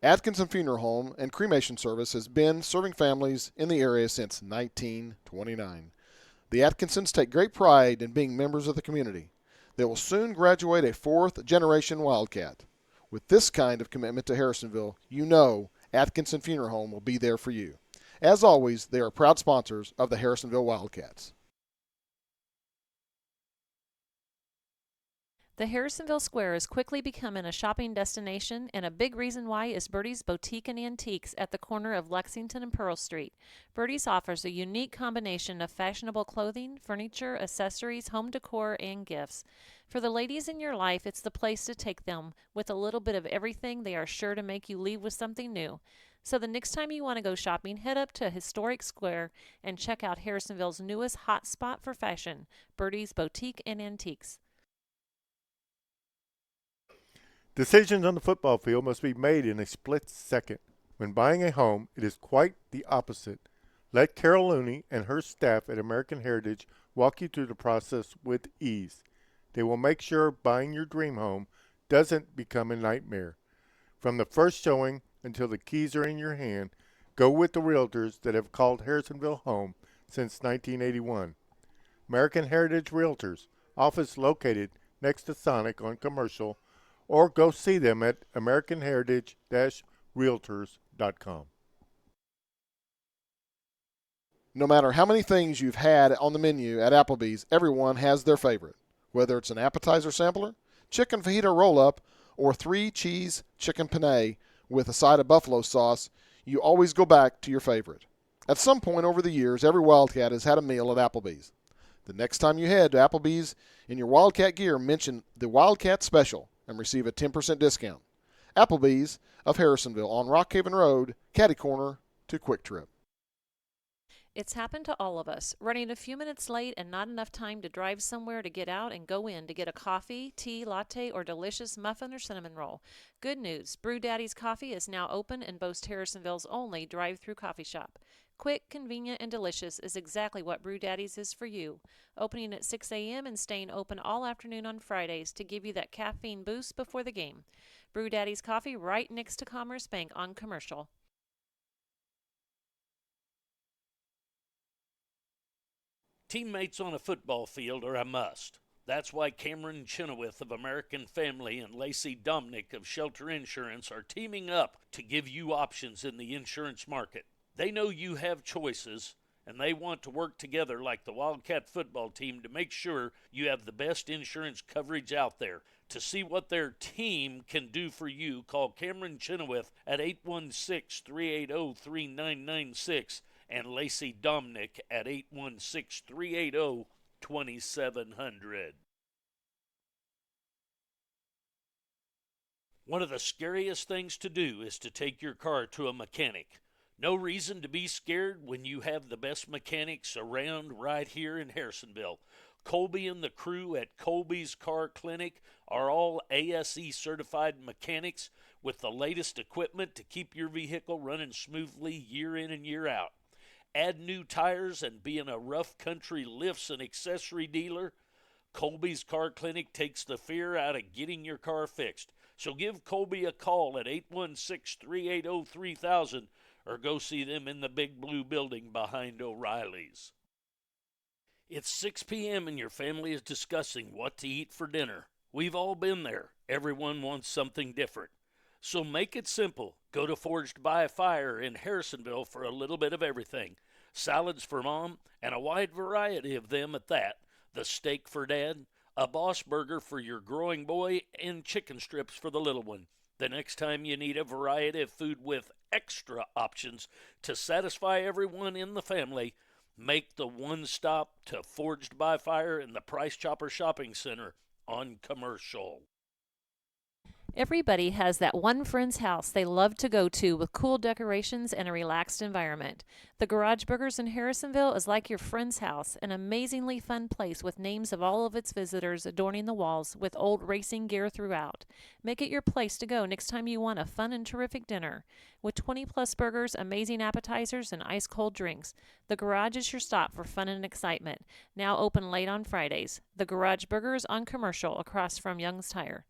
Atkinson Funeral Home and Cremation Service has been serving families in the area since 1929. The Atkinsons take great pride in being members of the community. They will soon graduate a fourth-generation Wildcat. With this kind of commitment to Harrisonville, you know Atkinson Funeral Home will be there for you. As always, they are proud sponsors of the Harrisonville Wildcats. The Harrisonville Square is quickly becoming a shopping destination, and a big reason why is Birdie's Boutique and Antiques at the corner of Lexington and Pearl Street. Birdie's offers a unique combination of fashionable clothing, furniture, accessories, home decor, and gifts. For the ladies in your life, it's the place to take them. With a little bit of everything, they are sure to make you leave with something new. So the next time you want to go shopping, head up to Historic Square and check out Harrisonville's newest hot spot for fashion, Birdie's Boutique and Antiques. Decisions on the football field must be made in a split second. When buying a home, it is quite the opposite. Let Carol Looney and her staff at American Heritage walk you through the process with ease. They will make sure buying your dream home doesn't become a nightmare. From the first showing until the keys are in your hand, go with the realtors that have called Harrisonville home since 1981. American Heritage Realtors, office located next to Sonic on Commercial, or go see them at americanheritage-realtors.com. No matter how many things you've had on the menu at Applebee's, everyone has their favorite. Whether it's an appetizer sampler, chicken fajita roll-up, or 3-cheese chicken penne with a side of buffalo sauce, you always go back to your favorite. At some point over the years, every Wildcat has had a meal at Applebee's. The next time you head to Applebee's in your Wildcat gear, mention the Wildcat Special and receive a 10% discount. Applebee's of Harrisonville on Rockhaven Road, catty corner to Quick Trip. It's happened to all of us, running a few minutes late and not enough time to drive somewhere to get out and go in to get a coffee, tea, latte, or delicious muffin or cinnamon roll. Good news, Brew Daddy's Coffee is now open and boasts Harrisonville's only drive-through coffee shop. Quick, convenient, and delicious is exactly what Brew Daddy's is for you. Opening at 6 a.m. and staying open all afternoon on Fridays to give you that caffeine boost before the game. Brew Daddy's Coffee right next to Commerce Bank on Commercial. Teammates on a football field are a must. That's why Cameron Chenoweth of American Family and Lacey Dominick of Shelter Insurance are teaming up to give you options in the insurance market. They know you have choices, and they want to work together like the Wildcat football team to make sure you have the best insurance coverage out there. To see what their team can do for you, call Cameron Chenoweth at 816-380-3996 and Lacey Dominick at 816-380-2700. One of the scariest things to do is to take your car to a mechanic. No reason to be scared when you have the best mechanics around right here in Harrisonville. Colby and the crew at Colby's Car Clinic are all ASE certified mechanics with the latest equipment to keep your vehicle running smoothly year in and year out. Add new tires and being a rough country lifts and accessory dealer, Colby's Car Clinic takes the fear out of getting your car fixed. So give Colby a call at 816-380-3000 or go see them in the big blue building behind O'Reilly's. It's 6 p.m. and your family is discussing what to eat for dinner. We've all been there. Everyone wants something different. So make it simple. Go to Forged by Fire in Harrisonville for a little bit of everything. Salads for mom, and a wide variety of them at that. The steak for dad, a boss burger for your growing boy, and chicken strips for the little one. The next time you need a variety of food with extra options to satisfy everyone in the family, make the one stop to Forged by Fire in the Price Chopper Shopping Center on Commercial. Everybody has that one friend's house they love to go to with cool decorations and a relaxed environment. The Garage Burgers in Harrisonville is like your friend's house, an amazingly fun place with names of all of its visitors adorning the walls with old racing gear throughout. Make it your place to go next time you want a fun and terrific dinner. With 20-plus burgers, amazing appetizers, and ice-cold drinks, the Garage is your stop for fun and excitement. Now open late on Fridays. The Garage Burgers on Commercial across from Young's Tire.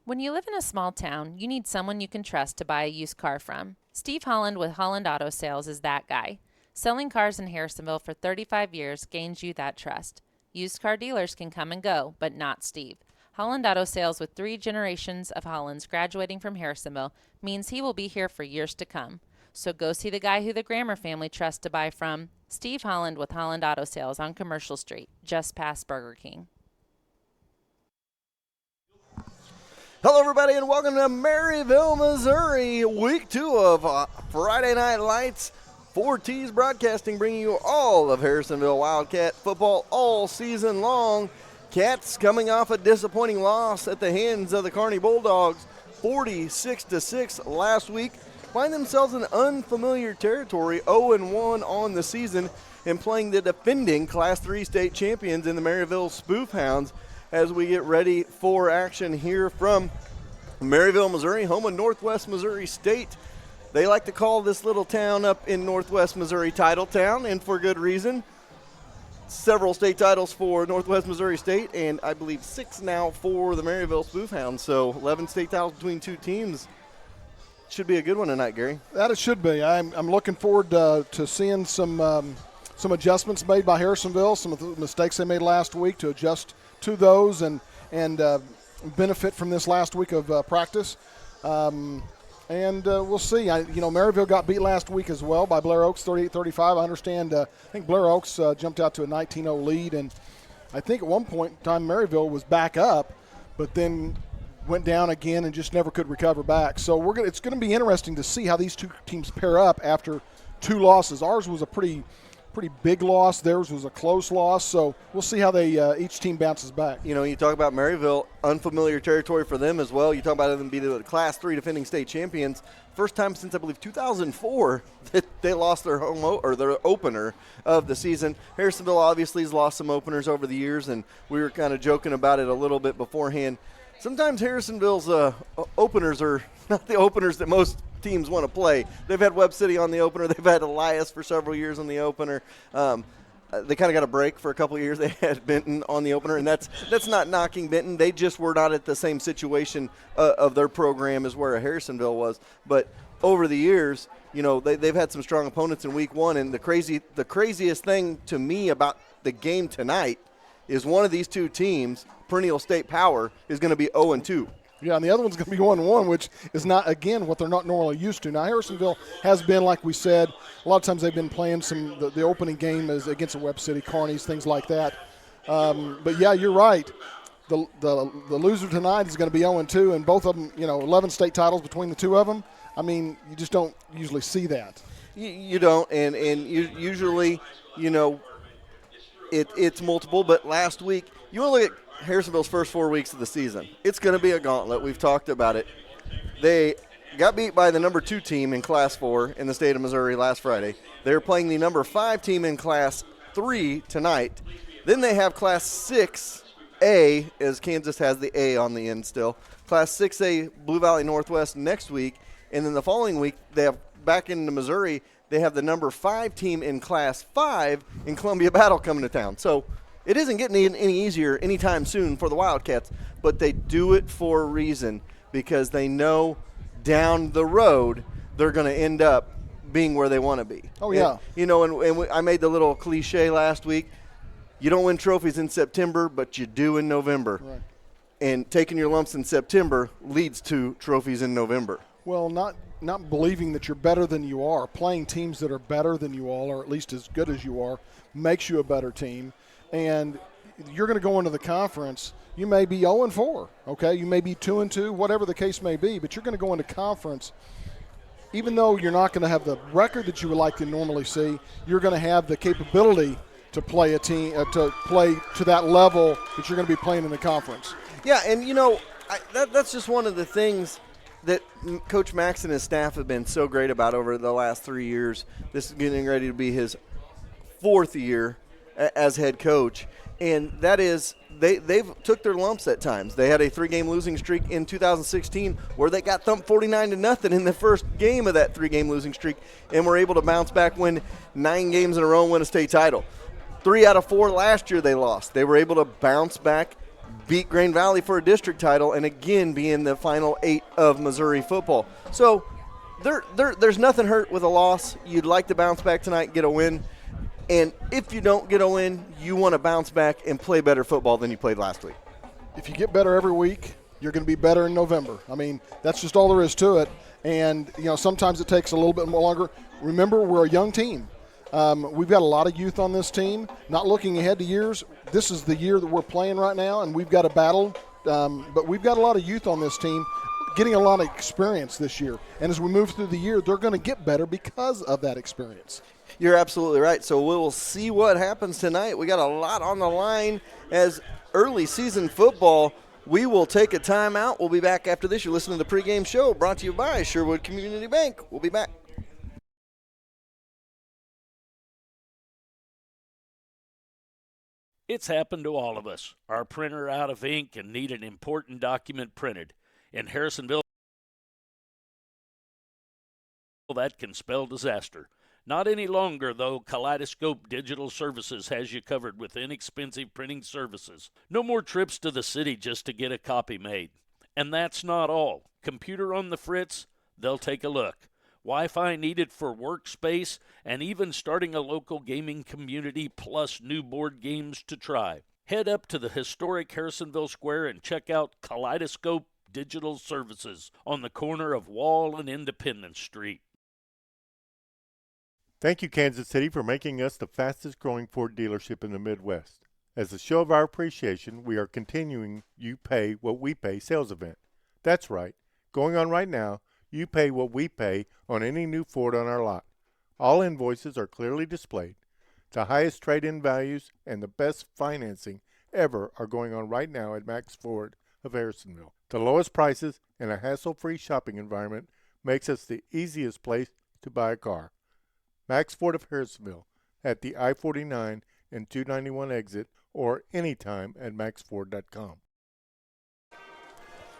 When you live in a small town, you need someone you can trust to buy a used car from. Steve Holland with Holland Auto Sales is that guy. Selling cars in Harrisonville for 35 years gains you that trust. Used car dealers can come and go, but not Steve. Holland Auto Sales, with 3 generations of Hollands graduating from Harrisonville, means he will be here for years to come. So go see the guy who the Grammer family trusts to buy from, Steve Holland with Holland Auto Sales on Commercial Street, just past Burger King. Hello, everybody, and welcome to Maryville, Missouri, week 2 of Friday Night Lights. 4T's Broadcasting, bringing you all of Harrisonville Wildcat football all season long. Cats coming off a disappointing loss at the hands of the Kearney Bulldogs, 46-6 last week. Find themselves in unfamiliar territory, 0-1 on the season, and playing the defending Class 3 state champions in the Maryville Spoof Hounds, as we get ready for action here from Maryville, Missouri, home of Northwest Missouri State. They like to call this little town up in Northwest Missouri Title Town, and for good reason. Several state titles for Northwest Missouri State, and I believe 6 now for the Maryville Spoof Hounds. So 11 state titles between 2 teams. Should be a good one tonight, Gary. That it should be. I'm looking forward to seeing some adjustments made by Harrisonville, some of the mistakes they made last week to adjust to those and benefit from this last week of practice. And we'll see. Maryville got beat last week as well by Blair Oaks, 38-35. I understand. I think Blair Oaks jumped out to a 19-0 lead, and I think at one point in time Maryville was back up, but then went down again and just never could recover back. So it's going to be interesting to see how these 2 teams pair up after 2 losses. Ours was a pretty big loss. Theirs was a close loss. So we'll see how they each team bounces back. You talk about Maryville, unfamiliar territory for them as well. You talk about them being the Class 3 defending state champions. First time since, I believe, 2004 that they lost their their opener of the season. Harrisonville obviously has lost some openers over the years, and we were kind of joking about it a little bit beforehand. Sometimes Harrisonville's openers are not the openers that most teams want to play. They've had Webb City on the opener. They've had Elias for several years on the opener. They kind of got a break for a couple of years. They had Benton on the opener, and that's not knocking Benton. They just were not at the same situation of their program as where Harrisonville was. But over the years, they've had some strong opponents in week 1, and the craziest thing to me about the game tonight is one of these 2 teams, perennial state power, is going to be 0-2. Yeah, and the other one's going to be 1-1, which is not, again, what they're not normally used to. Now, Harrisonville has been, like we said, a lot of times they've been playing the opening game is against the Webb City, Kearney's, things like that. But, yeah, you're right. The loser tonight is going to be 0-2, and both of them, 11 state titles between the 2 of them. I mean, you just don't usually see that. You don't, and usually, it's multiple. But last week, you want to look at Harrisonville's first 4 weeks of the season. It's going to be a gauntlet. We've talked about it. They got beat by the number 2 team in Class 4 in the state of Missouri last Friday. They're playing the number 5 team in Class 3 tonight. Then they have Class 6A, as Kansas has the A on the end still. Class 6A Blue Valley Northwest next week. And then the following week, they have back into Missouri, they have the number 5 team in Class 5 in Columbia Battle coming to town. So it isn't getting any easier anytime soon for the Wildcats, but they do it for a reason, because they know down the road they're going to end up being where they want to be. Oh, yeah. And I made the little cliche last week. You don't win trophies in September, but you do in November. Right. And taking your lumps in September leads to trophies in November. Well, not believing that you're better than you are. Playing teams that are better than you all, or at least as good as you are, makes you a better team. And you're going to go into the conference, you may be 0-4, okay? You may be 2-2, whatever the case may be, but you're going to go into conference, even though you're not going to have the record that you would like to normally see, you're going to have the capability to play a team, to play to that level that you're going to be playing in the conference. Yeah, and, that's just one of the things that Coach Max and his staff have been so great about over the last 3 years. This is getting ready to be his 4th year as head coach, and that is they've took their lumps at times. They had a 3-game losing streak in 2016 where they got thumped 49-0 in the first game of that 3-game losing streak, and were able to bounce back, win 9 games in a row, and win a state title. 3 out of 4 last year they lost. They were able to bounce back, beat Grain Valley for a district title, and again be in the final 8 of Missouri football. So there's nothing hurt with a loss. You'd like to bounce back tonight and get a win. And if you don't get a win, you want to bounce back and play better football than you played last week. If you get better every week, you're going to be better in November. I mean, that's just all there is to it. And, sometimes it takes a little bit more longer. Remember, we're a young team. We've got a lot of youth on this team. Not looking ahead to years, this is the year that we're playing right now, and we've got a battle. But we've got a lot of youth on this team getting a lot of experience this year. And as we move through the year, they're going to get better because of that experience. You're absolutely right. So we'll see what happens tonight. We got a lot on the line as early season football. We will take a timeout. We'll be back after this. You're listening to the pregame show brought to you by Sherwood Community Bank. We'll be back. It's happened to all of us. Our printer out of ink and need an important document printed. In Harrisonville, that can spell disaster. Not any longer, though. Kaleidoscope Digital Services has you covered with inexpensive printing services. No more trips to the city just to get a copy made. And that's not all. Computer on the fritz, they'll take a look. Wi-Fi needed for workspace, and even starting a local gaming community plus new board games to try. Head up to the historic Harrisonville Square and check out Kaleidoscope Digital Services on the corner of Wall and Independence Street. Thank you, Kansas City, for making us the fastest growing Ford dealership in the Midwest. As a show of our appreciation, we are continuing You Pay What We Pay sales event. That's right. Going on right now, you pay what we pay on any new Ford on our lot. All invoices are clearly displayed. The highest trade-in values and the best financing ever are going on right now at Max Ford of Harrisonville. The lowest prices and a hassle-free shopping environment makes us the easiest place to buy a car. Max Ford of Harrisonville at the I-49 and 291 exit or anytime at maxford.com.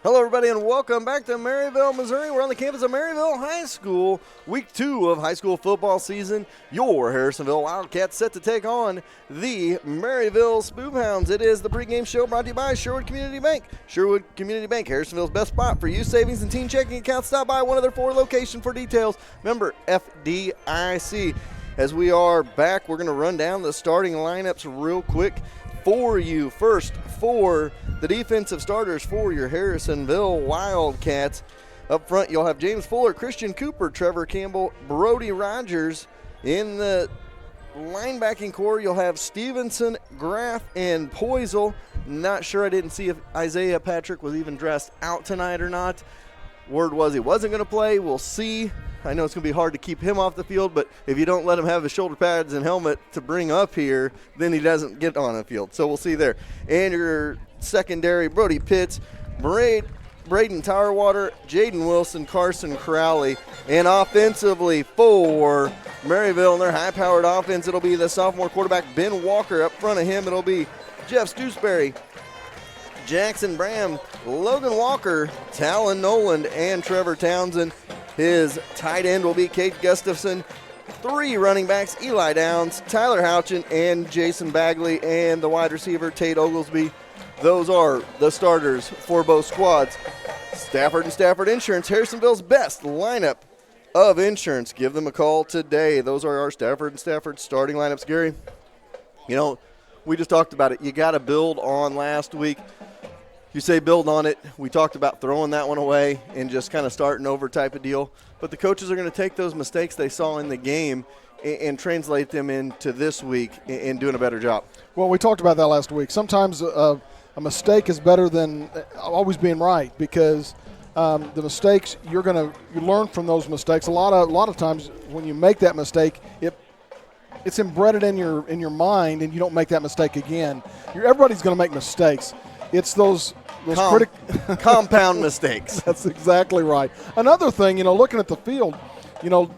Hello, everybody, and welcome back to Maryville, Missouri. We're on the campus of Maryville High School, week 2 of high school football season. Your Harrisonville Wildcats set to take on the Maryville Spoonhounds. It is the pregame show brought to you by Sherwood Community Bank. Sherwood Community Bank, Harrisonville's best spot for youth savings and teen checking accounts. Stop by one of their 4 locations for details. Member FDIC. As we are back, we're going to run down the starting lineups real quick for you. First, for the defensive starters for your Harrisonville Wildcats. Up front, you'll have James Fuller, Christian Cooper, Trevor Campbell, Brody Rogers. In the linebacking core, you'll have Stevenson, Graff, and Poisel. Not sure, I didn't see if Isaiah Patrick was even dressed out tonight or not. Word was he wasn't going to play. We'll see. I know it's going to be hard to keep him off the field, but if you don't let him have his shoulder pads and helmet to bring up here, then he doesn't get on the field. So we'll see there. And your secondary, Brody Pitts, Braden Towerwater, Jaden Wilson, Carson Crowley. And offensively for Maryville and their high-powered offense, it'll be the sophomore quarterback, Ben Walker. Up front of him, it'll be Jeff Stewsbury, Jackson Bram, Logan Walker, Talon Noland, and Trevor Townsend. His tight end will be Kate Gustafson. 3 running backs, Eli Downs, Tyler Houchin, and Jason Bagley, and the wide receiver, Tate Oglesby. Those are the starters for both squads. Stafford and Stafford Insurance, Harrisonville's best lineup of insurance. Give them a call today. Those are our Stafford and Stafford starting lineups. Gary, we just talked about it. You got to build on last week. You say build on it. We talked about throwing that one away and just kind of starting over type of deal. But the coaches are going to take those mistakes they saw in the game and translate them into this week and doing a better job. Well, we talked about that last week. Sometimes a mistake is better than always being right because the mistakes you learn from those mistakes. A lot of times when you make that mistake, it's embedded in your mind and you don't make that mistake again. Everybody's going to make mistakes. It's those compound mistakes. That's exactly right. Another thing, looking at the field,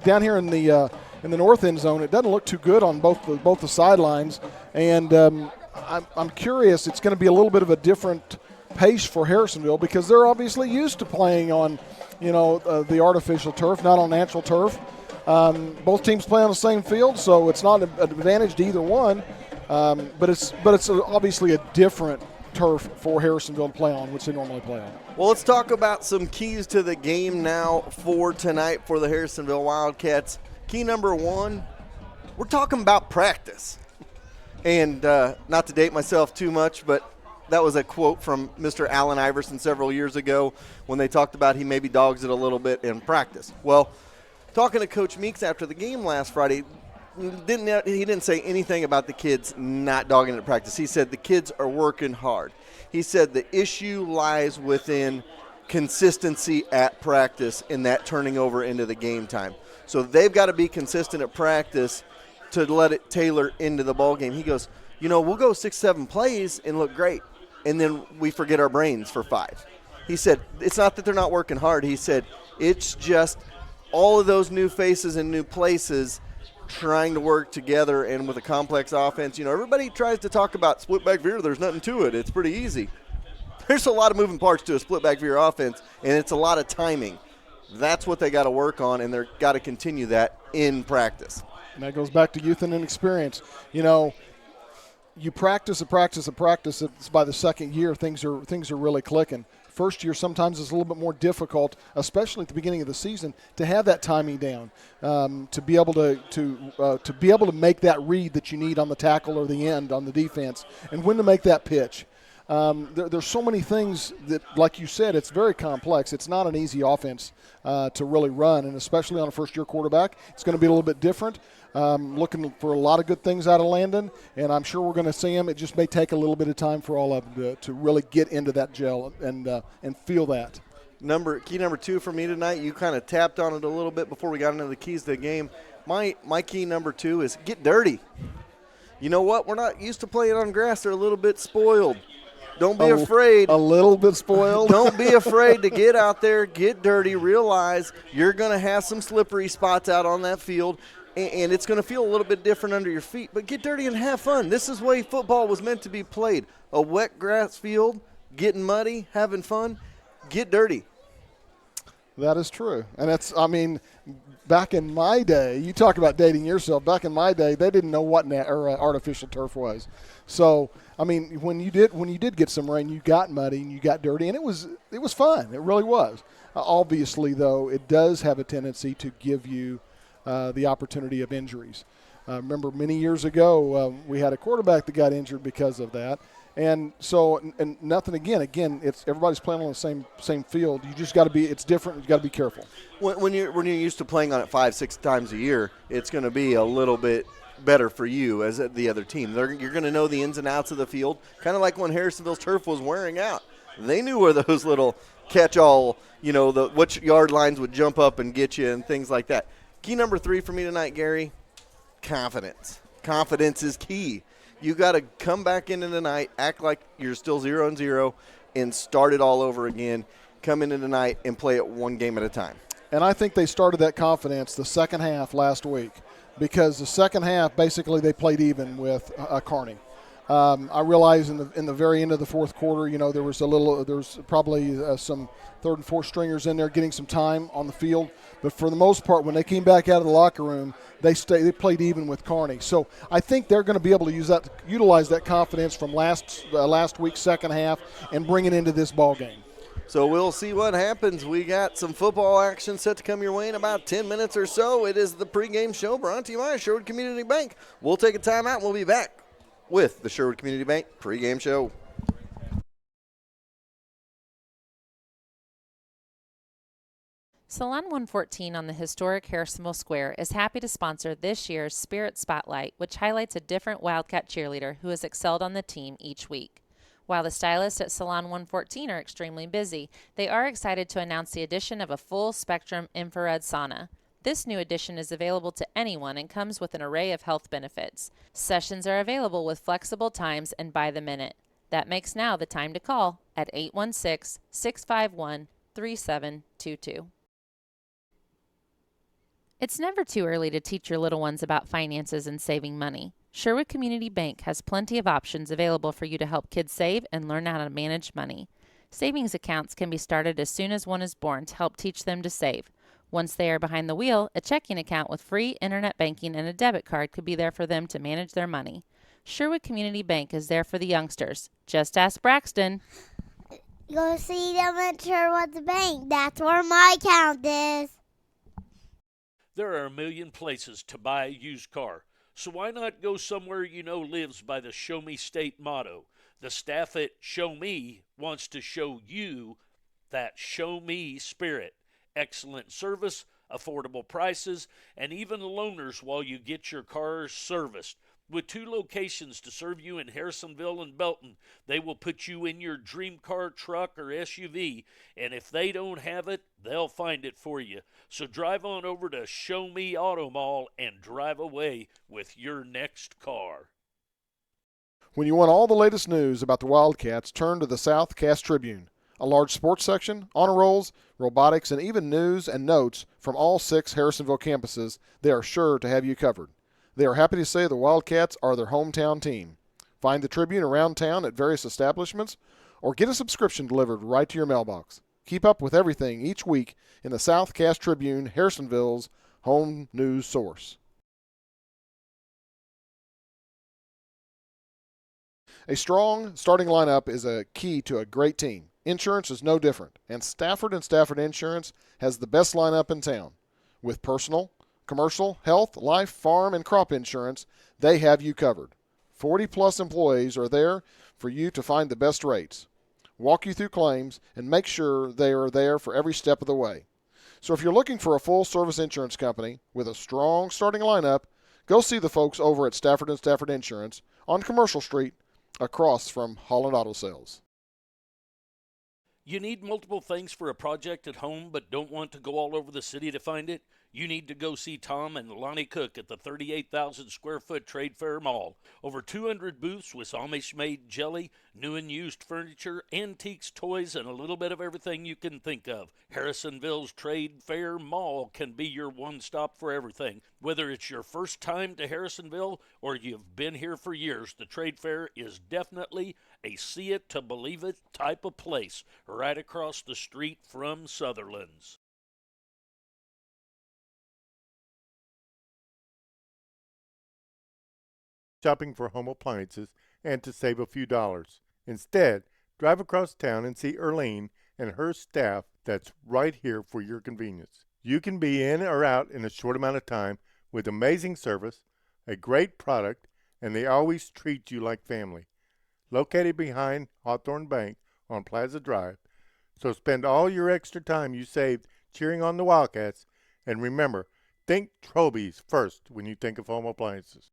down here in the north end zone, it doesn't look too good on both the sidelines, and I'm curious. It's going to be a little bit of a different pace for Harrisonville because they're obviously used to playing on, the artificial turf, not on natural turf. Both teams play on the same field, so it's not an advantage to either one. But it's obviously a different turf for Harrisonville to play on, which they normally play on. Well, let's talk about some keys to the game now for tonight for the Harrisonville Wildcats. Key number one, we're talking about practice. And not to date myself too much, but that was a quote from Mr. Allen Iverson several years ago when they talked about he maybe dogs it a little bit in practice. Well, talking to Coach Meeks after the game last Friday, he didn't say anything about the kids not dogging it at practice. He said the kids are working hard. He said the issue lies within consistency at practice and that turning over into the game time. So they've got to be consistent at practice to let it tailor into the ball game. He goes, we'll go 6-7 plays and look great, and then we forget our brains for 5. He said it's not that they're not working hard. He said it's just all of those new faces and new places trying to work together, and with a complex offense, everybody tries to talk about split back veer. There's nothing to it. It's pretty easy. There's a lot of moving parts to a split back veer offense, and it's a lot of timing. That's what they got to work on, and they've got to continue that in practice. And that goes back to youth and inexperience. You practice and practice and practice. It's by the second year things are really clicking. First year sometimes it's a little bit more difficult, especially at the beginning of the season, to have that timing down, to be able to make that read that you need on the tackle or the end on the defense, and when to make that pitch. There's so many things that, like you said, it's very complex. It's not an easy offense to really run, and especially on a first-year quarterback, it's going to be a little bit different. Looking for a lot of good things out of Landon, and I'm sure we're going to see him. It just may take a little bit of time for all of them to really get into that gel and feel that. Key number 2 for me tonight, you kind of tapped on it a little bit before we got into the keys to the game. My key number 2 is get dirty. You know what? We're not used to playing on grass. They're a little bit spoiled. Don't be afraid. A little bit spoiled. Don't be afraid to get out there, get dirty, realize you're going to have some slippery spots out on that field, and it's going to feel a little bit different under your feet. But get dirty and have fun. This is the way football was meant to be played. A wet grass field, getting muddy, having fun. Get dirty. That is true. And back in my day, you talk about dating yourself. Back in my day, they didn't know what artificial turf was. So, when you did get some rain, you got muddy and you got dirty, and it was fun. It really was. Obviously, though, it does have a tendency to give you the opportunity of injuries. Remember many years ago, we had a quarterback that got injured because of that. And so, and nothing again, it's everybody's playing on the same field. You just got to be, it's different. You got to be careful. When you're used to playing on it 5-6 times a year, it's going to be a little bit better for you as the other team. You're going to know the ins and outs of the field, kind of like when Harrisonville's turf was wearing out. They knew where those little catch-all, which yard lines would jump up and get you and things like that. Key number 3 for me tonight, Gary, confidence. Confidence is key. You got to come back into tonight, act like you're still 0-0, and start it all over again. Come into tonight and play it one game at a time. And I think they started that confidence the second half last week, because the second half basically they played even with Kearney. I realize in the very end of the fourth quarter, there was probably some third and fourth stringers in there getting some time on the field. But for the most part, when they came back out of the locker room, they played even with Kearney. So I think they're going to be able to utilize that confidence from last week's second half and bring it into this ball game. So we'll see what happens. We got some football action set to come your way in about 10 minutes or so. It is the pregame show brought to you by Sherwood Community Bank. We'll take a timeout and we'll be back with the Sherwood Community Bank pregame show. Salon 114 on the historic Harrisonville Square is happy to sponsor this year's Spirit Spotlight, which highlights a different Wildcat cheerleader who has excelled on the team each week. While the stylists at Salon 114 are extremely busy, they are excited to announce the addition of a full-spectrum infrared sauna. This new addition is available to anyone and comes with an array of health benefits. Sessions are available with flexible times and by the minute. That makes now the time to call at 816-651-3722. It's never too early to teach your little ones about finances and saving money. Sherwood Community Bank has plenty of options available for you to help kids save and learn how to manage money. Savings accounts can be started as soon as one is born to help teach them to save. Once they are behind the wheel, a checking account with free internet banking and a debit card could be there for them to manage their money. Sherwood Community Bank is there for the youngsters. Just ask Braxton. Go see them at Sherwood's Bank. That's where my account is. There are a million places to buy a used car, so why not go somewhere you know lives by the Show Me State motto? The staff at Show Me wants to show you that Show Me spirit. Excellent service, affordable prices, and even loaners while you get your car serviced. With 2 locations to serve you in Harrisonville and Belton, they will put you in your dream car, truck, or SUV, and if they don't have it, they'll find it for you. So drive on over to Show Me Auto Mall and drive away with your next car. When you want all the latest news about the Wildcats, turn to the South Cast Tribune. A large sports section, honor rolls, robotics, and even news and notes from all 6 Harrisonville campuses, they are sure to have you covered. They are happy to say the Wildcats are their hometown team. Find the Tribune around town at various establishments or get a subscription delivered right to your mailbox. Keep up with everything each week in the South Cast Tribune, Harrisonville's home news source. A strong starting lineup is a key to a great team. Insurance is no different, and Stafford & Stafford Insurance has the best lineup in town. With personal, commercial, health, life, farm, and crop insurance, they have you covered. 40-plus employees are there for you to find the best rates, walk you through claims, and make sure they are there for every step of the way. So if you're looking for a full-service insurance company with a strong starting lineup, go see the folks over at Stafford & Stafford Insurance on Commercial Street across from Holland Auto Sales. You need multiple things for a project at home but don't want to go all over the city to find it? You need to go see Tom and Lonnie Cook at the 38,000 square foot Trade Fair Mall. Over 200 booths with Amish-made jelly, new and used furniture, antiques, toys, and a little bit of everything you can think of. Harrisonville's Trade Fair Mall can be your one-stop for everything. Whether it's your first time to Harrisonville or you've been here for years, the Trade Fair is definitely a see-it-to-believe-it type of place right across the street from Sutherland's. Shopping for home appliances and to save a few dollars. Instead, drive across town and see Erlene and her staff that's right here for your convenience. You can be in or out in a short amount of time with amazing service, a great product, and they always treat you like family. Located behind Hawthorne Bank on Plaza Drive, so spend all your extra time you saved cheering on the Wildcats, and remember, think Troby's first when you think of home appliances.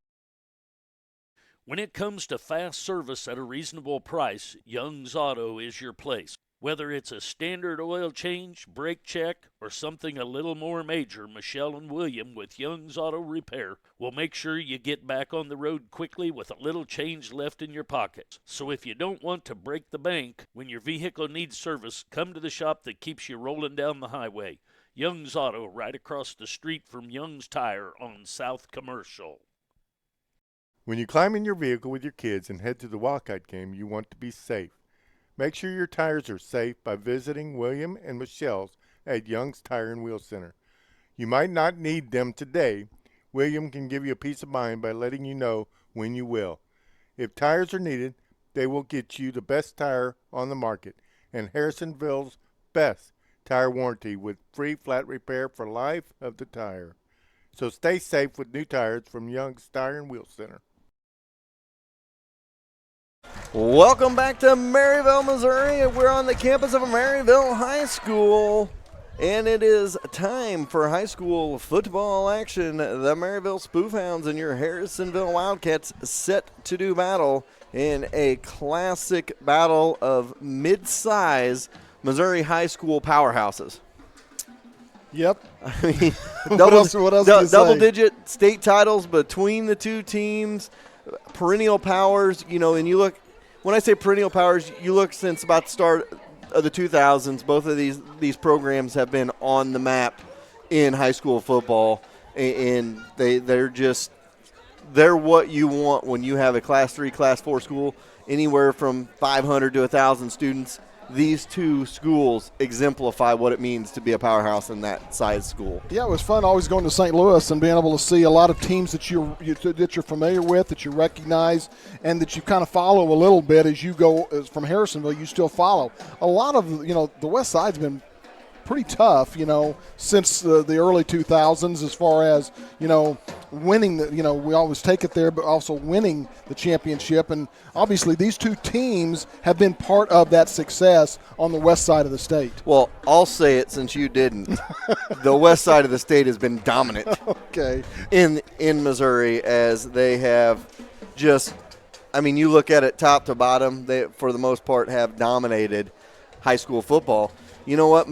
When it comes to fast service at a reasonable price, Young's Auto is your place. Whether it's a standard oil change, brake check, or something a little more major, Michelle and William with Young's Auto Repair will make sure you get back on the road quickly with a little change left in your pockets. So if you don't want to break the bank when your vehicle needs service, come to the shop that keeps you rolling down the highway. Young's Auto, right across the street from Young's Tire on South Commercial. When you climb in your vehicle with your kids and head to the Wildcat game, you want to be safe. Make sure your tires are safe by visiting William and Michelle's at Young's Tire and Wheel Center. You might not need them today. William can give you a peace of mind by letting you know when you will. If tires are needed, they will get you the best tire on the market and Harrisonville's best tire warranty with free flat repair for life of the tire. So stay safe with new tires from Young's Tire and Wheel Center. Welcome back to Maryville, Missouri. We're on the campus of Maryville High School, and it is time for high school football action. The Maryville Spoofhounds and your Harrisonville Wildcats set to do battle in a classic battle of mid-size Missouri high school powerhouses. Yep. I mean, What else can you say? double-digit state titles between the two teams, perennial powers, and you look, when I say perennial powers, you look since about the start of the 2000s, both of these programs have been on the map in high school football, and they're what you want when you have a Class 3, Class 4 school, anywhere from 500 to 1,000 students. these two schools exemplify what it means to be a powerhouse in that size school. Yeah, it was fun always going to St. Louis and being able to see a lot of teams that you're familiar with, that you recognize, and that you kind of follow a little bit as you go from Harrisonville. You still follow a lot of the West Side's been pretty tough, since the early 2000s as far as, winning we always take it there, but also winning the championship. And obviously these two teams have been part of that success on the west side of the state. Well, I'll say it since you didn't. The west side of the state has been dominant Okay. in Missouri, as they have just, you look at it top to bottom, they, for the most part, have dominated high school football. You know what?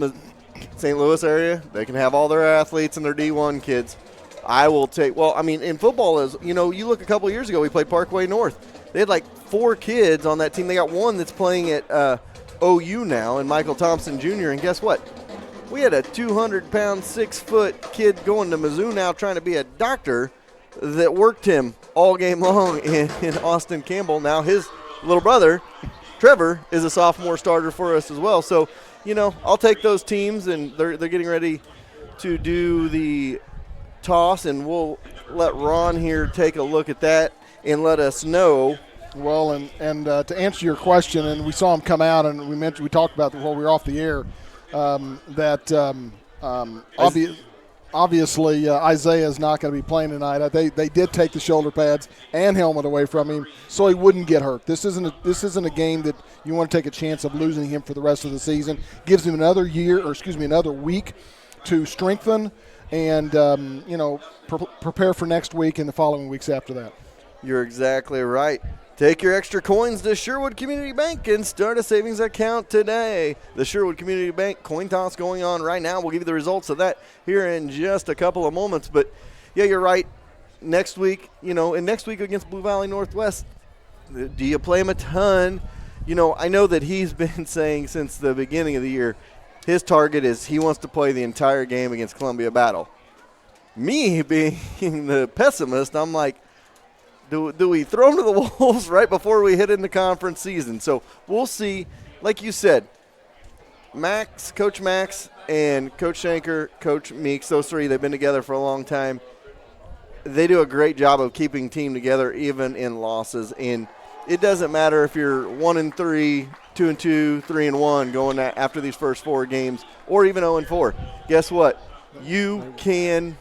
St. Louis area, they can have all their athletes and their D1 kids. I will take, in football, you look a couple of years ago, we played Parkway North. They had like 4 kids on that team. They got one that's playing at OU now, and Michael Thompson Jr., and guess what? We had a 200-pound, 6-foot kid going to Mizzou now trying to be a doctor that worked him all game long in Austin Campbell. Now his little brother, Trevor, is a sophomore starter for us as well. So, I'll take those teams, and they're getting ready to do the toss, and we'll let Ron here take a look at that and let us know. Well, and to answer your question, and we saw him come out, and we talked about while we were off the air obviously Isaiah is not going to be playing tonight. They did take the shoulder pads and helmet away from him so he wouldn't get hurt. This isn't a game that you want to take a chance of losing him for the rest of the season. Gives him another week to strengthen and prepare for next week and the following weeks after that. You're exactly right. Take your extra coins to Sherwood Community Bank and start a savings account today. The Sherwood Community Bank coin toss going on right now. We'll give you the results of that here in just a couple of moments. But, yeah, you're right. Next week, and next week against Blue Valley Northwest, do you play him a ton? I know that he's been saying since the beginning of the year his target is he wants to play the entire game against Columbia Battle. Me being the pessimist, I'm like, do we throw him to the wolves right before we hit into conference season? So we'll see. Like you said, Coach Max, and Coach Shanker, Coach Meeks, those three, they've been together for a long time. They do a great job of keeping team together even in losses. And it doesn't matter if you're 1-3, 2-2, 3-1 going after these first 4 games, or even 0-4. Guess what? You can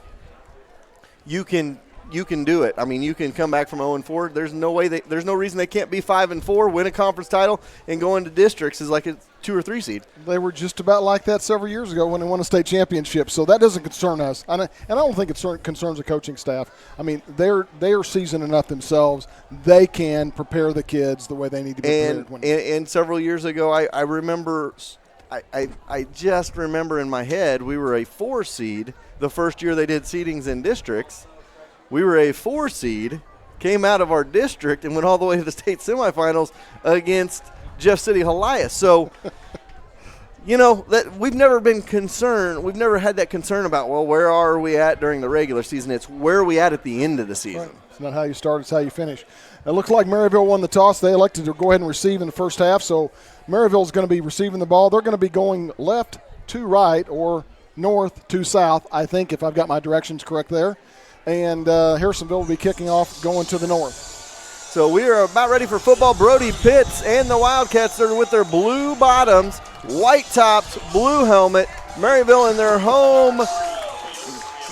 do it. You can come back from 0-4. There's no reason they can't be 5-4, win a conference title, and go into districts as like a 2 or 3 seed. They were just about like that several years ago when they won a state championship. So that doesn't concern us, and I don't think it concerns the coaching staff. They're seasoned enough themselves. They can prepare the kids the way they need to be prepared. And several years ago, I remember. I just remember in my head we were a 4 seed the first year they did seedings in districts. We were a 4 seed, came out of our district, and went all the way to the state semifinals against Jeff City Helias. So, that we've never been concerned. We've never had that concern about, where are we at during the regular season? It's where are we at the end of the season. Right. It's not how you start, it's how you finish. It looks like Maryville won the toss. They elected to go ahead and receive in the first half, so Maryville's going to be receiving the ball. They're going to be going left to right or north to south, I think, if I've got my directions correct there. And Harrisonville will be kicking off going to the north. So we are about ready for football. Brody Pitts and the Wildcats are with their blue bottoms, white tops, blue helmet. Maryville in their home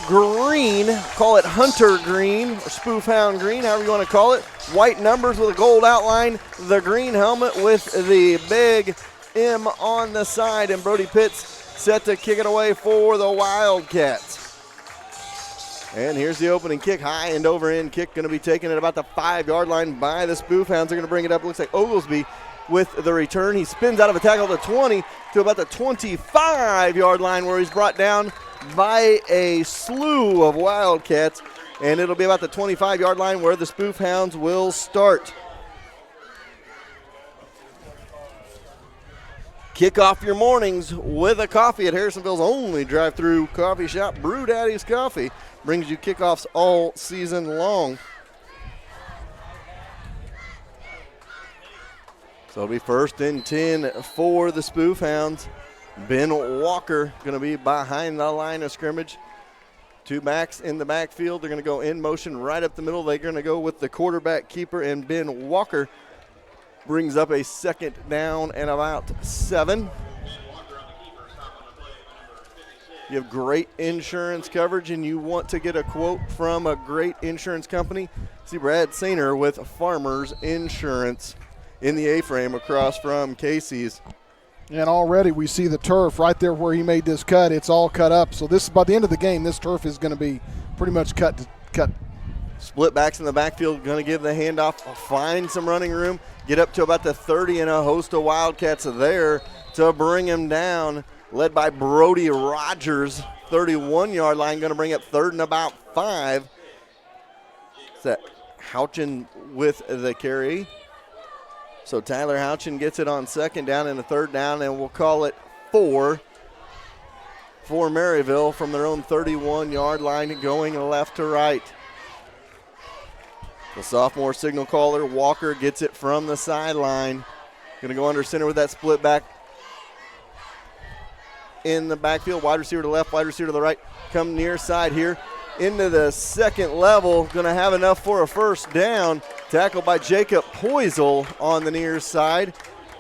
green, call it hunter green or spoof hound green, however you want to call it. White numbers with a gold outline. The green helmet with the big M on the side. And Brody Pitts set to kick it away for the Wildcats. And here's the opening kick, high and over end kick, going to be taken at about the 5-yard line by the Spoof Hounds. They're going to bring it up. It looks like Oglesby with the return. He spins out of a tackle to 20 to about the 25-yard line where he's brought down by a slew of Wildcats. And it'll be about the 25-yard line where the Spoof Hounds will start. Kick off your mornings with a coffee at Harrisonville's only drive-through coffee shop, Brew Daddy's Coffee. Brings you kickoffs all season long. So it'll be 1st and 10 for the Spoof Hounds. Ben Walker going to be behind the line of scrimmage. 2 backs in the backfield. They're going to go in motion right up the middle. They're going to go with the quarterback keeper, and Ben Walker brings up a 2nd down and about 7. You have great insurance coverage and you want to get a quote from a great insurance company. See Brad Sainer with Farmers Insurance in the A-frame across from Casey's. And already we see the turf right there where he made this cut. It's all cut up. So this, by the end of the game, this turf is going to be pretty much cut. Split backs in the backfield, going to give the handoff, find some running room, get up to about the 30, and a host of Wildcats there to bring him down, led by Brody Rogers, 31-yard line, going to bring up 3rd and about 5. Is that Houchin with the carry? So Tyler Houchin gets it on 2nd down and a 3rd down, and we'll call it 4 for Maryville from their own 31-yard line, going left to right. The sophomore signal caller, Walker, gets it from the sideline. Going to go under center with that split back in the backfield. Wide receiver to the left, wide receiver to the right. Come near side here into the 2nd level. Going to have enough for a 1st down. Tackled by Jacob Poisel on the near side.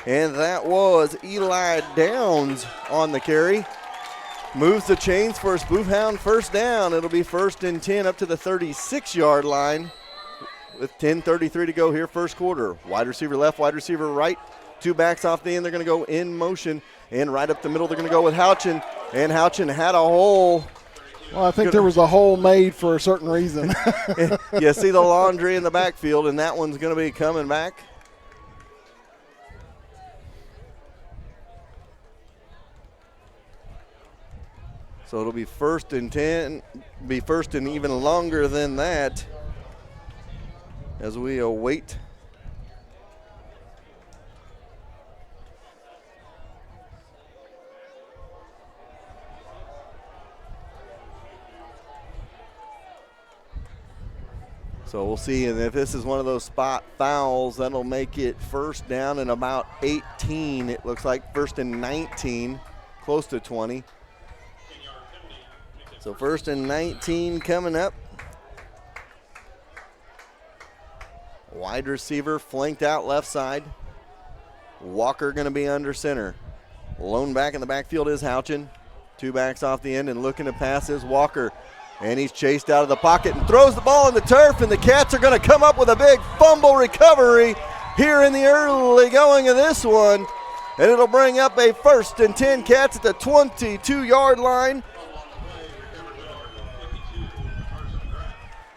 And that was Eli Downs on the carry. Moves the chains for a Spoof Hound 1st down. It'll be 1st and 10 up to the 36-yard line with 10:33 to go here, 1st quarter. Wide receiver left, wide receiver right. 2 backs off the end. They're going to go in motion. And right up the middle, they're going to go with Houchin. And Houchin had a hole. Well, I think there was a hole made for a certain reason. You see the laundry in the backfield, and that one's going to be coming back. So it'll be 1st and 10, be 1st and even longer than that as we await. So we'll see, and if this is one of those spot fouls, that'll make it 1st down and about 18. It looks like 1st and 19, close to 20. So 1st and 19 coming up. Wide receiver flanked out left side. Walker going to be under center. Lone back in the backfield is Houchin. 2 backs off the end and looking to pass is Walker. And he's chased out of the pocket and throws the ball in the turf, and the Cats are going to come up with a big fumble recovery here in the early going of this one. And it'll bring up a 1st and 10, Cats at the 22-yard line.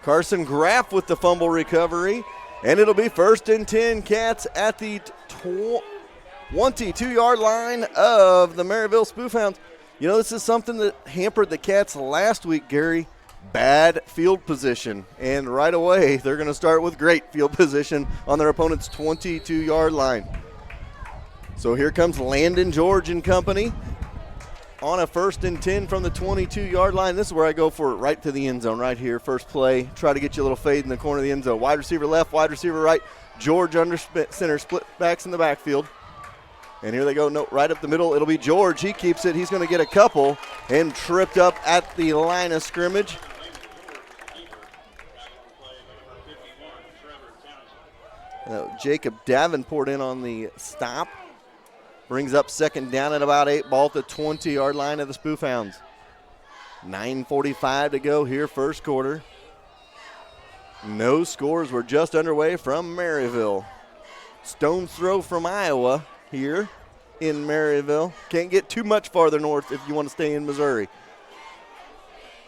Carson Graff with the fumble recovery. And it'll be 1st and 10, Cats at the 22-yard line of the Maryville Spoof Hounds. You know, this is something that hampered the Cats last week, Gary. Bad field position. And right away, they're going to start with great field position on their opponent's 22-yard line. So here comes Landon George and company on a 1st and 10 from the 22-yard line. This is where I go for it, right to the end zone, right here. First play, try to get you a little fade in the corner of the end zone. Wide receiver left, wide receiver right. George under center, split backs in the backfield. And here they go, no, right up the middle. It'll be George. He keeps it. He's going to get a couple and tripped up at the line of scrimmage. Jacob Davenport in on the stop. Brings up 2nd down at about 8, ball at the 20-yard line of the Spoof Hounds. 9:45 to go here, 1st quarter. No scores. We're just underway from Maryville. Stone's throw from Iowa here in Maryville. Can't get too much farther north if you want to stay in Missouri.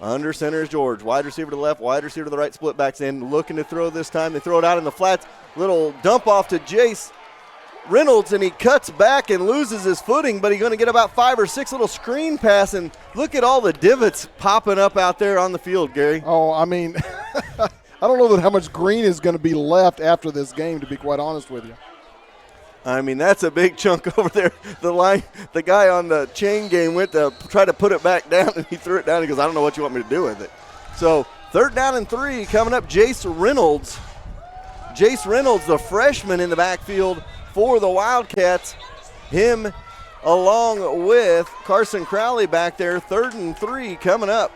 Under center is George. Wide receiver to the left, wide receiver to the right, split backs in. Looking to throw this time. They throw it out in the flats. Little dump off to Jace Reynolds, and he cuts back and loses his footing, but he's going to get about 5 or 6 little screen pass, and look at all the divots popping up out there on the field, Gary. Oh, I mean, I don't know that how much green is going to be left after this game, to be quite honest with you. I mean, that's a big chunk over there. The guy on the chain game went to try to put it back down, and he threw it down. He goes, I don't know what you want me to do with it. So 3rd down and 3 coming up. Jace Reynolds, the freshman in the backfield for the Wildcats. Him along with Carson Crowley back there. 3rd and 3 coming up.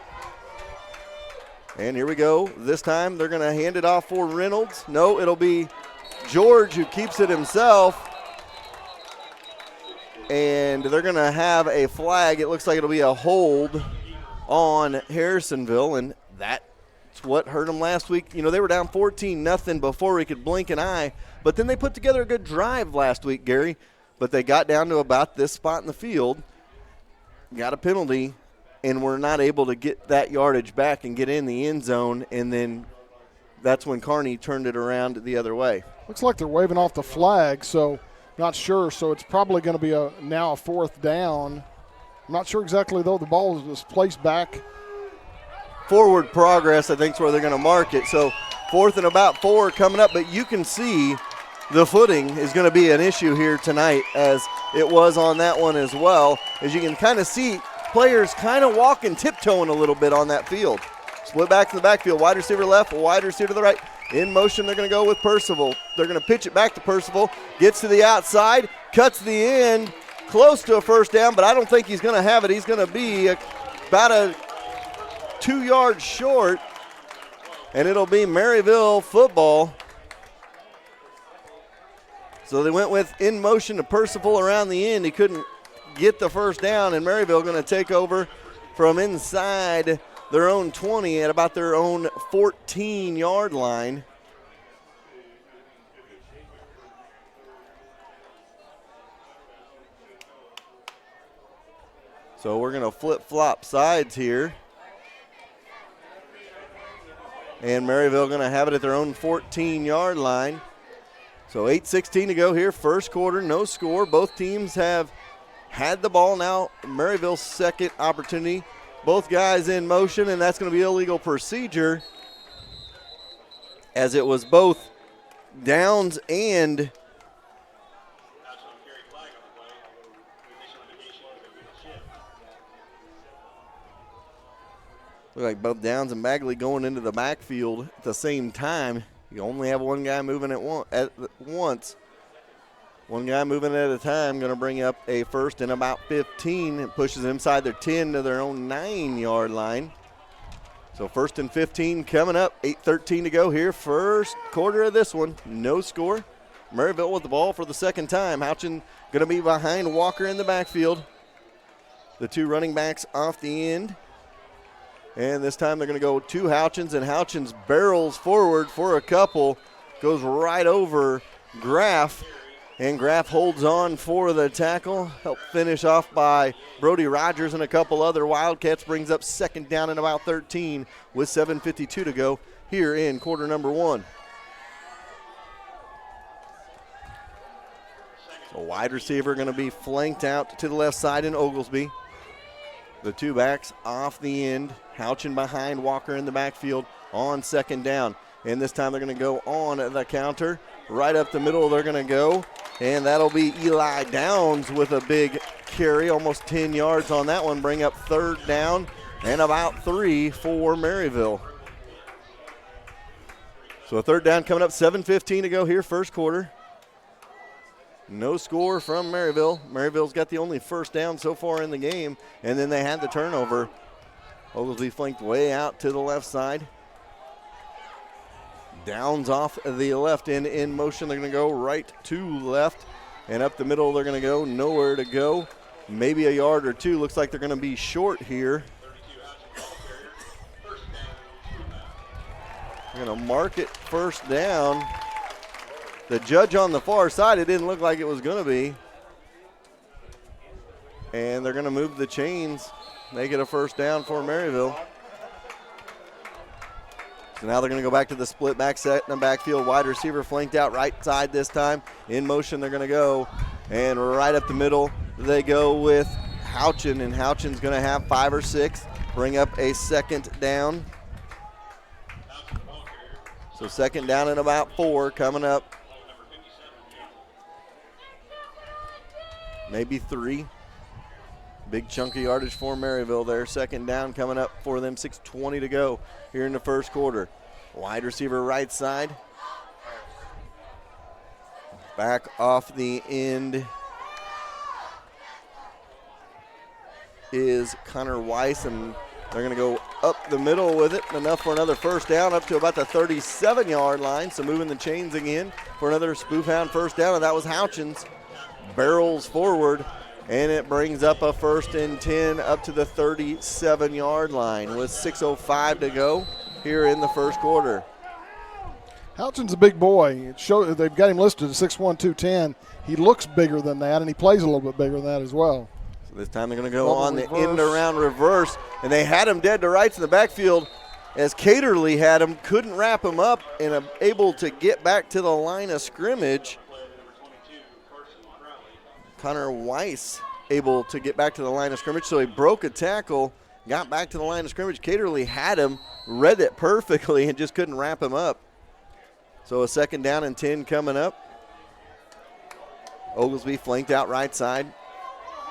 And here we go. This time they're going to hand it off for Reynolds. No, it'll be George who keeps it himself. And they're going to have a flag. It looks like it'll be a hold on Harrisonville, and that's what hurt them last week. You know, they were down 14-0 before we could blink an eye, but then they put together a good drive last week, Gary. But they got down to about this spot in the field, got a penalty, and were not able to get that yardage back and get in the end zone, and then that's when Kearney turned it around the other way. Looks like they're waving off the flag, so not sure. So it's probably going to be now a 4th down. I'm not sure exactly, though. The ball is placed back. Forward progress, I think, is where they're going to mark it. So 4th and about 4 coming up, but you can see the footing is going to be an issue here tonight, as it was on that one as well. As you can kind of see, players kind of walking, tiptoeing a little bit on that field. Split back to the backfield, wide receiver left, wide receiver to the right. In motion, they're going to go with Percival. They're going to pitch it back to Percival. Gets to the outside, cuts the end, close to a 1st down, but I don't think he's going to have it. He's going to be about a 2 yards short, and it'll be Maryville football. So they went with in motion to Percival around the end. He couldn't get the 1st down, and Maryville going to take over from inside their own 20 at about their own 14-yard line. So we're going to flip-flop sides here. And Maryville going to have it at their own 14-yard line. So 8:16 to go here, 1st quarter, no score. Both teams have had the ball. Now Maryville's 2nd opportunity. Both guys in motion, and that's going to be illegal procedure, as it was both downs and look like both Downs and Bagley going into the backfield at the same time. You only have one guy moving at once. One guy moving at a time, going to bring up a 1st and about 15. It pushes them inside their 10 to their own 9-yard line. So 1st and 15 coming up. 8:13 to go here. 1st quarter of this one. No score. Maryville with the ball for the 2nd time. Houchin going to be behind Walker in the backfield. The 2 running backs off the end. And this time they're going to go to Houchins, and Houchins barrels forward for a couple. Goes right over Graff. And Graff holds on for the tackle. Helped finish off by Brody Rogers and a couple other Wildcats. Brings up 2nd down and about 13 with 7:52 to go here in quarter number 1. So wide receiver going to be flanked out to the left side in Oglesby. The 2 backs off the end. Houchin behind Walker in the backfield on 2nd down. And this time they're going to go on the counter. Right up the middle they're going to go. And that'll be Eli Downs with a big carry, almost 10 yards on that one. Bring up 3rd down and about 3 for Maryville. So a 3rd down coming up, 7:15 to go here, 1st quarter. No score from Maryville. Maryville's got the only 1st down so far in the game, and then they had the turnover. Oglesby flanked way out to the left side. Downs off the left end in motion. They're going to go right to left. And up the middle, they're going to go nowhere to go. Maybe a yard or 2. Looks like they're going to be short here. They're going to mark it 1st down. The judge on the far side, it didn't look like it was going to be. And they're going to move the chains. Make it a 1st down for Maryville. So now they're going to go back to the split back set in the backfield. Wide receiver flanked out right side this time. In motion they're going to go. And right up the middle they go with Houchin. And Houchin's going to have 5 or 6. Bring up a 2nd down. So 2nd down and about 4 coming up. Maybe 3. Big chunk of yardage for Maryville there. 2nd down coming up for them. 6:20 to go here in the 1st quarter. Wide receiver right side. Back off the end is Connor Weiss, and they're going to go up the middle with it, enough for another first down up to about the 37-yard line. So moving the chains again for another Spoof Hound first down, and that was Houchins. Barrels forward, and it brings up a 1st and 10 up to the 37-yard line with 6:05 to go here in the first quarter. Houchin's a big boy. They've got him listed at 6'1", 210. He looks bigger than that, and he plays a little bit bigger than that as well. So this time they're going to go on the end around reverse, and they had him dead to rights in the backfield as Caterly had him, couldn't wrap him up, and able to get back to the line of scrimmage. Connor Weiss able to get back to the line of scrimmage, so he broke a tackle, got back to the line of scrimmage. Caterly had him, read it perfectly, and just couldn't wrap him up. So a 2nd down and 10 coming up. Oglesby flanked out right side.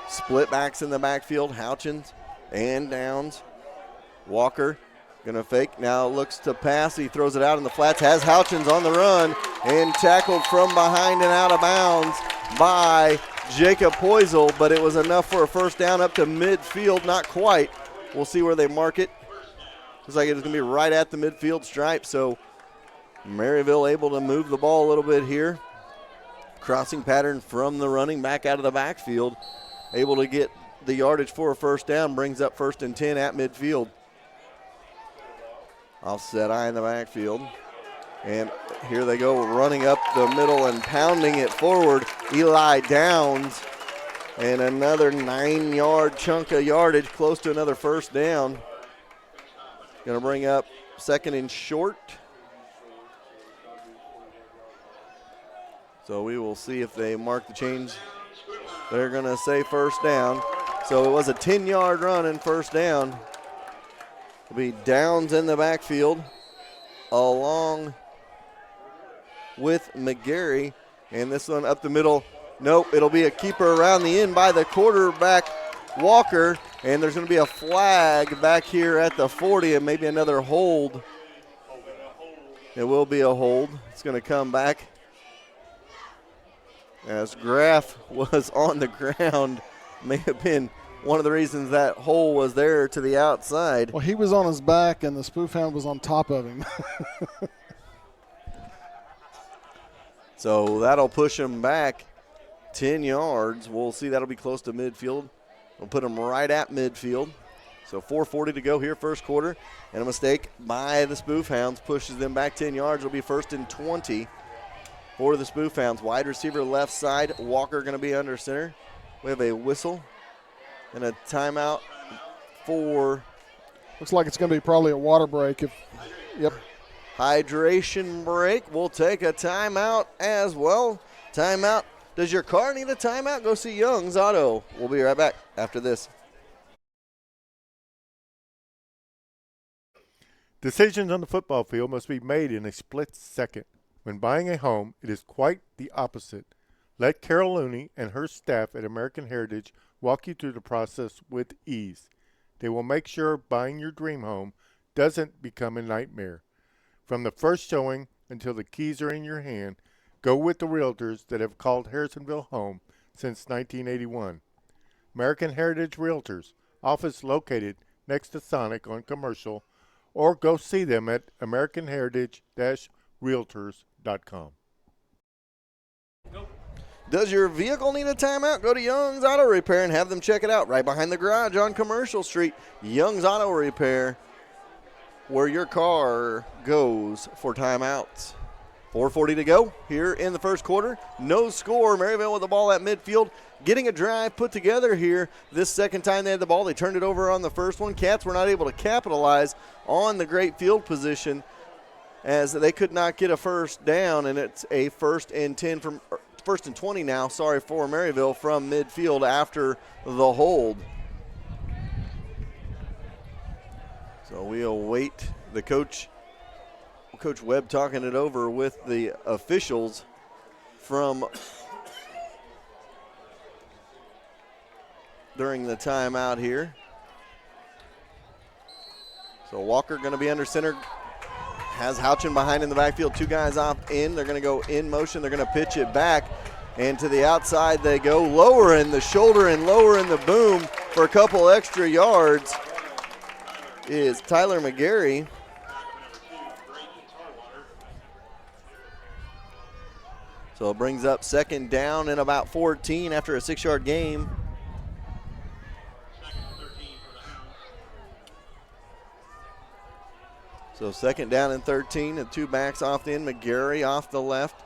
Split backs in the backfield, Houchins and Downs. Walker gonna fake, now looks to pass. He throws it out in the flats, has Houchins on the run, and tackled from behind and out of bounds by Jacob Poisel, but it was enough for a first down up to midfield, not quite. We'll see where they mark it. Looks like it's gonna be right at the midfield stripe, so Maryville able to move the ball a little bit here. Crossing pattern from the running back out of the backfield. Able to get the yardage for a first down, brings up 1st and 10 at midfield. Offset eye in the backfield. And here they go running up the middle and pounding it forward. Eli Downs, and another 9-yard chunk of yardage, close to another first down. Going to bring up 2nd and short. So we will see if they mark the change. They're going to say first down. So it was a 10-yard run and first down. It'll be Downs in the backfield along with McGarry. And this one up the middle. Nope, it'll be a keeper around the end by the quarterback, Walker. And there's going to be a flag back here at the 40 and maybe another hold. It will be a hold. It's going to come back as Graff was on the ground. May have been one of the reasons that hole was there to the outside. Well, he was on his back, and the Spoof Hound was on top of him. So that'll push him back 10 yards. We'll see, that'll be close to midfield. We'll put him right at midfield. So 4:40 to go here, first quarter. And a mistake by the Spoof Hounds pushes them back 10 yards. It'll be 1st and 20 for the Spoof Hounds. Wide receiver left side. Walker going to be under center. We have a whistle and a timeout for. Looks like it's going to be probably a water break. Yep. Hydration break. We'll take a timeout as well. Timeout. Does your car need a timeout? Go see Young's Auto. We'll be right back after this. Decisions on the football field must be made in a split second. When buying a home, it is quite the opposite. Let Carol Looney and her staff at American Heritage walk you through the process with ease. They will make sure buying your dream home doesn't become a nightmare. From the first showing until the keys are in your hand, go with the realtors that have called Harrisonville home since 1981. American Heritage Realtors, office located next to Sonic on Commercial, or go see them at americanheritage-realtors.com. Does your vehicle need a timeout? Go to Young's Auto Repair and have them check it out right behind the garage on Commercial Street. Young's Auto Repair, where your car goes for timeouts. 4:40 to go here in the first quarter. No score. Maryville with the ball at midfield, getting a drive put together here. This second time they had the ball, they turned it over on the first one. Cats were not able to capitalize on the great field position as they could not get a first down, and it's a 1st and 10 from 1st and 20 now, for Maryville from midfield after the hold. So we'll wait. The Coach Webb talking it over with the officials from during the timeout here. So Walker going to be under center. has Houchin behind in the backfield. Two guys off in. They're going to go in motion. They're going to pitch it back. And to the outside they go, lower in the shoulder and lower in the boom for a couple extra yards is Tyler McGarry. So it brings up second down and about 14 after a 6-yard game. So second down and 13, and two backs off the end. McGarry off the left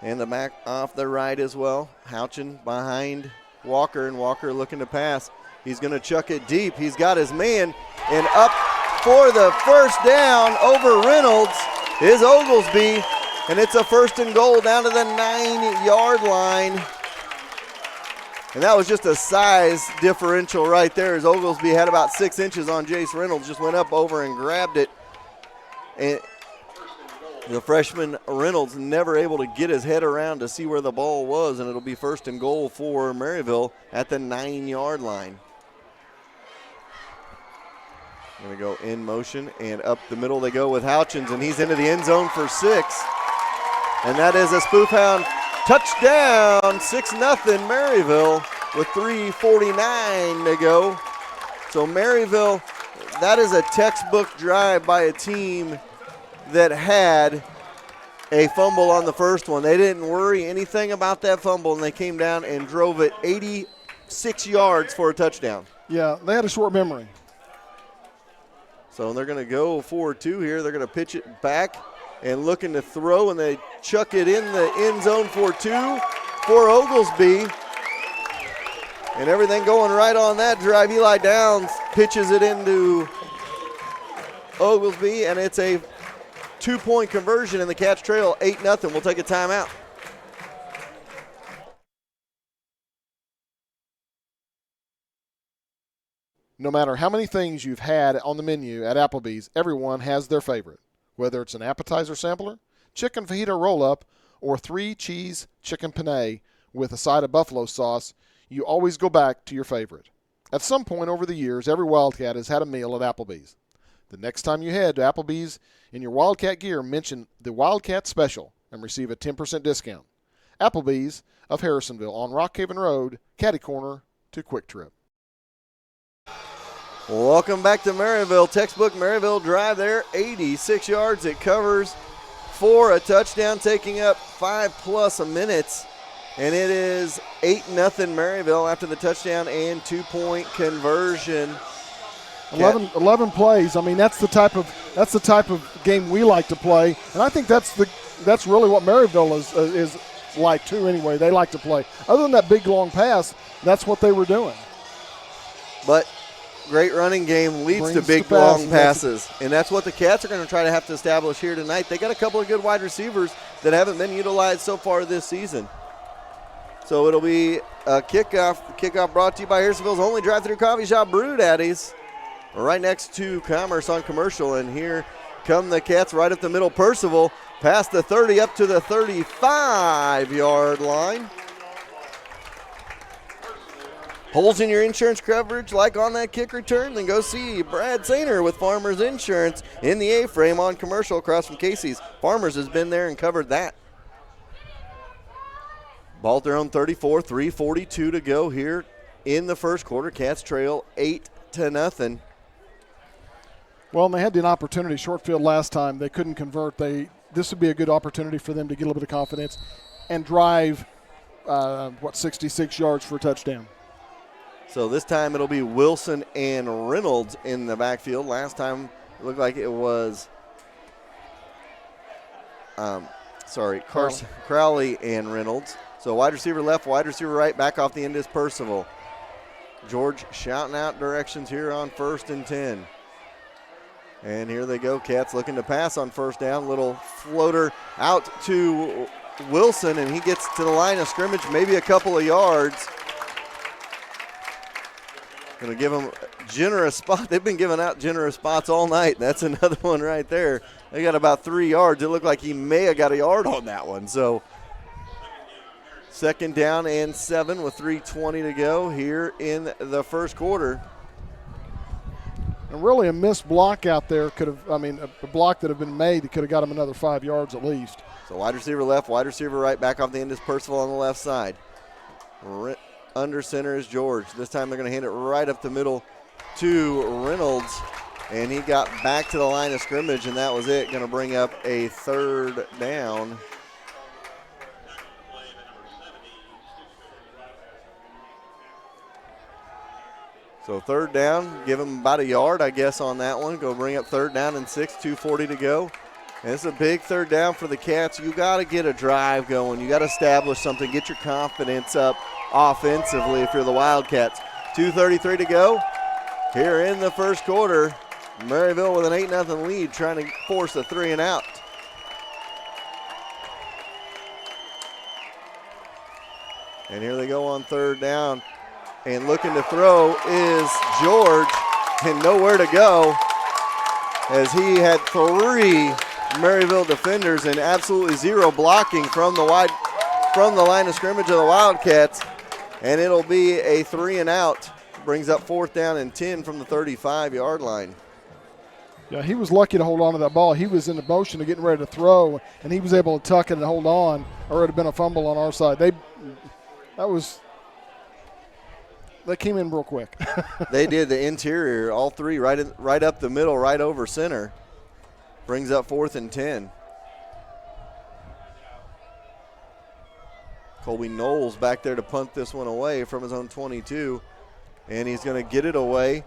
and the back off the right as well. Houchin behind Walker, and Walker looking to pass. He's going to chuck it deep. He's got his man, and up for the first down over Reynolds is Oglesby, and it's a first and goal down to the 9-yard line. And that was just a size differential right there, as Oglesby had about 6 inches on Jace Reynolds, just went up over and grabbed it. And the freshman Reynolds never able to get his head around to see where the ball was, and it'll be first and goal for Maryville at the 9-yard line. Going to go in motion, and up the middle they go with Houchins, and he's into the end zone for 6. And that is a spoof hound touchdown, 6-0 Maryville with 3:49 to go. So Maryville, that is a textbook drive by a team that had a fumble on the first one. They didn't worry anything about that fumble, and they came down and drove it 86 yards for a touchdown. Yeah, they had a short memory. So they're going to go 4-2 here. They're going to pitch it back and looking to throw, and they chuck it in the end zone for 2 for Oglesby. And everything going right on that drive. Eli Downs pitches it into Oglesby, and it's a 2-point conversion in the Cats trail, 8-0. We'll take a timeout. No matter how many things you've had on the menu at Applebee's, everyone has their favorite. Whether it's an appetizer sampler, chicken fajita roll-up, or 3-cheese chicken penne with a side of buffalo sauce, you always go back to your favorite. At some point over the years, every Wildcat has had a meal at Applebee's. The next time you head to Applebee's in your Wildcat gear, mention the Wildcat Special and receive a 10% discount. Applebee's of Harrisonville on Rockhaven Road, catty corner to Quick Trip. Welcome back to Maryville. Textbook Maryville drive there, 86 yards. It covers for a touchdown, taking up 5+ minutes. And it is 8-0 Maryville after the touchdown and 2-point conversion. 11 plays. I mean, that's the type of game we like to play, and I think that's really what Maryville is like too. Anyway, they like to play. Other than that big long pass, that's what they were doing. But great running game leads to big long passes, and that's what the Cats are going to have to establish here tonight. They got a couple of good wide receivers that haven't been utilized so far this season. So it'll be a kickoff. Kickoff brought to you by Harrisonville's only drive-through coffee shop, Brew Daddies, right next to Commerce on Commercial. And here come the Cats right up the middle. Percival past the 30 up to the 35-yard line. Holes in your insurance coverage like on that kick return? Then go see Brad Sainer with Farmers Insurance in the A-frame on Commercial across from Casey's. Farmers has been there and covered that. Ball at their own 34, 3:42 to go here in the first quarter. Cats trail 8-0. Well, and they had an opportunity, short field last time. They couldn't convert. This would be a good opportunity for them to get a little bit of confidence and drive, 66 yards for a touchdown. So this time it'll be Wilson and Reynolds in the backfield. Last time it looked like it was, Crowley and Reynolds. So wide receiver left, wide receiver right, back off the end is Percival. George shouting out directions here on 1st and 10. And here they go, Cats looking to pass on first down. Little floater out to Wilson, and he gets to the line of scrimmage, maybe a couple of yards. Going to give them generous spot. They've been giving out generous spots all night. That's another one right there. They got about 3 yards. It looked like he may have got a yard on that one. So second down and 7 with 3:20 to go here in the first quarter. And really a missed block out there could have, a block that had been made that could have got him another 5 yards at least. So wide receiver left, wide receiver right, back off the end is Percival on the left side. Under center is George. This time they're going to hand it right up the middle to Reynolds. And he got back to the line of scrimmage, and that was it. Going to bring up a third down. So third down, give him about a yard, I guess, on that one. Go bring up third down and 6, 2:40 to go. And it's a big third down for the Cats. You got to get a drive going. You got to establish something, get your confidence up offensively if you're the Wildcats. 2:33 to go here in the first quarter. Maryville with an 8-0 lead, trying to force a 3 and out. And here they go on third down. And looking to throw is George, and nowhere to go, as he had 3 Maryville defenders and absolutely 0 blocking from the line of scrimmage of the Wildcats. And it'll be a 3 and out. Brings up 4th down and 10 from the 35-yard line. Yeah, he was lucky to hold on to that ball. He was in the motion of getting ready to throw, and he was able to tuck it and hold on, or it would have been a fumble on our side. They came in real quick. They did the interior, all 3 right up the middle, right over center. Brings up 4th and 10. Colby Knowles back there to punt this one away from his own 22. And he's going to get it away.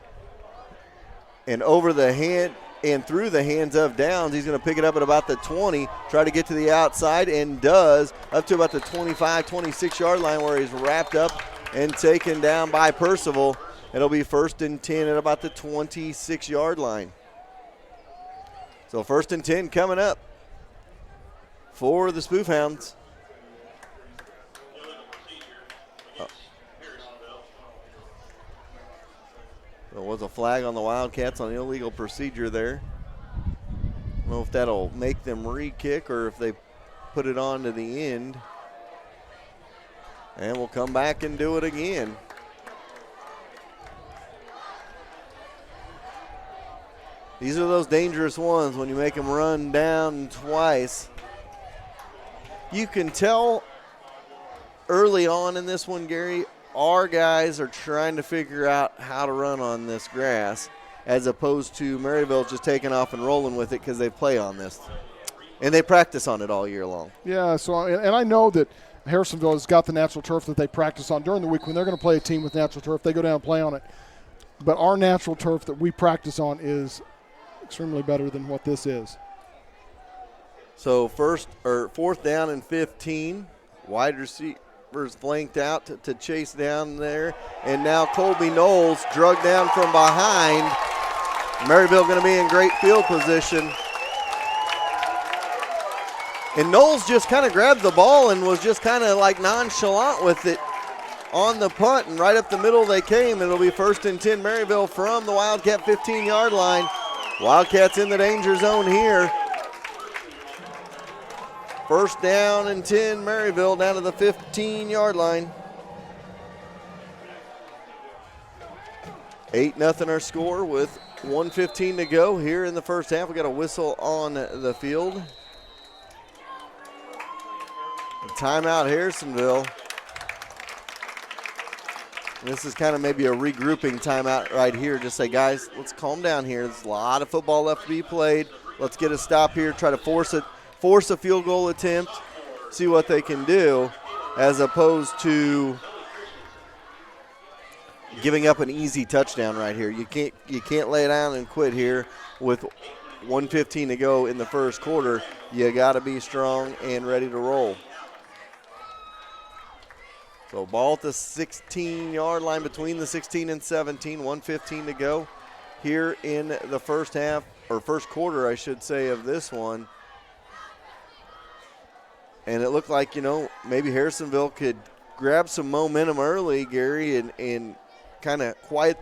And over the hand and through the hands of Downs, he's going to pick it up at about the 20, try to get to the outside, and does, up to about the 25, 26-yard line where he's wrapped up and taken down by Percival. It'll be 1st and 10 at about the 26-yard line. So 1st and 10 coming up for the Spoof Hounds. There was a flag on the Wildcats on illegal procedure there. I don't know if that'll make them re-kick or if they put it on to the end. And we'll come back and do it again. These are those dangerous ones when you make them run down twice. You can tell early on in this one, Gary, our guys are trying to figure out how to run on this grass as opposed to Maryville just taking off and rolling with it because they play on this. And they practice on it all year long. Yeah, and I know that Harrisonville has got the natural turf that they practice on during the week. When they're going to play a team with natural turf, they go down and play on it. But our natural turf that we practice on is extremely better than what this is. So 4th down and 15. Wide receivers flanked out to chase down there. And now Colby Knowles drugged down from behind. Maryville going to be in great field position. And Knowles just kind of grabbed the ball and was just kind of like nonchalant with it on the punt. And right up the middle they came. It'll be 1st and 10 Maryville from the Wildcat 15-yard line. Wildcats in the danger zone here. 1st down and 10 Maryville down to the 15-yard line. 8-0 our score with 1:15 to go here in the first half. We got a whistle on the field. Timeout Harrisonville. This is kind of maybe a regrouping timeout right here. Just say, guys, let's calm down here. There's a lot of football left to be played. Let's get a stop here, try to force a field goal attempt, see what they can do, as opposed to giving up an easy touchdown right here. You can't lay down and quit here with 1:15 to go in the first quarter. You got to be strong and ready to roll. So ball at the 16-yard line, between the 16 and 17, 1:15 to go here in the first half, or first quarter, I should say, of this one. And it looked like, maybe Harrisonville could grab some momentum early, Gary, and kind of quiet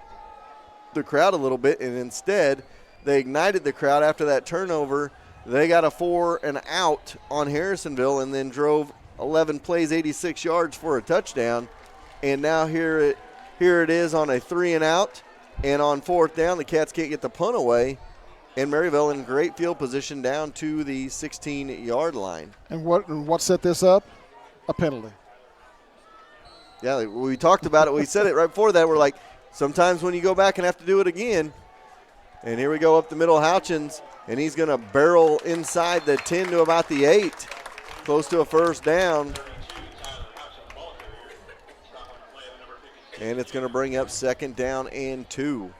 the crowd a little bit. And instead, they ignited the crowd after that turnover. They got a 4 and out on Harrisonville and then drove 11 plays, 86 yards for a touchdown. And now here it is on a 3 and out. And on fourth down, the Cats can't get the punt away. And Maryville in great field position down to the 16-yard line. And what set this up? A penalty. Yeah, we talked about it. We said it right before that. We're like, sometimes when you go back and have to do it again. And here we go up the middle, Houchins, and he's going to barrel inside the 10 to about the 8, close to a first down. And it's going to bring up second down and 2.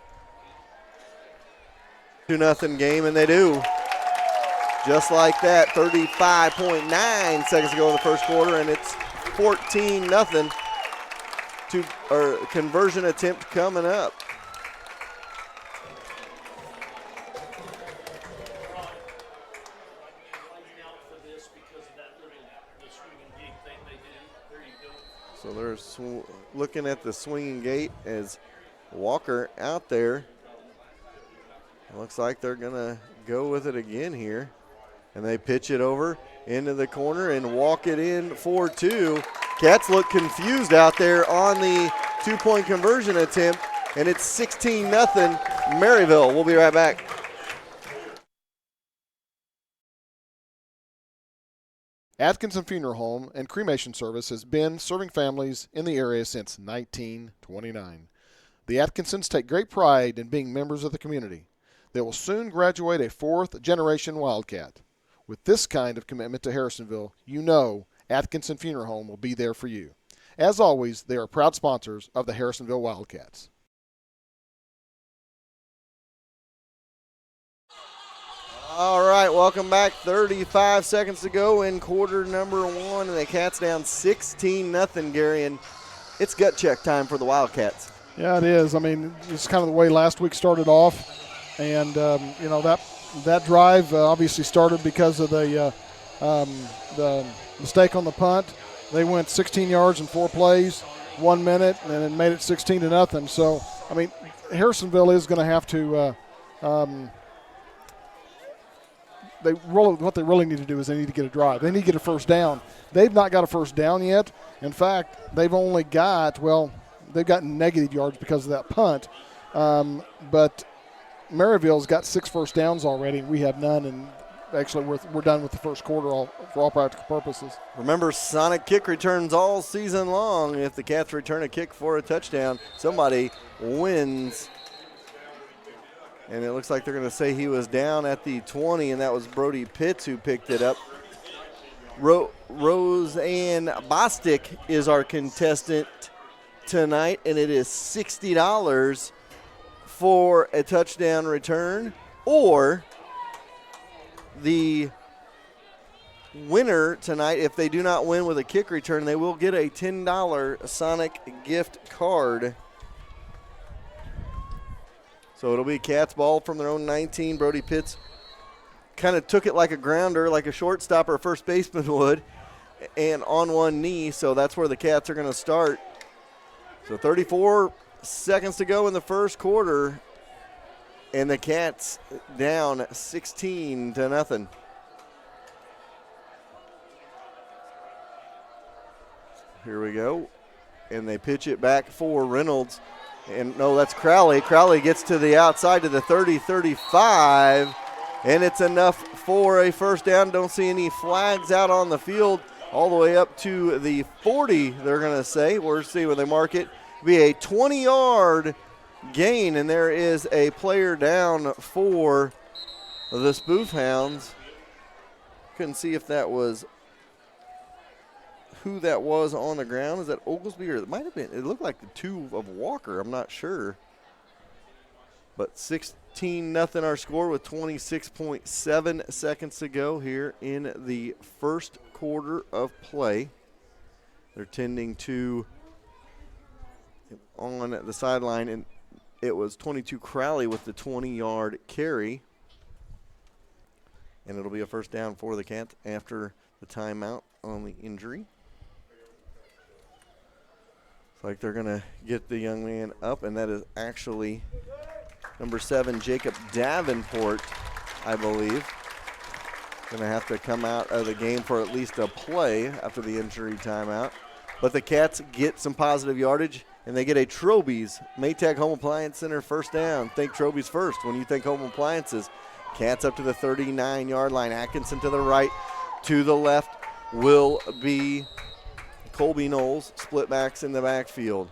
2-0 game, and they do. Just like that, 35.9 seconds ago in the first quarter, and it's 14-0. Conversion attempt coming up. So they're looking at the swinging gate as Walker out there. It looks like they're going to go with it again here. And they pitch it over into the corner and walk it in for 2. Cats look confused out there on the 2-point conversion attempt, and it's 16-0 Maryville. We'll be right back. Atkinson Funeral Home and Cremation Service has been serving families in the area since 1929. The Atkinsons take great pride in being members of the community. They will soon graduate a 4th-generation Wildcat. With this kind of commitment to Harrisonville, you know Atkinson Funeral Home will be there for you. As always, they are proud sponsors of the Harrisonville Wildcats. All right, welcome back. 35 seconds to go in quarter number 1, and the Cats down 16-0, Gary, and it's gut check time for the Wildcats. Yeah, it is. I mean, it's kind of the way last week started off, and that drive obviously started because of the mistake on the punt. They went 16 yards in 4 plays, 1 minute, and it made it 16-0. So, I mean, Harrisonville is going to have to. What they really need to do is they need to get a drive. They need to get a first down. They've not got a first down yet. In fact, they've gotten negative yards because of that punt. But Maryville's got 6 first downs already. We have none, and actually we're done with the first quarter for all practical purposes. Remember, Sonic kick returns all season long. If the Cats return a kick for a touchdown, somebody wins. And it looks like they're going to say he was down at the 20, and that was Brody Pitts who picked it up. Roseanne Bostic is our contestant tonight, and it is $60 for a touchdown return, or the winner tonight, if they do not win with a kick return, they will get a $10 Sonic gift card. So it'll be Cats ball from their own 19. Brody Pitts kind of took it like a grounder, like a shortstop or a first baseman would, and on one knee. So that's where the Cats are going to start. So 34 seconds to go in the first quarter, and the Cats down 16-0. Here we go. And they pitch it back for Reynolds. And no, that's Crowley. Crowley gets to the outside to the 30-35, and it's enough for a first down. Don't see any flags out on the field. All the way up to the 40, they're going to say. We'll see when they mark it. It'll be a 20-yard gain, and there is a player down for the Spoof Hounds. Couldn't see if that was who that was on the ground. Is that Oglesby, or it might have been, it looked like the 2 of Walker, I'm not sure. But 16-0 our score with 26.7 seconds to go here in the first quarter of play. They're tending to on the sideline, and it was 22 Crowley with the 20-yard carry. And it'll be a first down for the Cats after the timeout on the injury. Like they're going to get the young man up, and that is actually number 7, Jacob Davenport, I believe. Going to have to come out of the game for at least a play after the injury timeout. But the Cats get some positive yardage and they get a Troby's Maytag Home Appliance Center first down. Think Troby's first when you think home appliances. Cats up to the 39-yard line. Atkinson to the right. To the left will be Colby Knowles. Split backs in the backfield.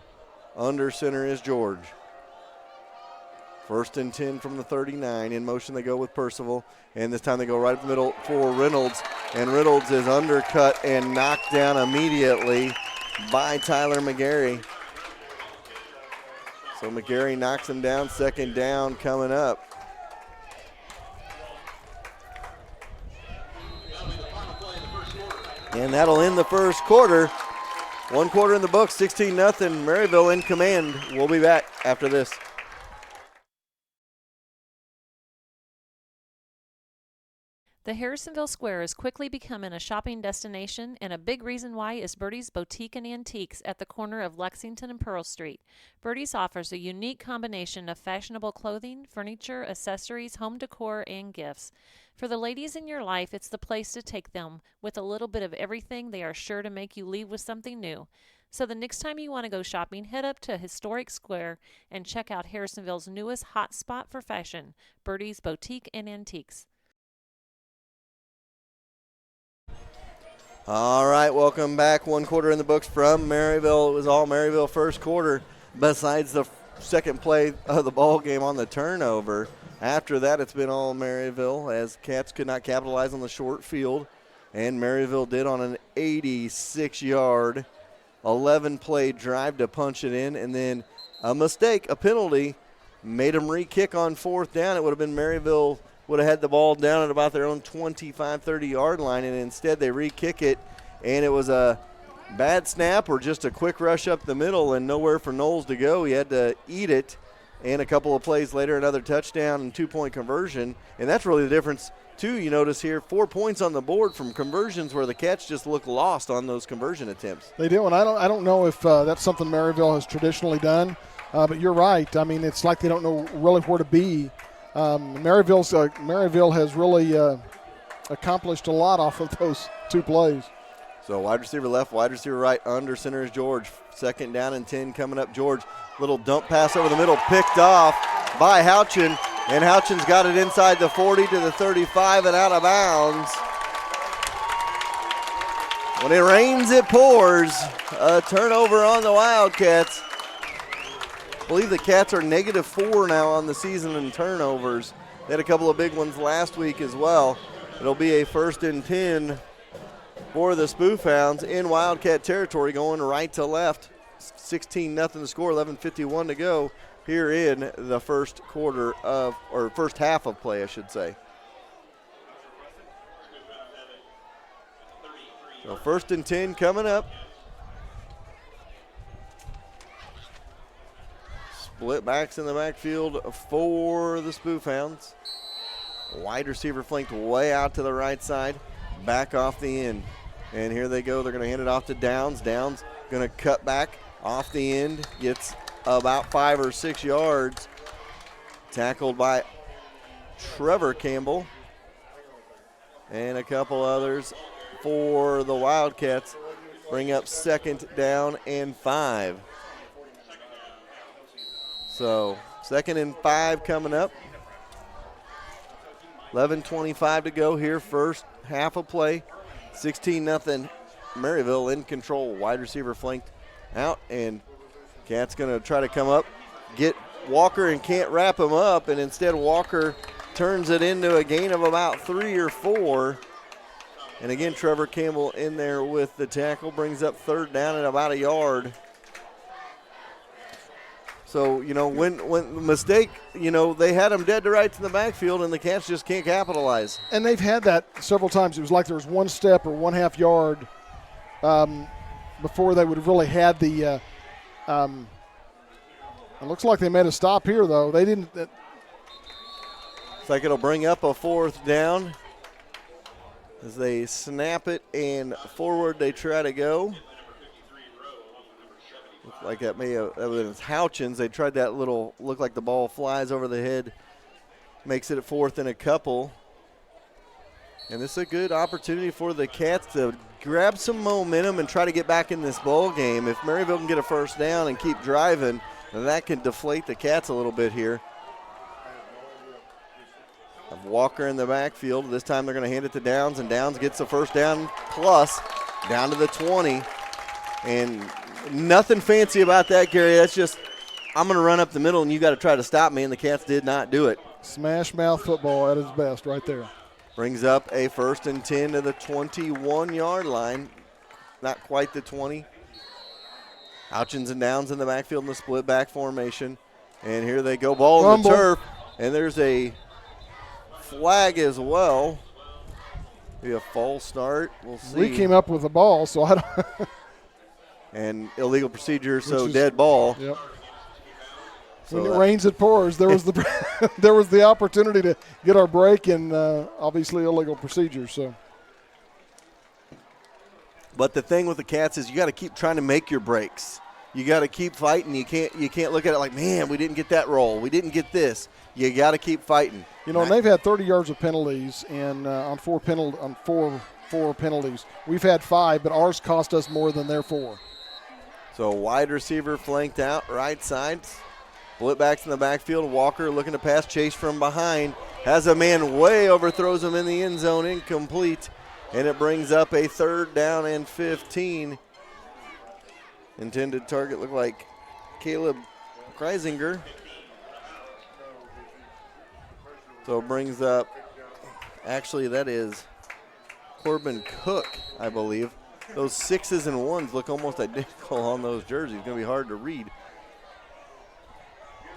Under center is George. First and 10 from the 39. In motion they go with Percival. And this time they go right up the middle for Reynolds. And Reynolds is undercut and knocked down immediately by Tyler McGarry. So McGarry knocks him down. Second down coming up. And that'll end the first quarter. 1 quarter in the books, 16-0. Maryville in command. We'll be back after this. The Harrisonville Square is quickly becoming a shopping destination, and a big reason why is Birdie's Boutique and Antiques at the corner of Lexington and Pearl Street. Birdie's offers a unique combination of fashionable clothing, furniture, accessories, home decor, and gifts. For the ladies in your life, it's the place to take them. With a little bit of everything, they are sure to make you leave with something new. So the next time you want to go shopping, head up to Historic Square and check out Harrisonville's newest hot spot for fashion, Birdie's Boutique and Antiques. All right, welcome back. 1 quarter in the books from Maryville. It was all Maryville first quarter, besides the second play of the ball game on the turnover. After that, it's been all Maryville, as Cats could not capitalize on the short field, and Maryville did on an 86-yard, 11-play drive to punch it in, and then a mistake, a penalty, made them re-kick on fourth down. It would have been Maryville would have had the ball down at about their own 25, 30-yard line, and instead they re-kick it, and it was a bad snap or just a quick rush up the middle and nowhere for Knowles to go. He had to eat it, and a couple of plays later, another touchdown and 2-point conversion, and that's really the difference, too. You notice here, 4 points on the board from conversions where the Cats just look lost on those conversion attempts. They do, and I don't know if that's something Maryville has traditionally done, but you're right. I mean, it's like they don't know really where to be. Maryville has really accomplished a lot off of those 2 plays. So wide receiver left, wide receiver right, under center is George. Second down and 10 coming up. George, little dump pass over the middle, picked off by Houchin, and Houchin's got it inside the 40 to the 35 and out of bounds. When it rains, it pours. A turnover on the Wildcats. I believe the Cats are -4 now on the season in turnovers. They had a couple of big ones last week as well. It'll be a first and 10 for the Spoofhounds in Wildcat territory, going right to left. 16-0 the score, 11:51 to go here in the first quarter of, or first half of play, I should say. So first and 10 coming up. Split backs in the backfield for the Spoofhounds. Wide receiver flanked way out to the right side, back off the end. And here they go. They're going to hand it off to Downs. Downs going to cut back off the end, gets about 5 or 6 yards. Tackled by Trevor Campbell and a couple others for the Wildcats. Bring up second down and 5. So second and 5 coming up. 11:25 to go here, first half of play. 16-0 Maryville in control. Wide receiver flanked out, and Cat's going to try to come up, get Walker, and can't wrap him up, and instead Walker turns it into a gain of about 3 or 4. And again, Trevor Campbell in there with the tackle, brings up third down at about a yard. So, you know, when the mistake, you know, they had them dead to rights in the backfield, and the Cats just can't capitalize. And they've had that several times. It was like there was 1 step or 1/2 yard before they would have really had the it looks like they made a stop here, though. They didn't. It's like it'll bring up a fourth down as they snap it, and forward they try to go. Looked like that may have been Houchins. They tried that little, look like the ball flies over the head, makes it a 4th and a couple. And this is a good opportunity for the Cats to grab some momentum and try to get back in this ball game. If Maryville can get a first down and keep driving, then that can deflate the Cats a little bit here. Walker in the backfield. This time they're going to hand it to Downs, and Downs gets the first down plus down to the 20. And nothing fancy about that, Gary. That's just, I'm going to run up the middle, and you got to try to stop me, and the Cats did not do it. Smash mouth football at its best right there. Brings up a 1st and 10 to the 21-yard line. Not quite the 20. Houchins and Downs in the backfield in the split back formation. And here they go, ball on the turf. And there's a flag as well. Be a false start. We'll see. We came up with the ball, so I don't. And illegal procedure, so dead ball. Yep. So when it rains, it pours. There was the there was the opportunity to get our break, and obviously illegal procedure. So. But the thing with the Cats is you got to keep trying to make your breaks. You got to keep fighting. You can't look at it like, man, we didn't get that roll. We didn't get this. You got to keep fighting. You know, and they've had 30 yards of penalties, and on four penalties. We've had 5, but ours cost us more than their 4. So wide receiver flanked out, right side. Split backs in the backfield. Walker looking to pass. Chase from behind. Has a man way overthrows him in the end zone. Incomplete. And it brings up a 3rd down and 15. Intended target looked like Caleb Kreisinger. So it brings up, actually that is Corbin Cook, I believe. Those 6s and 1s look almost identical on those jerseys. It's going to be hard to read.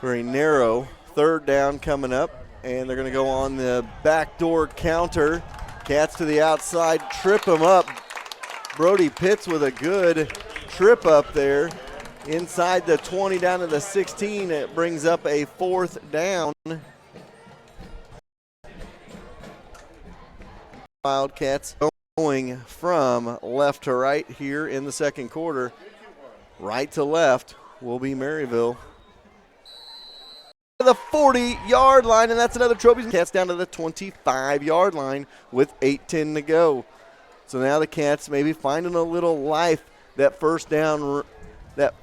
Very narrow. 3rd down coming up, and they're going to go on the backdoor counter. Cats to the outside, trip him up. Brody Pitts with a good trip up there. Inside the 20 down to the 16. It brings up a 4th down. Wildcats going from left to right here in the second quarter. Right to left will be Maryville. The 40-yard line, and that's another trophy. Cats down to the 25-yard line with 8:10 to go. So now the Cats maybe finding a little life. That first down, that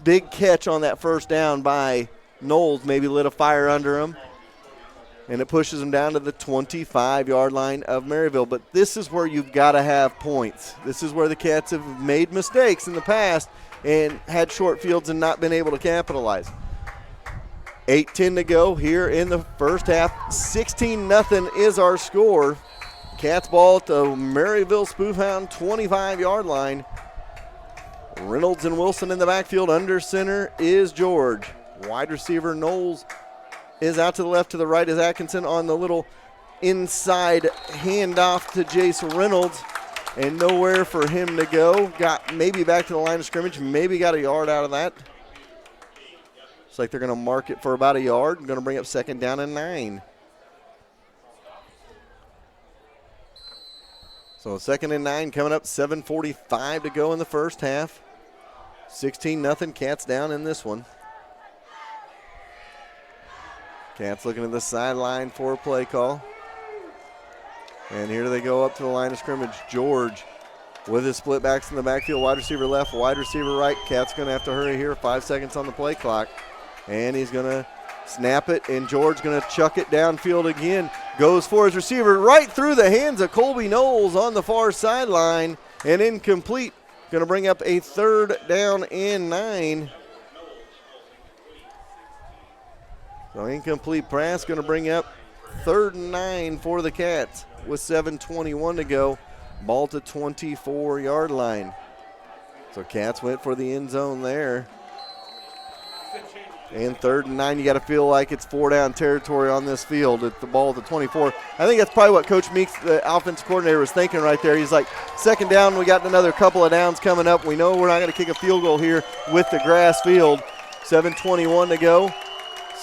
big catch on that first down by Knowles maybe lit a fire under him. And it pushes them down to the 25-yard line of Maryville. But this is where you've got to have points. This is where the Cats have made mistakes in the past and had short fields and not been able to capitalize. 8:10 to go here in the first half. 16-0 is our score. Cats ball at the Maryville Spoofhound 25-yard line. Reynolds and Wilson in the backfield. Under center is George. Wide receiver Knowles is out to the left. To the right is Atkinson on the little inside handoff to Jace Reynolds. And nowhere for him to go. Got maybe back to the line of scrimmage. Maybe got a yard out of that. Looks like they're going to mark it for about a yard. Going to bring up 2nd down and 9. So 2nd and 9 coming up. 7:45 to go in the first half. 16-0. Cats down in this one. Cats looking at the sideline for a play call. And here they go up to the line of scrimmage. George with his split backs in the backfield. Wide receiver left, wide receiver right. Cats going to have to hurry here. 5 seconds on the play clock. And he's going to snap it, and George going to chuck it downfield again. Goes for his receiver right through the hands of Colby Knowles on the far sideline. And incomplete. Going to bring up a 3rd down and 9. So incomplete pass going to bring up 3rd and 9 for the Cats with 7:21 to go. Ball to 24-yard line. So Cats went for the end zone there. And 3rd and 9, you got to feel like it's 4-down territory on this field at the ball at the 24. I think that's probably what Coach Meeks, the offensive coordinator, was thinking right there. He's like, 2nd down, we got another couple of downs coming up. We know we're not going to kick a field goal here with the grass field. 7:21 to go.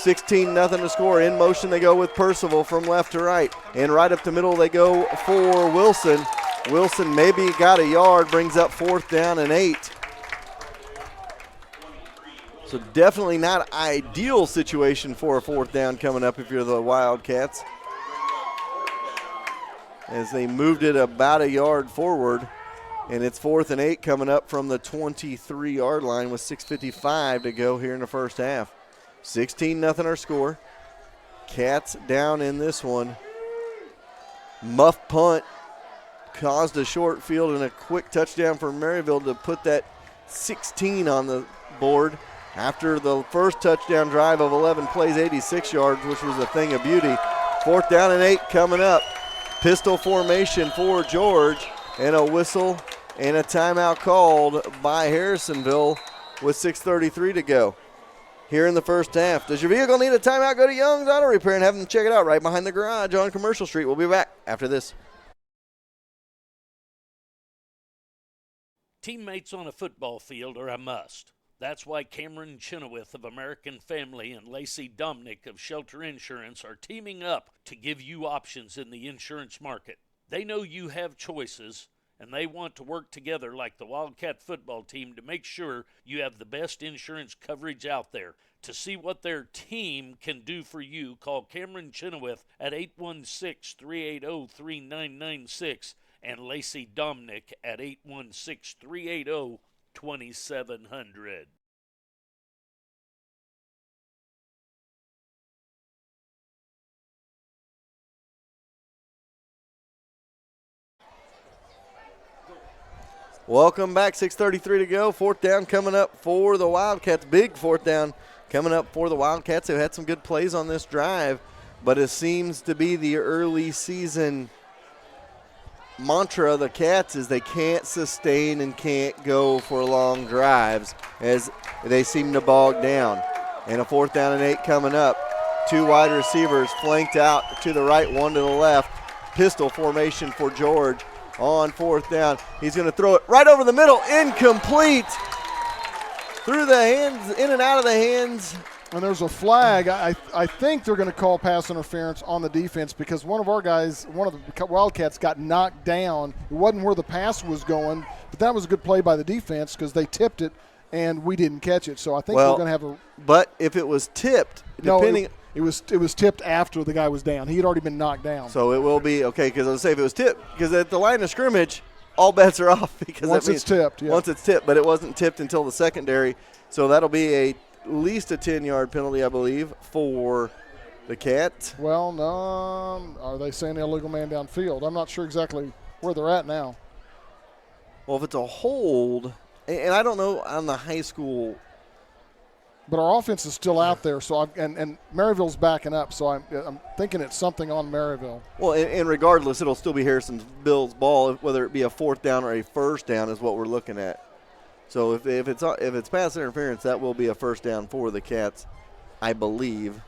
16-0 to score. In motion they go with Percival from left to right. And right up the middle they go for Wilson. Wilson maybe got a yard, brings up 4th down and 8. So definitely not ideal situation for a 4th down coming up if you're the Wildcats. As they moved it about a yard forward. And it's 4th and 8 coming up from the 23-yard line with 6:55 to go here in the first half. 16-0 our score. Cats down in this one. Muff punt caused a short field and a quick touchdown for Maryville to put that 16 on the board after the first touchdown drive of 11 plays, 86 yards, which was a thing of beauty. 4th down and 8 coming up. Pistol formation for George, and a whistle and a timeout called by Harrisonville with 6:33 to go here in the first half. Does your vehicle need a timeout? Go to Young's Auto Repair and have them check it out right behind the garage on Commercial Street. We'll be back after this. Teammates on a football field are a must. That's why Cameron Chenoweth of American Family and Lacey Domnick of Shelter Insurance are teaming up to give you options in the insurance market. They know you have choices, and they want to work together like the Wildcat football team to make sure you have the best insurance coverage out there. To see what their team can do for you, call Cameron Chenoweth at 816-380-3996 and Lacey Domnick at 816-380-2700. Welcome back. 6:33 to go. 4th down coming up for the Wildcats. Big 4th down coming up for the Wildcats. They've had some good plays on this drive, but it seems to be the early season mantra of the Cats is they can't sustain and can't go for long drives as they seem to bog down. And a 4th down and 8 coming up. 2 wide receivers flanked out to the right, 1 to the left. Pistol formation for George on 4th down. He's going to throw it right over the middle. Incomplete. Through the hands, in and out of the hands. And there's a flag. I think they're going to call pass interference on the defense because one of our guys, one of the Wildcats, got knocked down. It wasn't where the pass was going, but that was a good play by the defense because they tipped it and we didn't catch it. So I think we're going to have a. But if it was tipped, depending. No, it was tipped after the guy was down. He had already been knocked down. So it will be okay because I was say if it was tipped because at the line of scrimmage, all bets are off because once it's tipped. Yeah. Once it's tipped, but it wasn't tipped until the secondary. So that'll be at least a 10-yard penalty, I believe, for the Cats. Well, no. Are they saying illegal man downfield? I'm not sure exactly where they're at now. Well, if it's a hold, and I don't know on the high school. But our offense is still out there, so and Maryville's backing up, so I'm thinking it's something on Maryville. Well, and regardless, it'll still be Harrisonville's ball, whether it be a 4th down or a 1st down is what we're looking at. So if it's pass interference, that will be a 1st down for the Cats, I believe.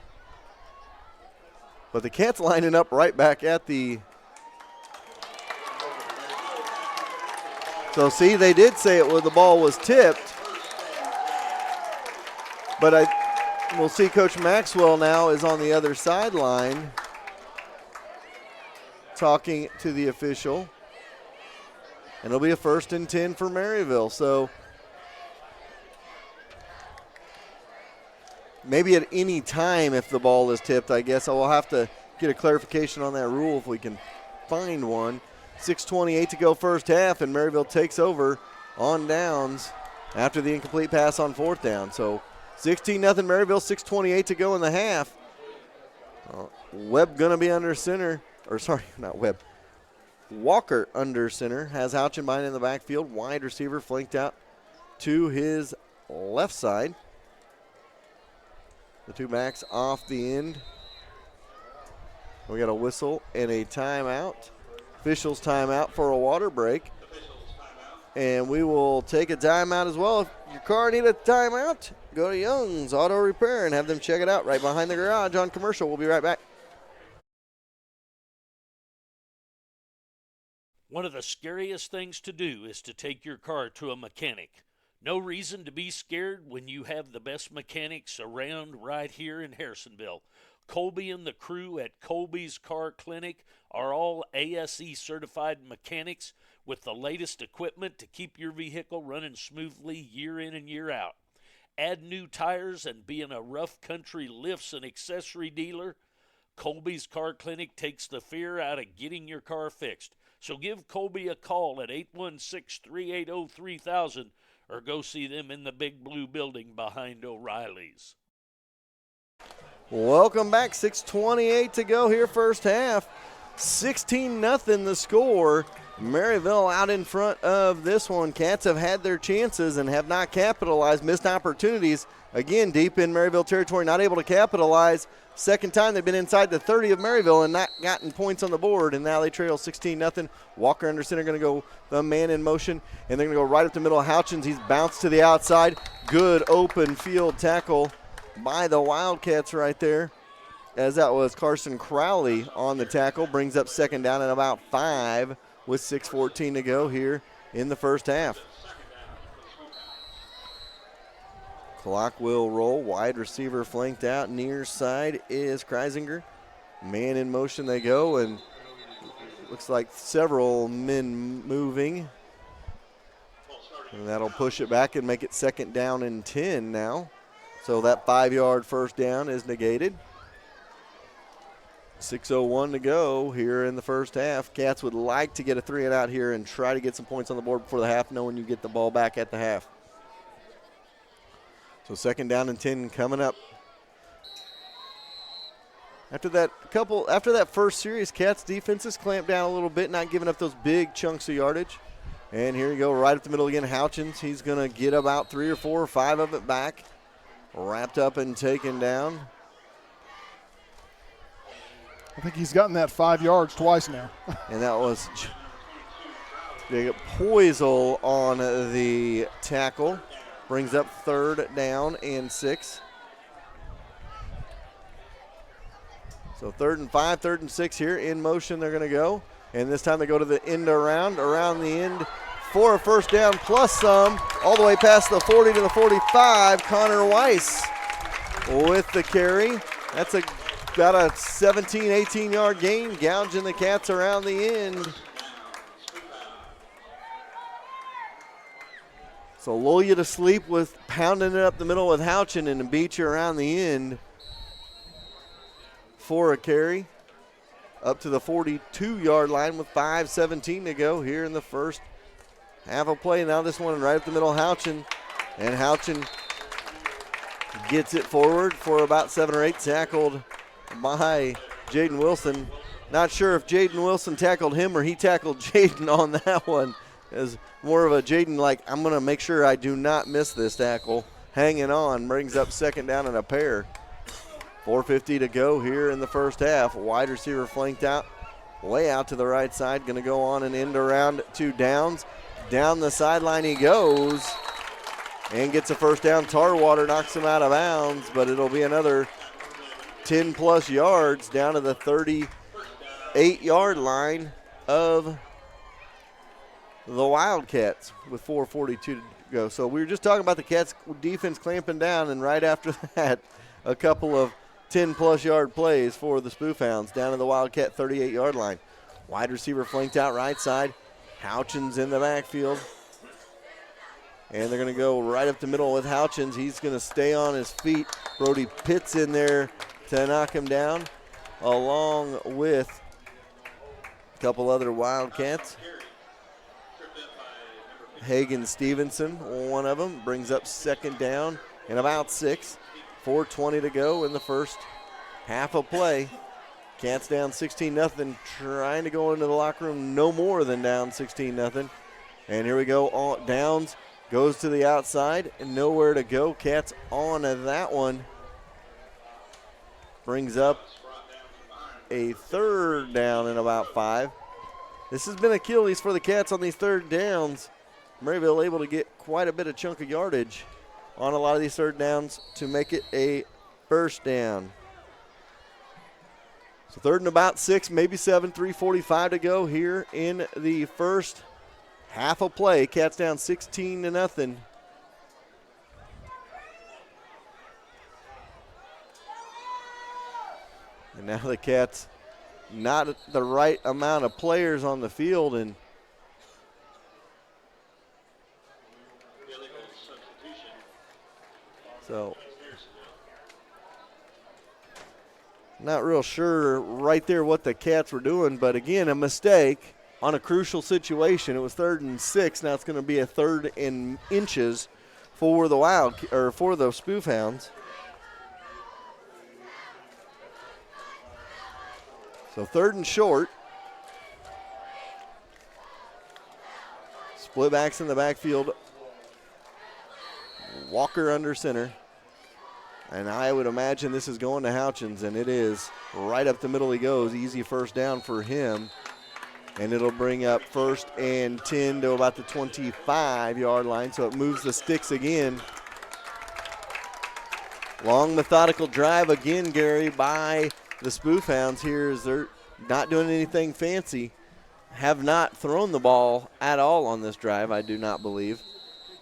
But the Cats lining up right back at the. So see, they did say it when the ball was tipped. But we'll see Coach Maxwell now is on the other sideline talking to the official. And it'll be a 1st and 10 for Maryville. So maybe at any time if the ball is tipped, I guess I will have to get a clarification on that rule if we can find one. 6:28 to go first half, and Maryville takes over on downs after the incomplete pass on 4th down. So 16-0 Maryville, 6:28 to go in the half. Webb going to be under center. Or sorry, not Webb. Walker under center. Has Houchenbein in the backfield. Wide receiver flanked out to his left side. The 2 backs off the end. We got a whistle and a timeout. Officials timeout for a water break. And we will take a timeout as well. If your car needs a timeout, go to Young's Auto Repair and have them check it out right behind the garage on Commercial. We'll be right back. One of the scariest things to do is to take your car to a mechanic. No reason to be scared when you have the best mechanics around right here in Harrisonville. Colby and the crew at Colby's Car Clinic are all ASE certified mechanics with the latest equipment to keep your vehicle running smoothly year in and year out. Add new tires and being a rough country lifts and accessory dealer, Colby's Car Clinic takes the fear out of getting your car fixed. So give Colby a call at 816-380-3000 or go see them in the big blue building behind O'Reilly's. Welcome back. 6:28 to go here, first half. 16-0 the score. Maryville out in front of this one. Cats have had their chances and have not capitalized. Missed opportunities. Again, deep in Maryville territory, not able to capitalize. Second time they've been inside the 30 of Maryville and not gotten points on the board, and now they trail 16-0. Walker under center going to go the man in motion, and they're going to go right up the middle of Houchins. He's bounced to the outside. Good open field tackle by the Wildcats right there, as that was Carson Crowley on the tackle. Brings up second down and about 5 with 6:14 to go here in the first half. Clock will roll. Wide receiver flanked out. Near side is Kreisinger. Man in motion they go, and looks like several men moving. And that'll push it back and make it second down and 10 now. So that 5-yard first down is negated. 6:01 to go here in the first half. Cats would like to get a 3-and-out here and try to get some points on the board before the half, knowing you get the ball back at the half. So second down and 10 coming up. After that first series, Cats defenses clamped down a little bit, not giving up those big chunks of yardage. And here you go, right up the middle again, Houchins. He's going to get about 3 or 4 or 5 of it back. Wrapped up and taken down. I think he's gotten that 5 yards twice now. And that was Poisel on the tackle. Brings up third down and 6. So 3rd and 5, 3rd and 6 here. In motion they're going to go. And this time they go to the end around the end for a first down plus some. All the way past the 40 to the 45. Connor Weiss with the carry. That's about a 17, 18-yard gain, gouging the Cats around the end. So lull you to sleep with pounding it up the middle with Houchin and beat you around the end for a carry. Up to the 42-yard line with 5:17 to go here in the first half of play. Now this one right up the middle, Houchin. And Houchin gets it forward for about 7 or 8, tackled by Jaden Wilson. Not sure if Jaden Wilson tackled him or he tackled Jaden on that one. As more of a Jaden like, I'm going to make sure I do not miss this tackle. Hanging on, brings up second down and a pair. 4:50 to go here in the first half. Wide receiver flanked out, way out to the right side. Going to go on and end around to Downs. Down the sideline he goes and gets a first down. Tarwater knocks him out of bounds, but it'll be another 10-plus yards down to the 38-yard line of the Wildcats with 4:42 to go. So we were just talking about the Cats defense clamping down, and right after that, a couple of 10-plus yard plays for the Spoofhounds down to the Wildcat 38-yard line. Wide receiver flanked out right side. Houchins in the backfield. And they're going to go right up the middle with Houchins. He's going to stay on his feet. Brody Pitts in there to knock him down, along with a couple other Wildcats. Hagen Stevenson, one of them, brings up second down and about 6. 4:20 to go in the first half of play. Cats down 16-0, trying to go into the locker room no more than down 16-0. And here we go. Downs goes to the outside and nowhere to go. Cats on that one. Brings up a third down and about 5. This has been Achilles for the Cats on these third downs. Maryville able to get quite a bit of chunk of yardage on a lot of these third downs to make it a first down. So 3rd and about 6, maybe 7, 3:45 to go here in the first half of play. Cats down 16-0. And now the Cats not the right amount of players on the field, and so not real sure right there what the Cats were doing, but again, a mistake on a crucial situation. It was 3rd and 6. Now it's going to be a 3rd and inches for the for the Spoof Hounds. So 3rd and short. Split backs in the backfield. Walker under center. And I would imagine this is going to Houchins, and it is. Right up the middle he goes. Easy first down for him. And it'll bring up 1st and 10 to about the 25-yard line, so it moves the sticks again. Long methodical drive again, Gary, by the Spoof Hounds here as they're not doing anything fancy. Have not thrown the ball at all on this drive, I do not believe.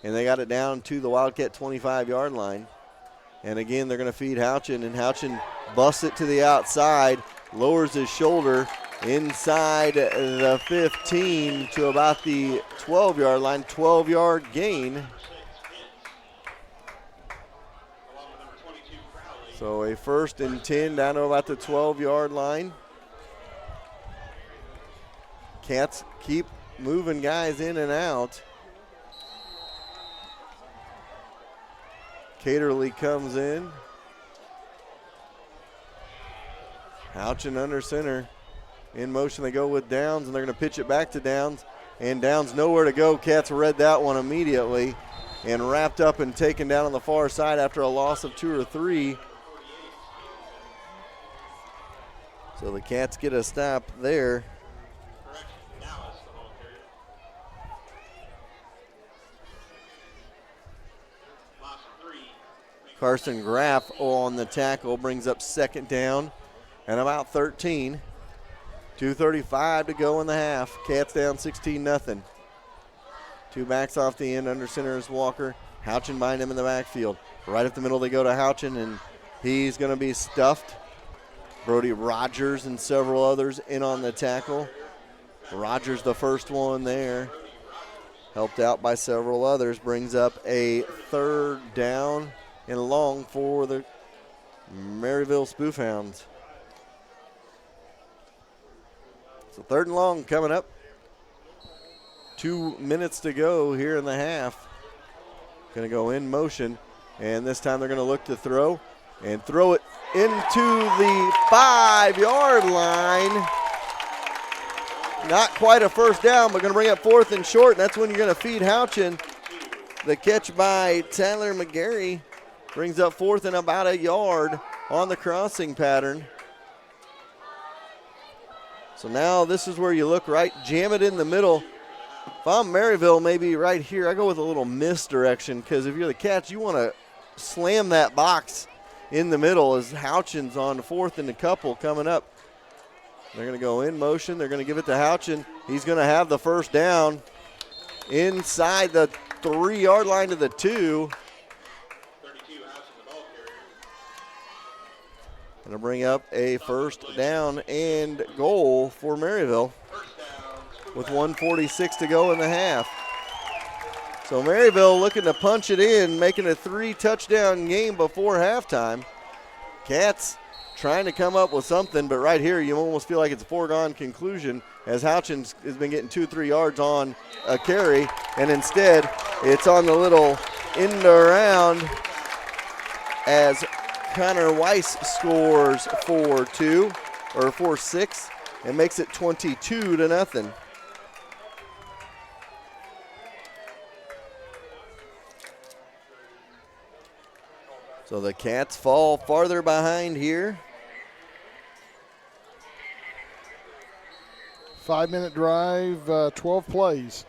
And they got it down to the Wildcat 25-yard line. And again, they're going to feed Houchin, and Houchin busts it to the outside, lowers his shoulder inside the 15 to about the 12-yard line, 12-yard gain. So a 1st and 10 down to about the 12-yard line. Cats keep moving guys in and out. Caterly comes in. Houchin under center. In motion they go with Downs, and they're going to pitch it back to Downs. And Downs nowhere to go. Cats read that one immediately and wrapped up and taken down on the far side after a loss of 2 or 3. So the Cats get a stop there. Carson Graff on the tackle brings up 2nd down and about 13. 2:35 to go in the half. Cats down 16-0. 2 backs off the end. Under center is Walker. Houchin behind him in the backfield. Right up the middle they go to Houchin, and he's going to be stuffed. Brody Rogers and several others in on the tackle. Rogers the first one there. Helped out by several others. Brings up a 3rd down and long for the Maryville Spoof Hounds. So 3rd and long coming up. 2 minutes to go here in the half. Going to go in motion, and this time they're going to look to throw and throw it into the 5-yard line. Not quite a 1st down, but going to bring up 4th and short, and that's when you're going to feed Houchin. The catch by Tyler McGarry brings up 4th and about a yard on the crossing pattern. So now this is where you look right, jam it in the middle. If I'm Maryville, maybe right here, I go with a little misdirection, because if you're the Cats, you want to slam that box in the middle as Houchin's on 4th and a couple coming up. They're going to go in motion. They're going to give it to Houchin. He's going to have the 1st down inside the 3-yard line to the 2. Going to bring up a 1st down and goal for Maryville with 1:46 to go in the half. So Maryville looking to punch it in, making a 3-touchdown game before halftime. Cats trying to come up with something, but right here you almost feel like it's a foregone conclusion as Houchins has been getting 2-3 yards on a carry, and instead it's on the little end around as Connor Weiss scores 4-2 or 4-6 and makes it 22-0. So the Cats fall farther behind here. 5-minute drive, 12 plays.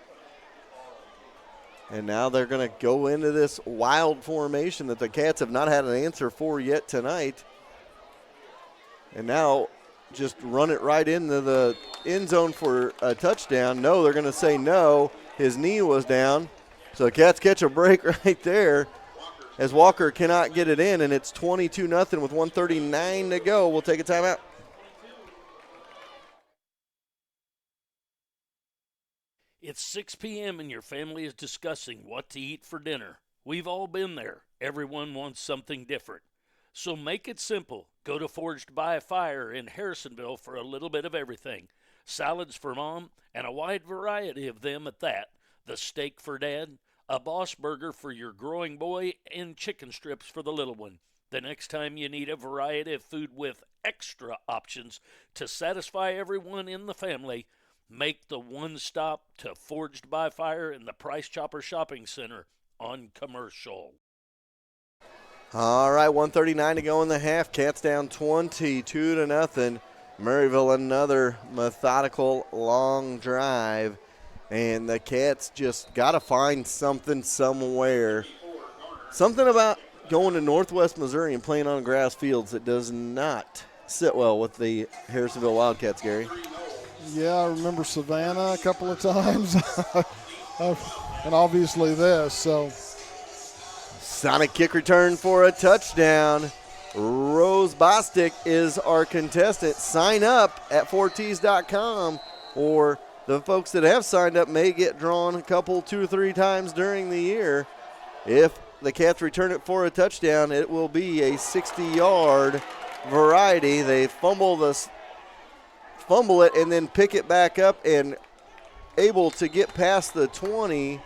And now they're going to go into this wild formation that the Cats have not had an answer for yet tonight. And now just run it right into the end zone for a touchdown. No, they're going to say no. His knee was down. So the Cats catch a break right there as Walker cannot get it in, and it's 22-0 with 1:39 to go. We'll take a timeout. It's 6 p.m. and your family is discussing what to eat for dinner. We've all been there. Everyone wants something different. So make it simple. Go to Forged by Fire in Harrisonville for a little bit of everything. salads for Mom, and a wide variety of them at that. The steak for Dad, a Boss Burger for your growing boy, and chicken strips for the little one. The next time you need a variety of food with extra options to satisfy everyone in the family, make the one stop to Forged by Fire in the Price Chopper Shopping Center on Commercial. All right, 1:39 to go in the half. Cats down 22-0. Maryville another methodical long drive. And the Cats just got to find something somewhere. Something about going to Northwest Missouri and playing on grass fields that does not sit well with the Harrisonville Wildcats, Gary. Yeah, I remember Savannah a couple of times. And obviously this, so. Sonic kick return for a touchdown. Rose Bostic is our contestant. Sign up at 4ts.com, or the folks that have signed up may get drawn a couple, 2 or 3 times during the year. If the Cats return it for a touchdown, it will be a 60-yard variety. They fumble it and then pick it back up, and able to get past the 20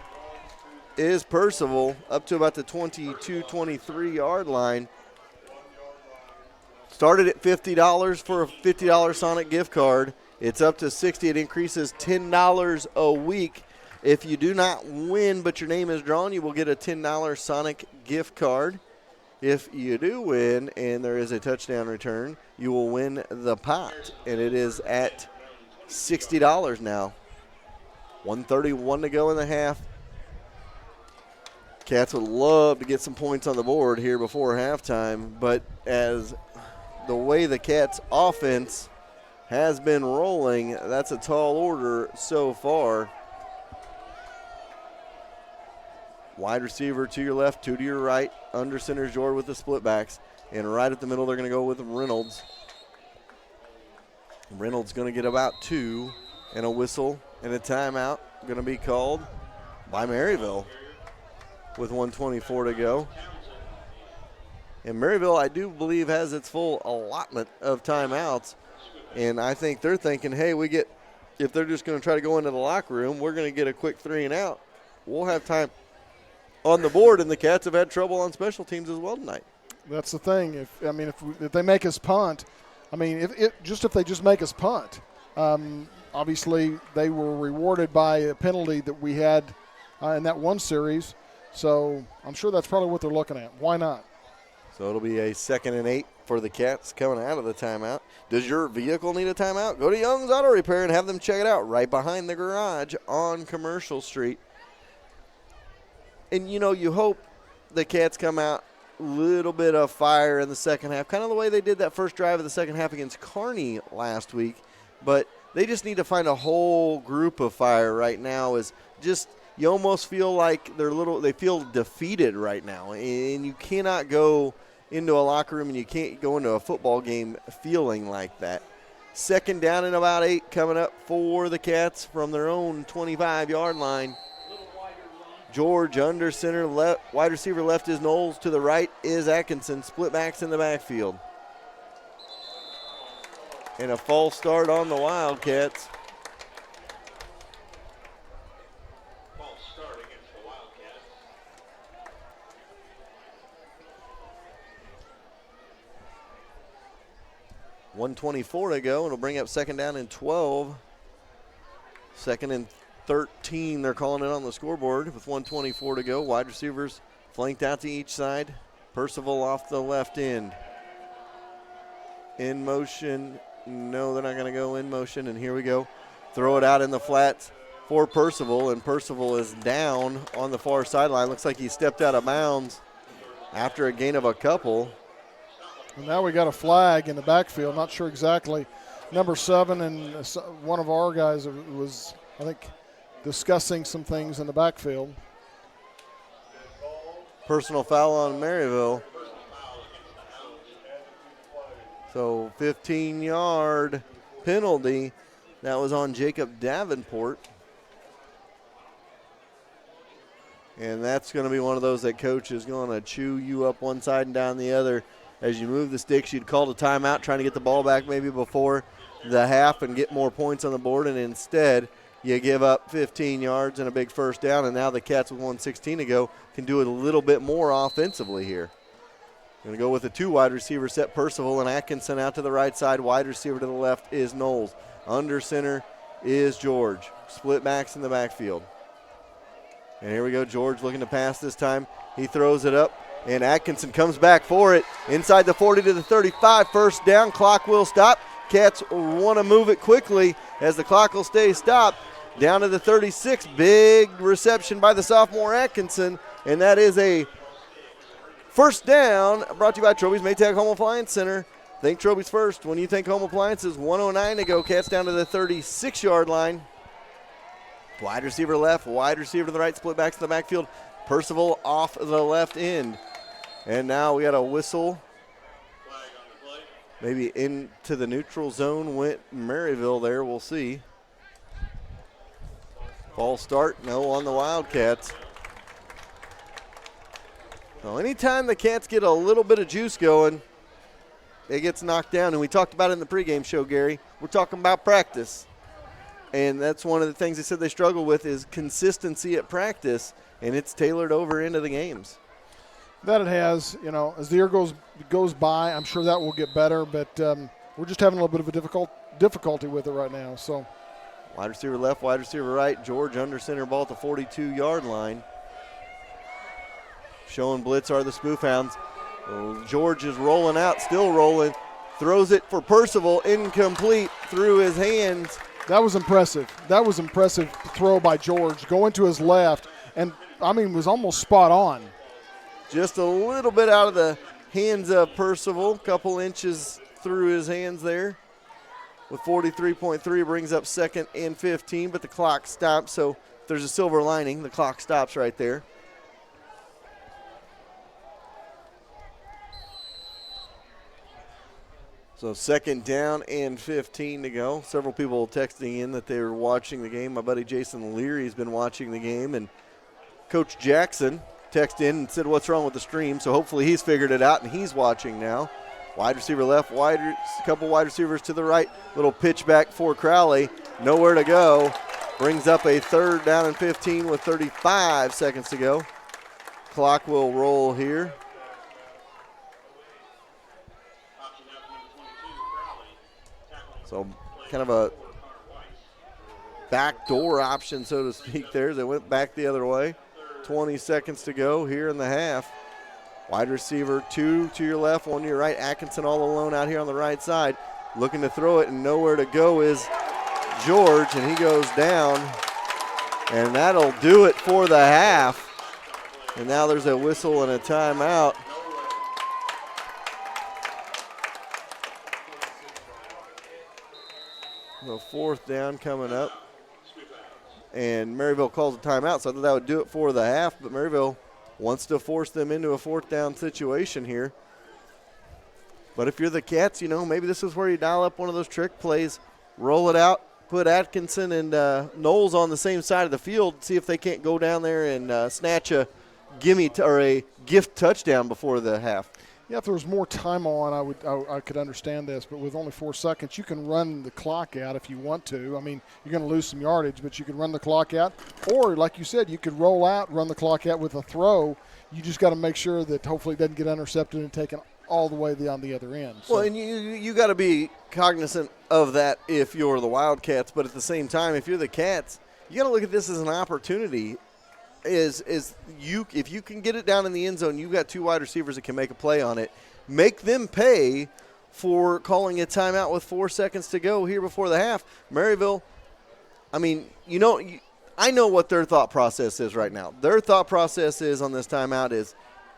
is Percival, up to about the 22, 23-yard line. Started at $50 for a $50 Sonic gift card. It's up to $60. It increases $10 a week. If you do not win but your name is drawn, you will get a $10 Sonic gift card. If you do win and there is a touchdown return, you will win the pot, and it is at $60 now. 1:31 to go in the half. Cats would love to get some points on the board here before halftime, but as the way the Cats offense has been rolling, that's a tall order so far. Wide receiver to your left, 2 to your right. Under center is Jordan with the split backs. And right at the middle, they're going to go with Reynolds. Reynolds going to get about 2, and a whistle and a timeout going to be called by Maryville with 1:24 to go. And Maryville, I do believe, has its full allotment of timeouts. And I think they're thinking, hey, if they're just going to try to go into the locker room, we're going to get a quick 3 and out. We'll have time on the board, and the Cats have had trouble on special teams as well tonight. That's the thing. If they make us punt, if they just make us punt, obviously they were rewarded by a penalty that we had in that one series. So I'm sure that's probably what they're looking at. Why not? So it'll be a 2nd and 8 for the Cats coming out of the timeout. Does your vehicle need a timeout? Go to Young's Auto Repair and have them check it out right behind the garage on Commercial Street. And, you hope the Cats come out a little bit of fire in the second half, kind of the way they did that first drive of the second half against Kearney last week. But they just need to find a whole group of fire right now. You almost feel like they feel defeated right now. And you cannot go into a locker room and you can't go into a football game feeling like that. 2nd down and about 8 coming up for the Cats from their own 25-yard line. George under center, wide receiver left is Knowles, to the right is Atkinson. Split backs in the backfield. And a false start on the Wildcats. False start against the Wildcats. 1:24 to go, and it'll bring up 2nd down and 12. 2nd and 13, they're calling it on the scoreboard with 1:24 to go. Wide receivers flanked out to each side. Percival off the left end. In motion. No, they're not going to go in motion, and here we go. Throw it out in the flats for Percival, and Percival is down on the far sideline. Looks like he stepped out of bounds after a gain of a couple. And now we got a flag in the backfield. Not sure exactly. Number 7 and one of our guys was, I think, discussing some things in the backfield. Personal foul on Maryville. So 15-yard penalty. That was on Jacob Davenport. And that's going to be one of those that coach is going to chew you up one side and down the other. As you move the sticks, you'd call a timeout, trying to get the ball back maybe before the half and get more points on the board, and instead you give up 15 yards and a big first down, and now the Cats with 1:16 to go can do it a little bit more offensively here. Going to go with a 2 wide receiver set. Percival and Atkinson out to the right side. Wide receiver to the left is Knowles. Under center is George. Split backs in the backfield. And here we go. George looking to pass this time. He throws it up, and Atkinson comes back for it. Inside the 40 to the 35. First down. Clock will stop. Cats want to move it quickly as the clock will stay stopped. Down to the 36. Big reception by the sophomore Atkinson, and that is a first down, brought to you by Troby's Maytag Home Appliance Center. Think Troby's first. When you think home appliances, 1:09 to go. Cats down to the 36-yard line. Wide receiver left, wide receiver to the right, split backs to the backfield. Percival off the left end. And now we got a whistle. Maybe into the neutral zone went Maryville there. We'll see. False start, no on the Wildcats. Well, anytime the Cats get a little bit of juice going, it gets knocked down. And we talked about it in the pregame show, Gary. We're talking about practice. And that's one of the things they said they struggle with is consistency at practice, and it's tailored over into the games. That it has, as the year goes by, I'm sure that will get better, but we're just having a little bit of a difficulty with it right now. So, wide receiver left, wide receiver right. George under center ball at the 42-yard line. Showing blitz are the Spoof Hounds. George is rolling out, still rolling. Throws it for Percival, incomplete through his hands. That was impressive. That was impressive throw by George. Going to his left, and, was almost spot on. Just a little bit out of the hands of Percival. Couple inches through his hands there. With 43.3 brings up 2nd and 15, but the clock stops. So if there's a silver lining, the clock stops right there. So 2nd down and 15 to go. Several people texting in that they were watching the game. My buddy Jason Leary has been watching the game, and Coach Jackson texted in and said, what's wrong with the stream? So hopefully he's figured it out, and he's watching now. Wide receiver left, couple wide receivers to the right. Little pitch back for Crowley. Nowhere to go. Brings up a 3rd down and 15 with 35 seconds to go. Clock will roll here. So kind of a backdoor option, so to speak, there. They went back the other way. 20 seconds to go here in the half. Wide receiver 2 to your left, 1 to your right. Atkinson all alone out here on the right side. Looking to throw it, and nowhere to go is George, and he goes down. And that'll do it for the half. And now there's a whistle and a timeout. The 4th down coming up. And Maryville calls a timeout, so I thought that would do it for the half, but Maryville wants to force them into a 4th down situation here. But if you're the Cats, maybe this is where you dial up one of those trick plays, roll it out, put Atkinson and Knowles on the same side of the field, see if they can't go down there and snatch a a gift touchdown before the half. Yeah, if there was more time on, I could understand this, but with only 4 seconds, you can run the clock out if you want to. You're going to lose some yardage, but you can run the clock out. Or, like you said, you could roll out, run the clock out with a throw. You just got to make sure that hopefully it doesn't get intercepted and taken all the way on the other end. So. Well, and you got to be cognizant of that if you're the Wildcats, but at the same time, if you're the Cats, you got to look at this as an opportunity. If you can get it down in the end zone, you've got 2 wide receivers that can make a play on it. Make them pay for calling a timeout with 4 seconds to go here before the half. Maryville, I know what their thought process is right now. Their thought process is on this timeout is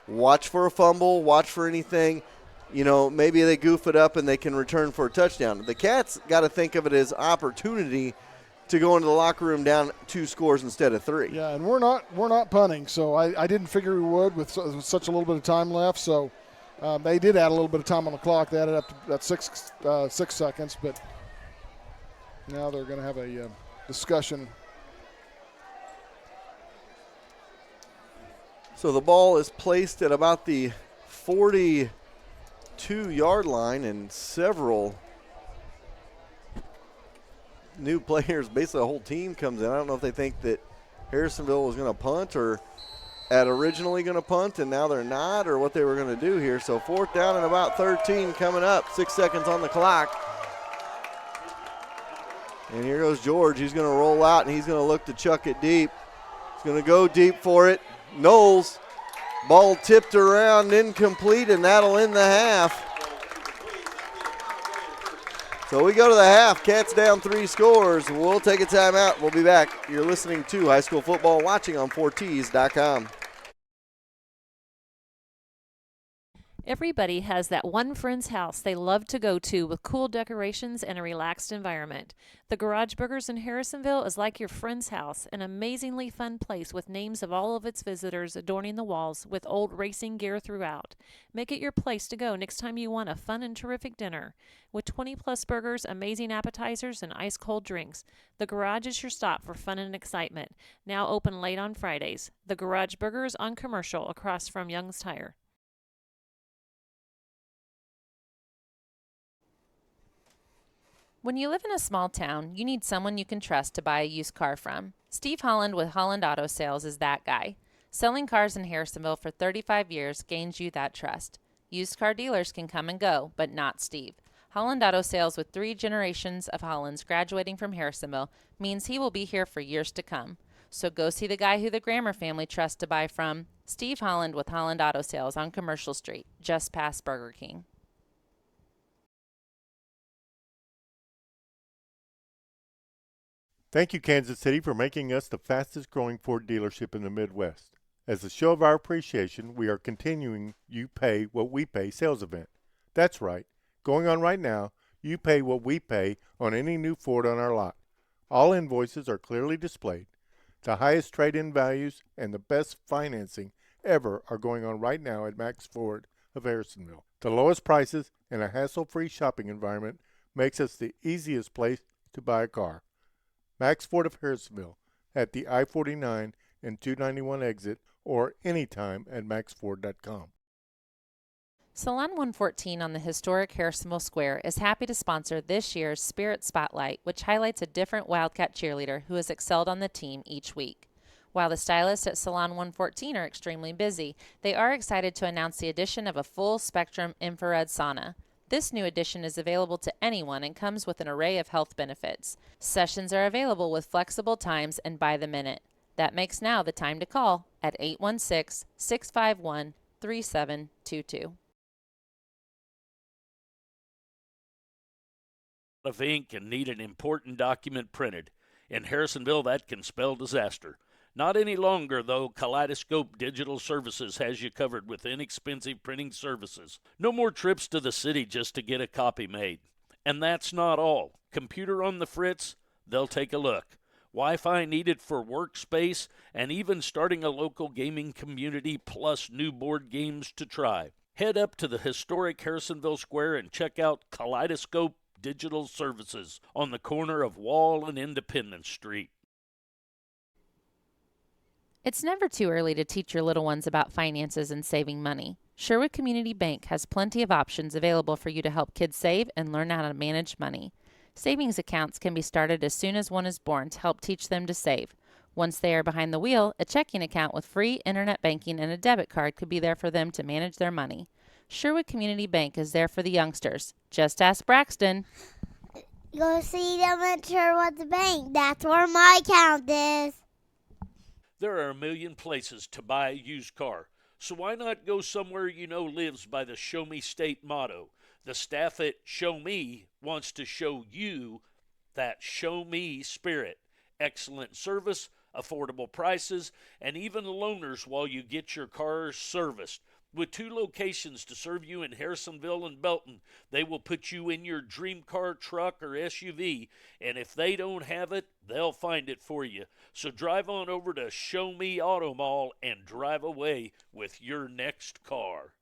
watch for a fumble, watch for anything. Maybe they goof it up and they can return for a touchdown. The Cats got to think of it as opportunity to go into the locker room down 2 scores instead of 3. Yeah, and we're not punting, so I didn't figure we would with such a little bit of time left. So they did add a little bit of time on the clock. They added up to about 6 seconds, but now they're going to have a discussion. So the ball is placed at about the 42-yard line, and several new players, basically the whole team comes in. I don't know if they think that Harrisonville was going to punt or had originally going to punt and now they're not, or what they were going to do here. So 4th down and about 13 coming up, 6 seconds on the clock. And here goes George. He's going to roll out and he's going to look to chuck it deep. He's going to go deep for it. Knowles, ball tipped around, incomplete, and that'll end the half. So we go to the half. Cats down 3 scores. We'll take a timeout. We'll be back. You're listening to High School Football, watching on 4Ts.com. Everybody has that one friend's house they love to go to with cool decorations and a relaxed environment. The Garage Burgers in Harrisonville is like your friend's house, an amazingly fun place with names of all of its visitors adorning the walls with old racing gear throughout. Make it your place to go next time you want a fun and terrific dinner. With 20-plus burgers, amazing appetizers, and ice-cold drinks, the Garage is your stop for fun and excitement. Now open late on Fridays. The Garage Burgers on Commercial across from Young's Tire. When you live in a small town, you need someone you can trust to buy a used car from. Steve Holland with Holland Auto Sales is that guy. Selling cars in Harrisonville for 35 years gains you that trust. Used car dealers can come and go, but not Steve. Holland Auto Sales, with 3 generations of Hollands graduating from Harrisonville, means he will be here for years to come. So go see the guy who the Grammer family trusts to buy from. Steve Holland with Holland Auto Sales on Commercial Street, just past Burger King. Thank you, Kansas City, for making us the fastest growing Ford dealership in the Midwest. As a show of our appreciation, we are continuing You Pay What We Pay sales event. That's right. Going on right now, you pay what we pay on any new Ford on our lot. All invoices are clearly displayed. The highest trade-in values and the best financing ever are going on right now at Max Ford of Harrisonville. The lowest prices and a hassle-free shopping environment makes us the easiest place to buy a car. Max Ford of Harrisonville at the I-49 and 291 exit, or anytime at maxford.com. Salon 114 on the historic Harrisonville Square is happy to sponsor this year's Spirit Spotlight, which highlights a different Wildcat cheerleader who has excelled on the team each week. While the stylists at Salon 114 are extremely busy, they are excited to announce the addition of a full-spectrum infrared sauna. This new addition is available to anyone and comes with an array of health benefits. Sessions are available with flexible times and by the minute. That makes now the time to call at 816-651-3722. Of ink and need an important document printed. In Harrisonville, that can spell disaster. Not any longer, though. Kaleidoscope Digital Services has you covered with inexpensive printing services. No more trips to the city just to get a copy made. And that's not all. Computer on the fritz, they'll take a look. Wi-Fi needed for workspace, and even starting a local gaming community, plus new board games to try. Head up to the historic Harrisonville Square and check out Kaleidoscope Digital Services on the corner of Wall and Independence Street. It's never too early to teach your little ones about finances and saving money. Sherwood Community Bank has plenty of options available for you to help kids save and learn how to manage money. Savings accounts can be started as soon as one is born to help teach them to save. Once they are behind the wheel, a checking account with free internet banking and a debit card could be there for them to manage their money. Sherwood Community Bank is there for the youngsters. Just ask Braxton. Go see them at Sherwood Bank. That's where my account is. There are a million places to buy a used car, so why not go somewhere you know lives by the Show Me State motto? The staff at Show Me wants to show you that Show Me spirit. Excellent service, affordable prices, and even loaners while you get your cars serviced. With 2 locations to serve you in Harrisonville and Belton, they will put you in your dream car, truck, or SUV, and if they don't have it, they'll find it for you. So drive on over to Show Me Auto Mall and drive away with your next car.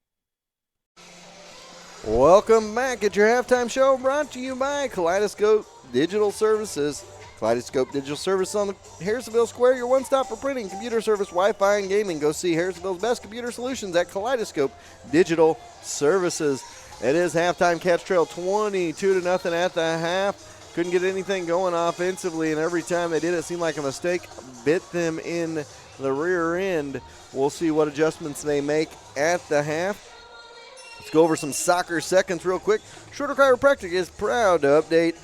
Welcome back at your halftime show, brought to you by Kaleidoscope Digital Services. Kaleidoscope Digital Service on the Harrisonville Square, your one-stop for printing, computer service, Wi-Fi, and gaming. Go see Harrisonville's best computer solutions at Kaleidoscope Digital Services. It is halftime. Cats trail 22-0 at the half. couldn't get anything going offensively, and every time they did, it seemed like a mistake bit them in the rear end. We'll see what adjustments they make at the half. Let's go over some soccer seconds real quick. Schroeder Chiropractic is proud to update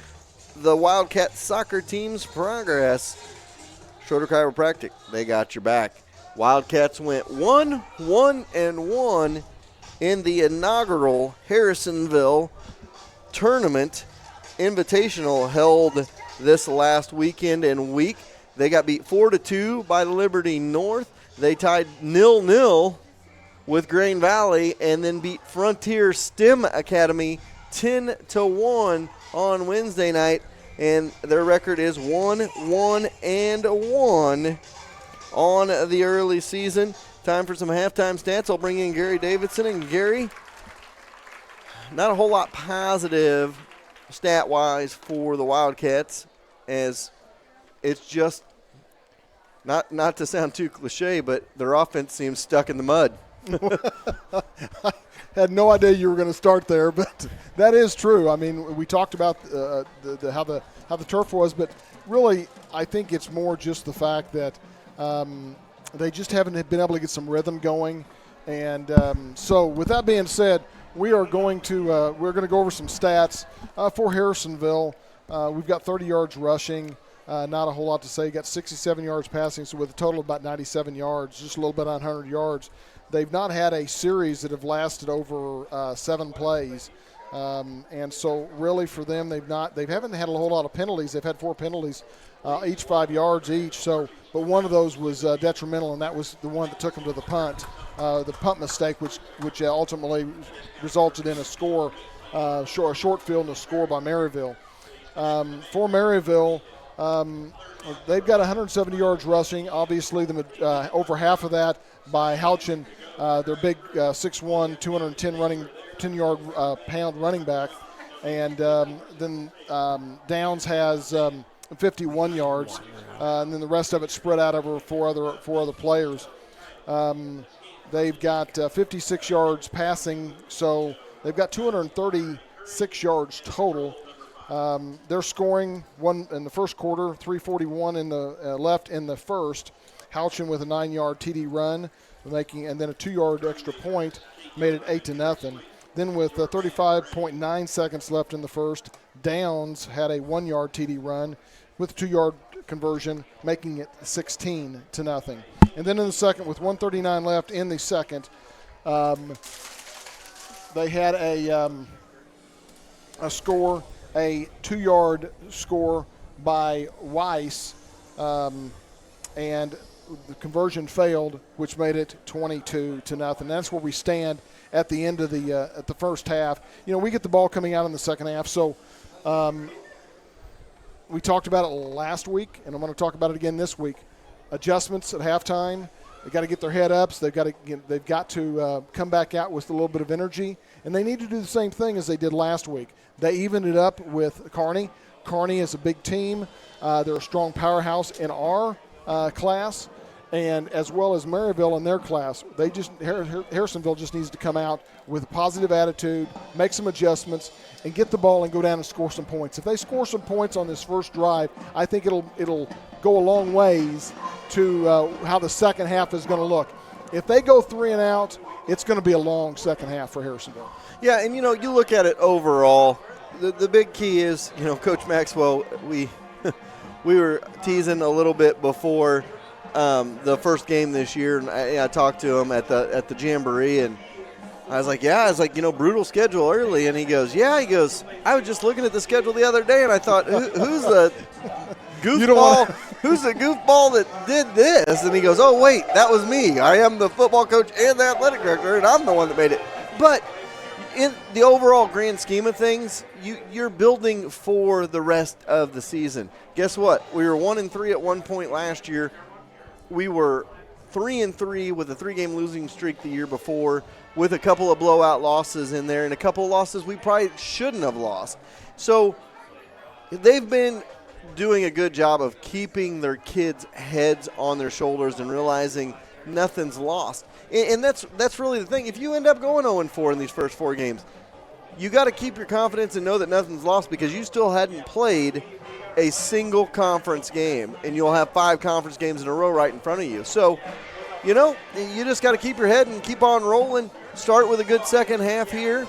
the Wildcat soccer team's progress. Schroeder Chiropractic, they got your back. Wildcats went 1-1-1 in the inaugural Harrisonville tournament invitational held this last weekend and week. They got beat 4-2 by Liberty North. They tied 0-0 with Grain Valley and then beat Frontier STEM Academy 10-1 on Wednesday night. And their record is 1-1-1 on the early season. Time for some halftime stats. I'll bring in Gary Davidson. And Gary, not a whole lot positive stat-wise for the Wildcats, as it's just, not to sound too cliche, but their offense seems stuck in the mud. Had no idea you were going to start there, but that is true. I mean, we talked about how the turf was, but really, I think it's more just the fact that they just haven't been able to get some rhythm going. And so, with that being said, we're going to go over some stats for Harrisonville. We've got 30 yards rushing. Not a whole lot to say. Got 67 yards passing, so with a total of about 97 yards, just a little bit on 100 yards. They've not had a series that have lasted over 7 plays. And so really for them, they haven't had a whole lot of penalties. They've had 4 penalties, each 5 yards each. So, but one of those was detrimental, and that was the one that took them to the punt mistake, which ultimately resulted in a score, a short field and a score by Maryville. For Maryville, they've got 170 yards rushing. Obviously, over half of that by Houchin, their big 6'1", 210-yard pound running back. And then Downs has 51 yards, and then the rest of it spread out over four other players. They've got 56 yards passing, so they've got 236 yards total. They're scoring one in the first quarter, 3:41 in the left in the first. Houchin with a 9-yard TD run, and then a 2-yard extra point made it 8-0. Then with 35.9 seconds left in the first, Downs had a 1-yard TD run with a 2-yard conversion, making it 16-0. And then in the second, with 1:39 left in the second, they had a score, a 2-yard score by Weiss, and the conversion failed, which made it 22-0. That's where we stand at the end of the first half. You know, we get the ball coming out in the second half, so we talked about it last week, and I'm going to talk about it again this week. Adjustments at halftime. They got to get their head ups. They've got to come back out with a little bit of energy, and they need to do the same thing as they did last week. They evened it up with Kearney. Kearney is a big team. They're a strong powerhouse in our class, and as well as Maryville in their class. Harrisonville just needs to come out with a positive attitude, make some adjustments, and get the ball and go down and score some points. If they score some points on this first drive, I think it'll go a long ways to how the second half is going to look. If they go 3 and out, it's going to be a long second half for Harrisonville. Yeah, and, you look at it overall, the big key is, Coach Maxwell, we were teasing a little bit before the first game this year, and I talked to him at the Jamboree, and I was like, brutal schedule early, and he goes, I was just looking at the schedule the other day, and I thought, who's the goofball? Who's the goofball that did this? And he goes, oh, wait, that was me. I am the football coach and the athletic director, and I'm the one that made it. But in the overall grand scheme of things, you're building for the rest of the season. Guess what? We were 1-3 at one point last year. We were 3-3 with a 3-game losing streak the year before, with a couple of blowout losses in there and a couple of losses we probably shouldn't have lost. So they've been doing a good job of keeping their kids' heads on their shoulders and realizing nothing's lost. And that's really the thing. If you end up going 0-4 in these first 4 games, you got to keep your confidence and know that nothing's lost because you still hadn't played a single conference game, and you'll have 5 conference games in a row right in front of you. So, you just got to keep your head and keep on rolling. Start with a good second half here.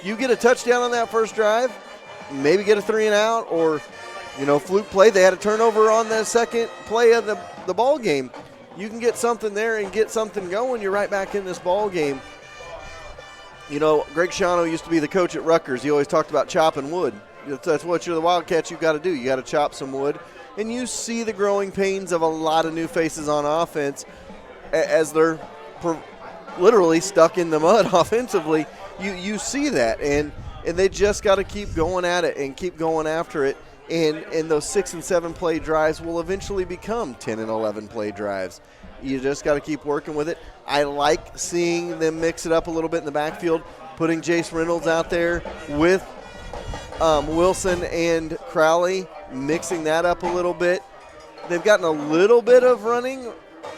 You get a touchdown on that first drive, maybe get a 3-and-out, or, fluke play. They had a turnover on the second play of the ball game. You can get something there and get something going. You're right back in this ball game. Greg Schiano used to be the coach at Rutgers. He always talked about chopping wood. That's what you're the Wildcats you've got to do. You got to chop some wood. And you see the growing pains of a lot of new faces on offense as they're literally stuck in the mud offensively. You see that, and they just got to keep going at it and keep going after it. And those 6 and 7 play drives will eventually become 10 and 11 play drives. You just got to keep working with it. I like seeing them mix it up a little bit in the backfield, putting Jace Reynolds out there with Wilson and Crowley, mixing that up a little bit. They've gotten a little bit of running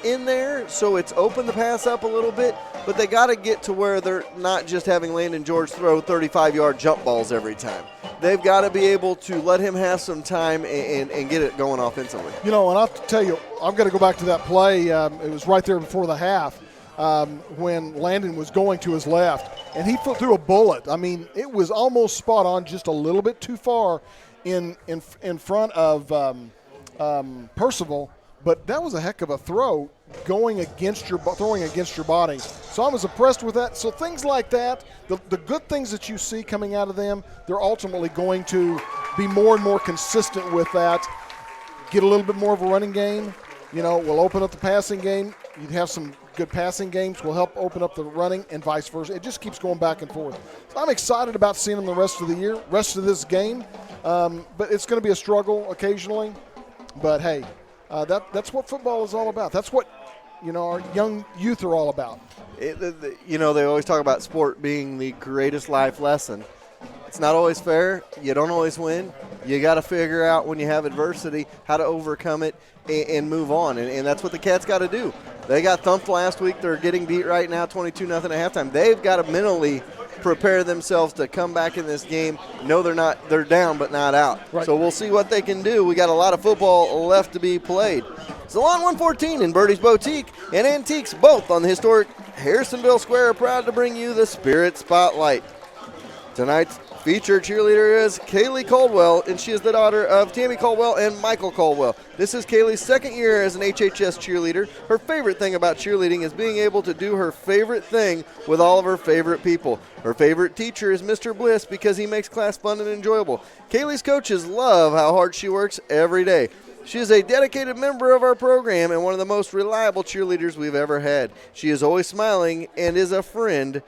in there, so it's opened the pass up a little bit, but they got to get to where they're not just having Landon George throw 35-yard jump balls every time. They've got to be able to let him have some time and get it going offensively. And I'll tell you, I'm going to go back to that play. It was right there before the half when Landon was going to his left, and he threw a bullet. I mean, it was almost spot on, just a little bit too far in front of Percival. But that was a heck of a throw throwing against your body. So I was impressed with that. So things like that, the good things that you see coming out of them, they're ultimately going to be more and more consistent with that. Get a little bit more of a running game. We'll open up the passing game. You'd have some good passing games. Will help open up the running and vice versa. It just keeps going back and forth. So I'm excited about seeing them the rest of the year, rest of this game. But it's going to be a struggle occasionally. But, hey, that's what football is all about. That's what, our young youth are all about. They always talk about sport being the greatest life lesson. It's not always fair. You don't always win. You got to figure out when you have adversity how to overcome it and move on. And that's what the Cats got to do. They got thumped last week. They're getting beat right now 22-0 at halftime. They've got to mentally prepare themselves to come back in this game. No, they're down but not out. Right. So we'll see what they can do. We got a lot of football left to be played. Salon 114 and Birdie's Boutique and Antiques, both on the historic Harrisonville Square, are proud to bring you the Spirit Spotlight. Tonight's featured cheerleader is Kaylie Coldwell, and she is the daughter of Tammy Coldwell and Michael Coldwell. This is Kaylie's second year as an HHS cheerleader. Her favorite thing about cheerleading is being able to do her favorite thing with all of her favorite people. Her favorite teacher is Mr. Bliss because he makes class fun and enjoyable. Kaylie's coaches love how hard she works every day. She is a dedicated member of our program and one of the most reliable cheerleaders we've ever had. She is always smiling and is a friend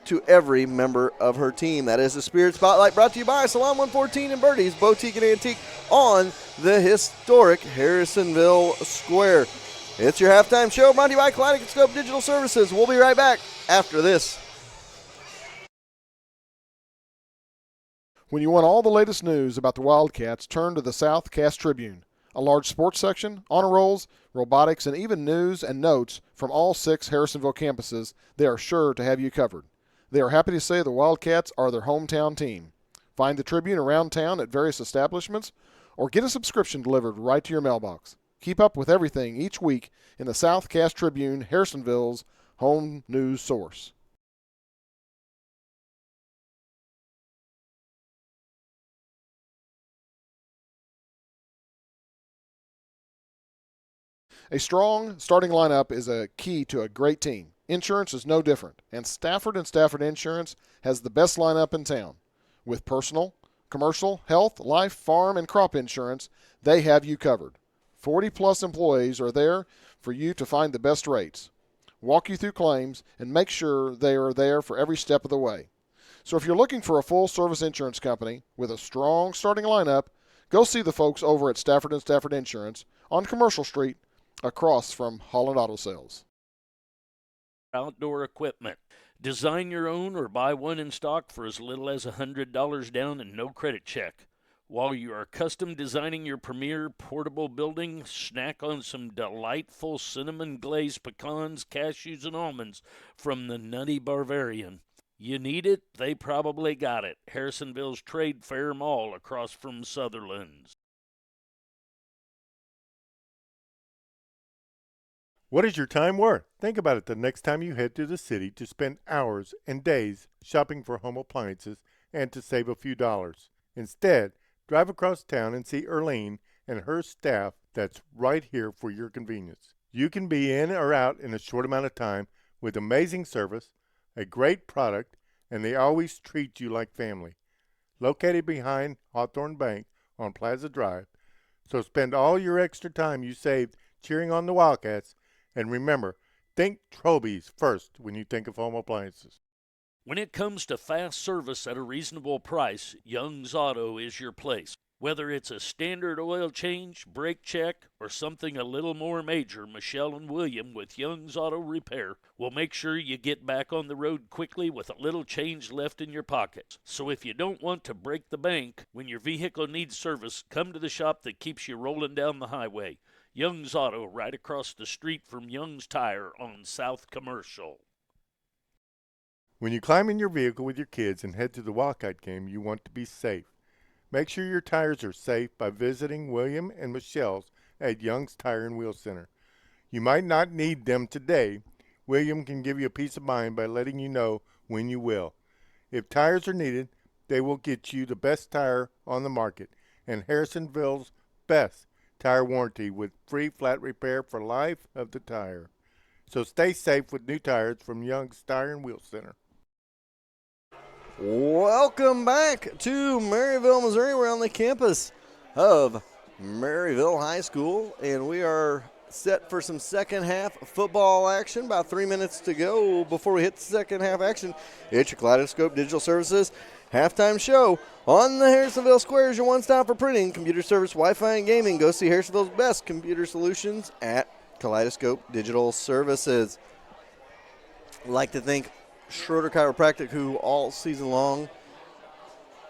to every member of her team. That is the Spirit Spotlight, brought to you by Salon 114 and Birdie's Boutique and Antique on the historic Harrisonville Square. It's your halftime show, brought to you by Kaleidoscope Digital Services. We'll be right back after this. When you want all the latest news about the Wildcats, turn to the South Cass Tribune. A large sports section, honor rolls, robotics, and even news and notes from all 6 Harrisonville campuses. They are sure to have you covered. They are happy to say the Wildcats are their hometown team. Find the Tribune around town at various establishments or get a subscription delivered right to your mailbox. Keep up with everything each week in the South Cass Tribune, Harrisonville's home news source. A strong starting lineup is a key to a great team. Insurance is no different, and Stafford Insurance has the best lineup in town. With personal, commercial, health, life, farm, and crop insurance, they have you covered. 40-plus employees are there for you to find the best rates, walk you through claims, and make sure they are there for every step of the way. So if you're looking for a full-service insurance company with a strong starting lineup, go see the folks over at Stafford Insurance on Commercial Street, across from Holland Auto Sales. Outdoor equipment. Design your own or buy one in stock for as little as $100 down and no credit check. While you are custom designing your premier portable building, snack on some delightful cinnamon glazed pecans, cashews, and almonds from the Nutty Bavarian. You need it, they probably got it. Harrisonville's Trade Fair Mall across from Sutherland's. What is your time worth? Think about it the next time you head to the city to spend hours and days shopping for home appliances and to save a few dollars. Instead, drive across town and see Erlene and her staff that's right here for your convenience. You can be in or out in a short amount of time with amazing service, a great product, and they always treat you like family. Located behind Hawthorne Bank on Plaza Drive, so spend all your extra time you saved cheering on the Wildcats. And remember, think Trobies first when you think of home appliances. When it comes to fast service at a reasonable price, Young's Auto is your place. Whether it's a standard oil change, brake check, or something a little more major, Michelle and William with Young's Auto Repair will make sure you get back on the road quickly with a little change left in your pockets. So if you don't want to break the bank when your vehicle needs service, come to the shop that keeps you rolling down the highway. Young's Auto, right across the street from Young's Tire on South Commercial. When you climb in your vehicle with your kids and head to the Wildcat game, you want to be safe. Make sure your tires are safe by visiting William and Michelle's at Young's Tire and Wheel Center. You might not need them today. William can give you a peace of mind by letting you know when you will. If tires are needed, they will get you the best tire on the market and Harrisonville's best tire warranty with free flat repair for life of the tire. So stay safe with new tires from Young's Tire and Wheel Center. Welcome back to Maryville, Missouri. We're on the campus of Maryville High School, and we are set for some second half football action. About 3 minutes to go before we hit the second half action. It's your Kaleidoscope Digital Services halftime show on the Harrisonville Square. Your one stop for printing, computer service, Wi-Fi, and gaming. Go see Harrisonville's best computer solutions at Kaleidoscope Digital Services. I'd like to thank Schroeder Chiropractic, who all season long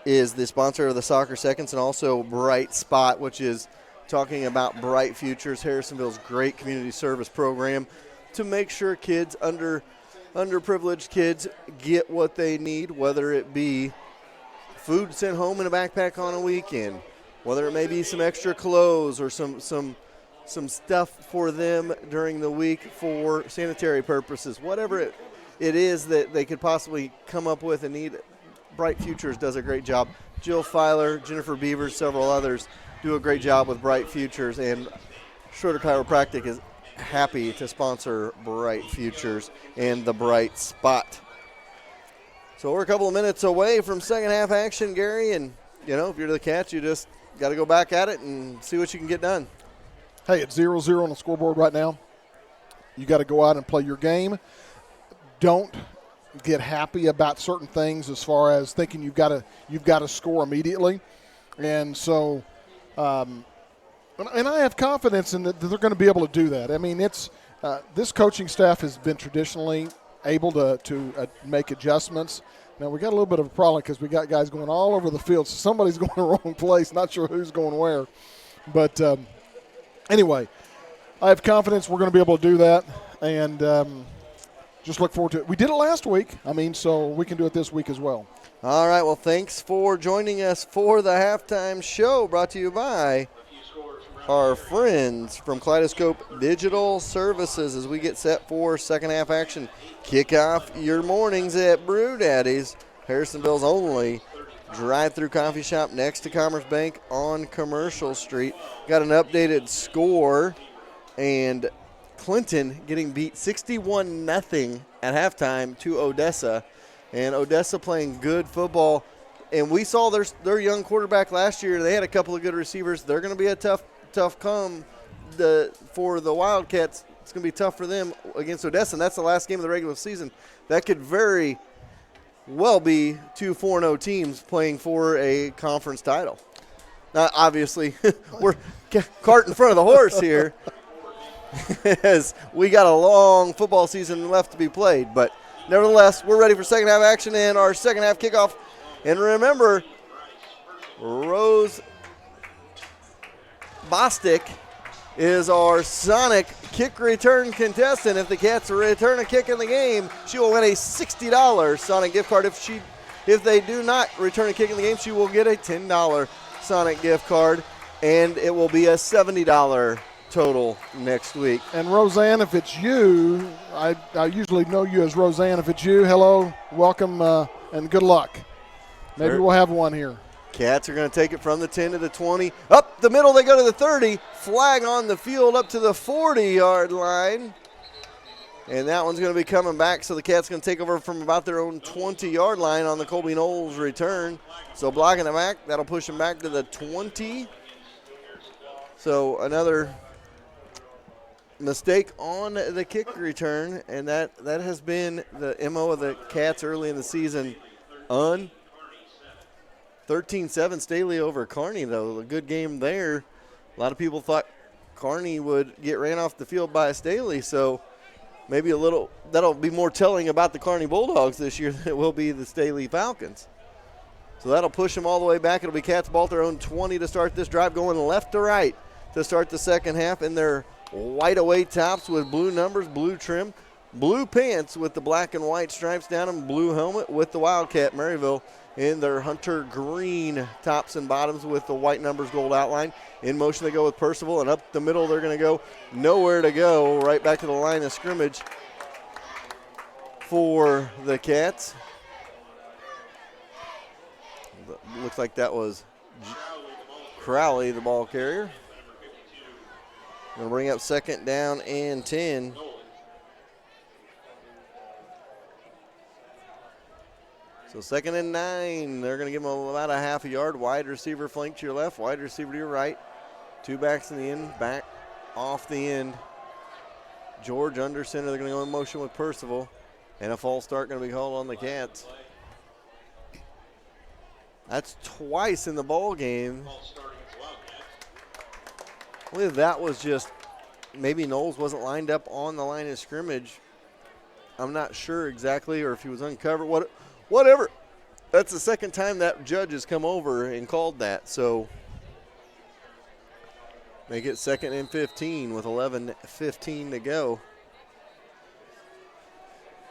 is the sponsor of the Soccer Seconds, and also Bright Spot, which is talking about Bright Futures, Harrisonville's great community service program to make sure kids, underprivileged kids, get what they need, whether it be food sent home in a backpack on a weekend, whether it may be some extra clothes or some stuff for them during the week for sanitary purposes, whatever it is that they could possibly come up with and need. Bright Futures does a great job. Jill Filer, Jennifer Beavers, several others do a great job with Bright Futures, and Schroeder Chiropractic is happy to sponsor Bright Futures and the Bright Spot. So we're a couple of minutes away from second half action, Gary, and, if you're the Cats, you just got to go back at it and see what you can get done. Hey, it's 0-0 on the scoreboard right now. You got to go out and play your game. Don't get happy about certain things as far as thinking you've got to score immediately. And so and I have confidence in that they're going to be able to do that. I mean, it's this coaching staff has been traditionally able to make adjustments. Now, we got a little bit of a problem because we got guys going all over the field, so somebody's going the wrong place. Not sure who's going where. But anyway, I have confidence we're going to be able to do that, and just look forward to it. We did it last week, so we can do it this week as well. All right, well, thanks for joining us for the halftime show, brought to you by our friends from Kaleidoscope Digital Services as we get set for second half action. Kick off your mornings at Brew Daddy's, Harrisonville's only drive-through coffee shop next to Commerce Bank on Commercial Street. Got an updated score, and Clinton getting beat 61-0 at halftime to Odessa, and Odessa playing good football. And we saw their young quarterback last year. They had a couple of good receivers. They're going to be a tough come for the Wildcats. It's going to be tough for them against Odessa, and that's the last game of the regular season. That could very well be two 4-0 teams playing for a conference title. Now, obviously, we're cart in front of the horse here as we got a long football season left to be played. But nevertheless, we're ready for second half action and our second half kickoff. And remember, Rose Bostic is our Sonic kick return contestant. If the Cats return a kick in the game, she will win a $60 Sonic gift card. If they do not return a kick in the game, she will get a $10 Sonic gift card, and it will be a $70 total next week. And Roseanne, if it's you, I usually know you as Roseanne. If it's you, hello, welcome, and good luck. Maybe we'll have one here. Cats are going to take it from the 10 to the 20. Up the middle, they go to the 30. Flag on the field up to the 40-yard line. And that one's going to be coming back, so the Cats going to take over from about their own 20-yard line on the Colby Knowles return. So blocking the back, that'll push them back to the 20. So another mistake on the kick return, and that has been the MO of the Cats early in the season. 13-7 Staley over Kearney, though. A good game there. A lot of people thought Kearney would get ran off the field by Staley, so maybe that'll be more telling about the Kearney Bulldogs this year than it will be the Staley Falcons. So that'll push them all the way back. It'll be Cats ball at their own 20 to start this drive, going left to right to start the second half in their white away tops with blue numbers, blue trim, blue pants with the black and white stripes down them, blue helmet with the Wildcat. Maryville in their hunter green tops and bottoms with the white numbers, gold outline. In motion they go with Percival, and up the middle they're going to go nowhere to go, right back to the line of scrimmage for the Cats. Looks like that was Crowley, the ball carrier. Going to bring up second down and 10. So second and 9. They're going to give them about a half a yard. Wide receiver flank to your left, wide receiver to your right. Two backs in the end, back off the end. George under center. They're going to go in motion with Percival. And a false start going to be called on the Cats. That's twice in the ball game. I believe that was just maybe Knowles wasn't lined up on the line of scrimmage. I'm not sure exactly, or if he was uncovered. Whatever. That's the second time that judge has come over and called that. So make it second and 15 with 11:15 to go.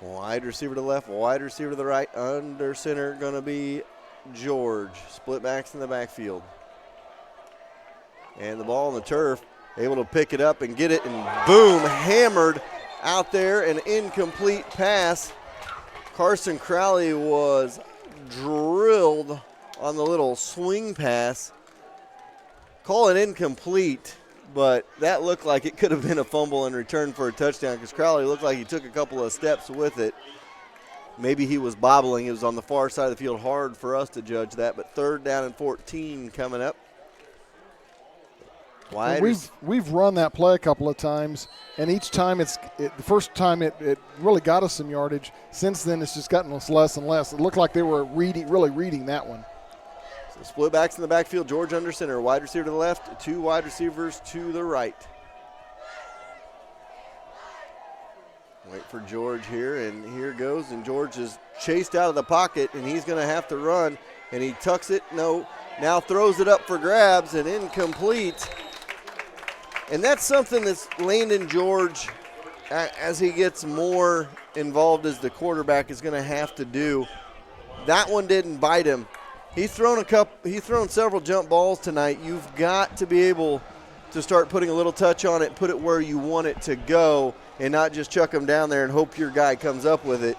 Wide receiver to the left, wide receiver to the right. Under center going to be George. Split backs in the backfield. And the ball on the turf, able to pick it up and get it, and boom, hammered out there, an incomplete pass. Carson Crowley was drilled on the little swing pass. Call it incomplete, but that looked like it could have been a fumble and return for a touchdown, because Crowley looked like he took a couple of steps with it. Maybe he was bobbling. It was on the far side of the field. Hard for us to judge that, but third down and 14 coming up. We've run that play a couple of times, and each time the first time it really got us some yardage. Since then, it's just gotten us less and less. It looked like they were really reading that one. So split backs in the backfield. George under center, wide receiver to the left, two wide receivers to the right. Wait for George here, and here goes, and George is chased out of the pocket, and he's going to have to run, and he tucks it. No, now throws it up for grabs, and incomplete. And that's something that's Landon George, as he gets more involved as the quarterback, is going to have to do. That one didn't bite him. He's thrown several jump balls tonight. You've got to be able to start putting a little touch on it, put it where you want it to go, and not just chuck them down there and hope your guy comes up with it.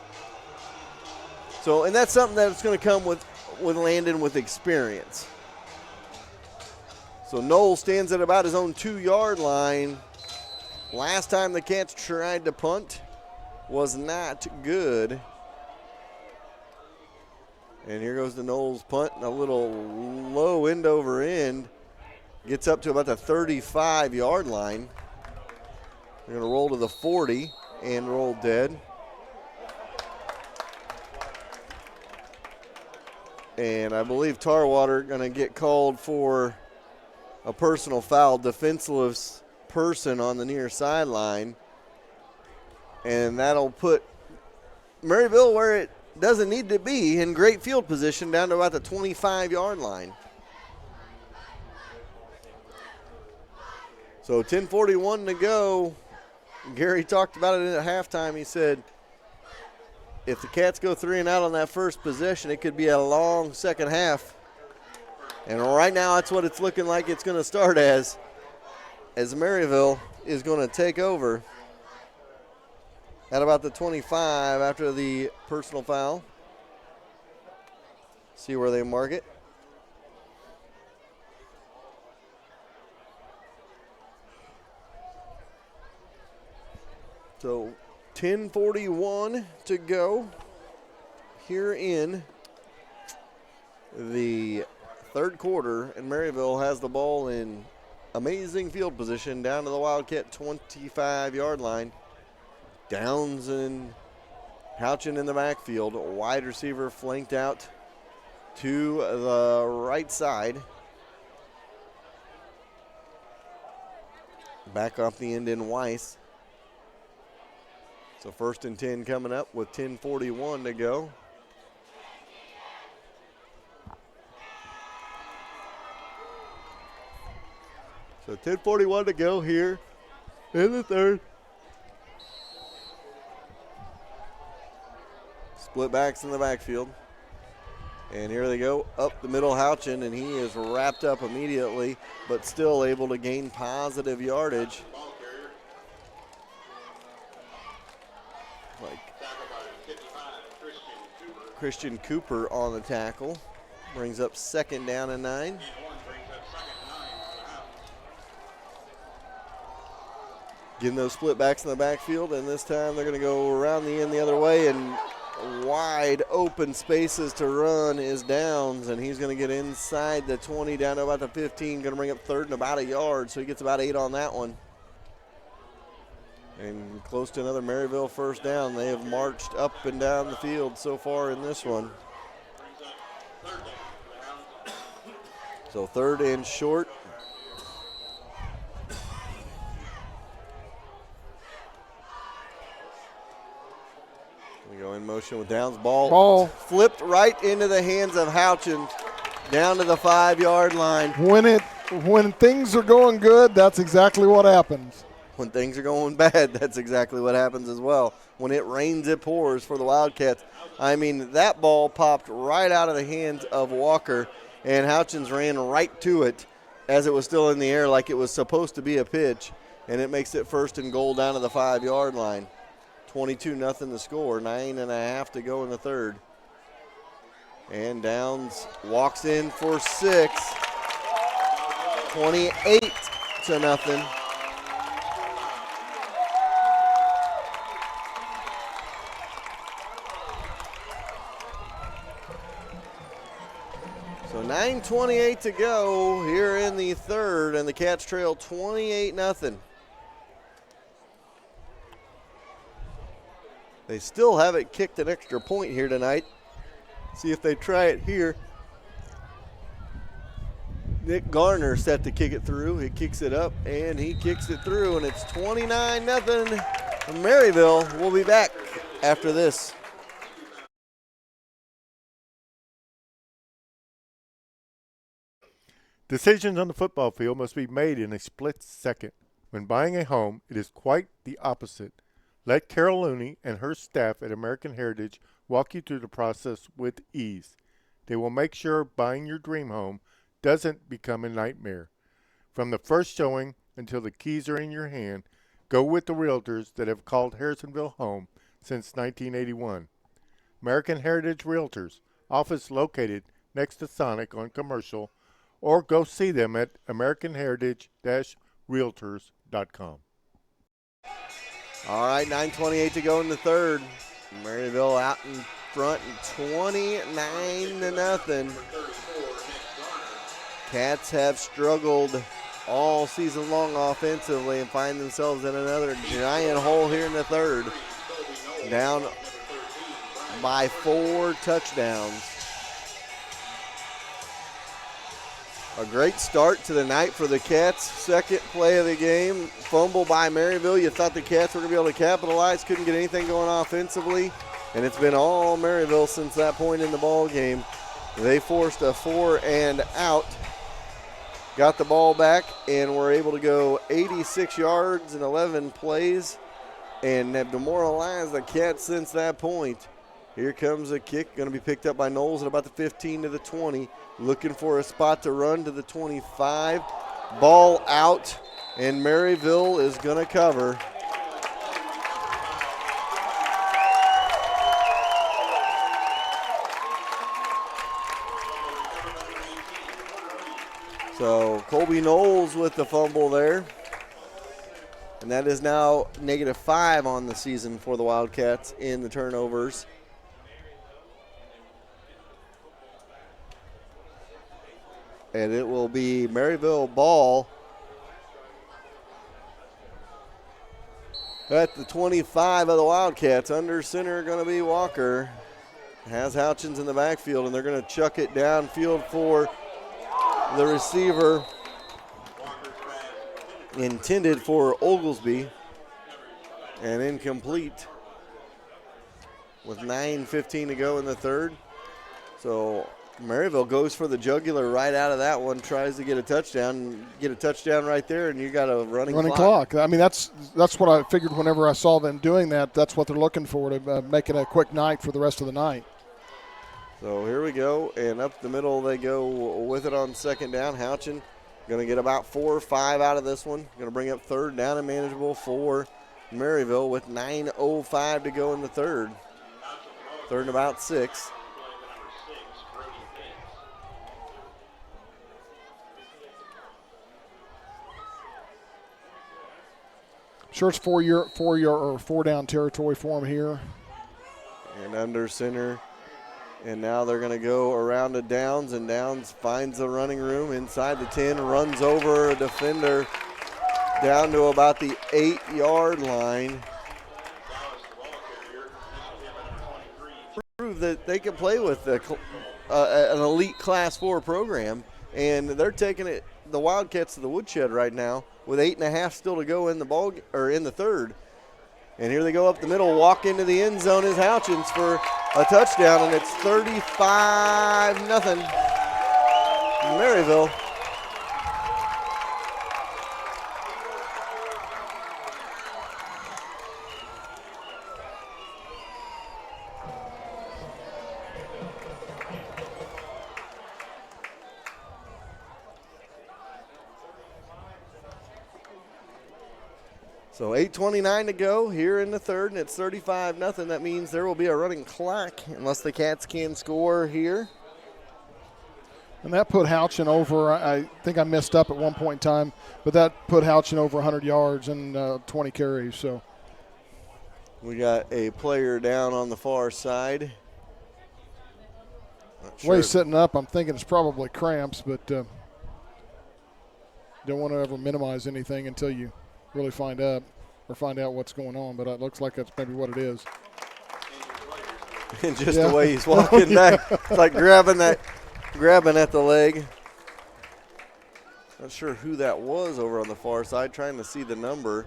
So, and that's something that's going to come with Landon with experience. So Knowles stands at about his own 2-yard line. Last time the Cats tried to punt was not good. And here goes the Knowles punt, a little low end over end. Gets up to about the 35-yard line. They're going to roll to the 40 and roll dead. And I believe Tarwater going to get called for a personal foul, defenseless person on the near sideline. And that'll put Maryville where it doesn't need to be, in great field position down to about the 25-yard line. So 10:41 to go. Gary talked about it at halftime. He said if the Cats go 3 and out on that first possession, it could be a long second half. And right now that's what it's looking like it's going to start as Maryville is going to take over at about the 25 after the personal foul. See where they mark it. So 10:41 to go here in the third quarter, and Maryville has the ball in amazing field position down to the Wildcat 25-yard line. Downs and Houchin in the backfield. Wide receiver flanked out to the right side. Back off the end in Weiss. So 1st and 10 coming up with 10:41 to go. So 10:41 to go here in the third. Split backs in the backfield. And here they go, up the middle, Houchin, and he is wrapped up immediately, but still able to gain positive yardage. Like Christian Cooper on the tackle. Brings up 2nd down and 9. Getting those split backs in the backfield, and this time they're going to go around the end the other way, and wide open spaces to run is Downs, and he's going to get inside the 20 down to about the 15. Going to bring up 3rd and about a yard, so he gets about 8 on that one. And close to another Maryville first down. They have marched up and down the field so far in this one. So 3rd and short. We go in motion with Downs. Ball flipped right into the hands of Houchin down to the 5-yard line. When things are going good, that's exactly what happens. When things are going bad, that's exactly what happens as well. When it rains, it pours for the Wildcats. I mean, that ball popped right out of the hands of Walker, and Houchins ran right to it as it was still in the air like it was supposed to be a pitch, and it makes it 1st and goal down to the 5-yard line. 22-0 the score, 9.5 to go in the third. And Downs walks in for 6. 28-0. So 9:28 to go here in the third, and the Cats trail 28-0. They still haven't kicked an extra point here tonight. See if they try it here. Nick Garner set to kick it through. He kicks it up, and he kicks it through, and it's 29-0. Maryville will be back after this. Decisions on the football field must be made in a split second. When buying a home, it is quite the opposite. Let Carol Looney and her staff at American Heritage walk you through the process with ease. They will make sure buying your dream home doesn't become a nightmare. From the first showing until the keys are in your hand, go with the realtors that have called Harrisonville home since 1981. American Heritage Realtors, office located next to Sonic on Commercial, or go see them at americanheritage-realtors.com. All right, 9:28 to go in the third. Maryville out in front, 29-0. Cats have struggled all season long offensively and find themselves in another giant hole here in the third. Down by 4 touchdowns. A great start to the night for the Cats. Second play of the game, fumble by Maryville. You thought the Cats were going to be able to capitalize, couldn't get anything going offensively, and it's been all Maryville since that point in the ball game. They forced a 4 and out. got the ball back and were able to go 86 yards in 11 plays and have demoralized the Cats since that point. Here comes a kick, going to be picked up by Knowles at about the 15 to the 20. Looking for a spot to run to the 25. Ball out, and Maryville is going to cover. So Colby Knowles with the fumble there. And that is now -5 on the season for the Wildcats in the turnovers. And it will be Maryville ball at the 25 of the Wildcats. Under center going to be Walker. Has Houchins in the backfield, and they're going to chuck it downfield for the receiver, intended for Oglesby, and incomplete with 9:15 to go in the third. So Maryville goes for the jugular right out of that one, tries to get a touchdown right there, and you got a running clock. I mean, that's what I figured whenever I saw them doing that. That's what they're looking for, to make it a quick night for the rest of the night. So here we go, and up the middle they go with it on second down. Houchin going to get about 4 or 5 out of this one. Going to bring up third down and manageable for Maryville with 9:05 to go in the third. Third and about 6. Sure, it's four down territory for them here. And under center. And now they're going to go around to Downs, and Downs finds the running room inside the 10, runs over a defender down to about the 8-yard line. Prove that they can play with an elite Class 4 program, and they're taking it, the Wildcats, to the woodshed right now with 8.5 still to go in the third. And here they go up the middle, walk into the end zone is Houchins for a touchdown, and it's 35-0 Maryville. So 8:29 to go here in the third, and it's 35-0. That means there will be a running clock unless the Cats can score here. And that put Houchin over, I think I messed up at one point in time, but that put Houchin over 100 yards and 20 carries. So we got a player down on the far side. The way he's sitting up, I'm thinking it's probably cramps, but don't want to ever minimize anything until you really find out what's going on, but it looks like that's maybe what it is. And just the way he's walking back, it's like grabbing at the leg. Not sure who that was over on the far side, trying to see the number.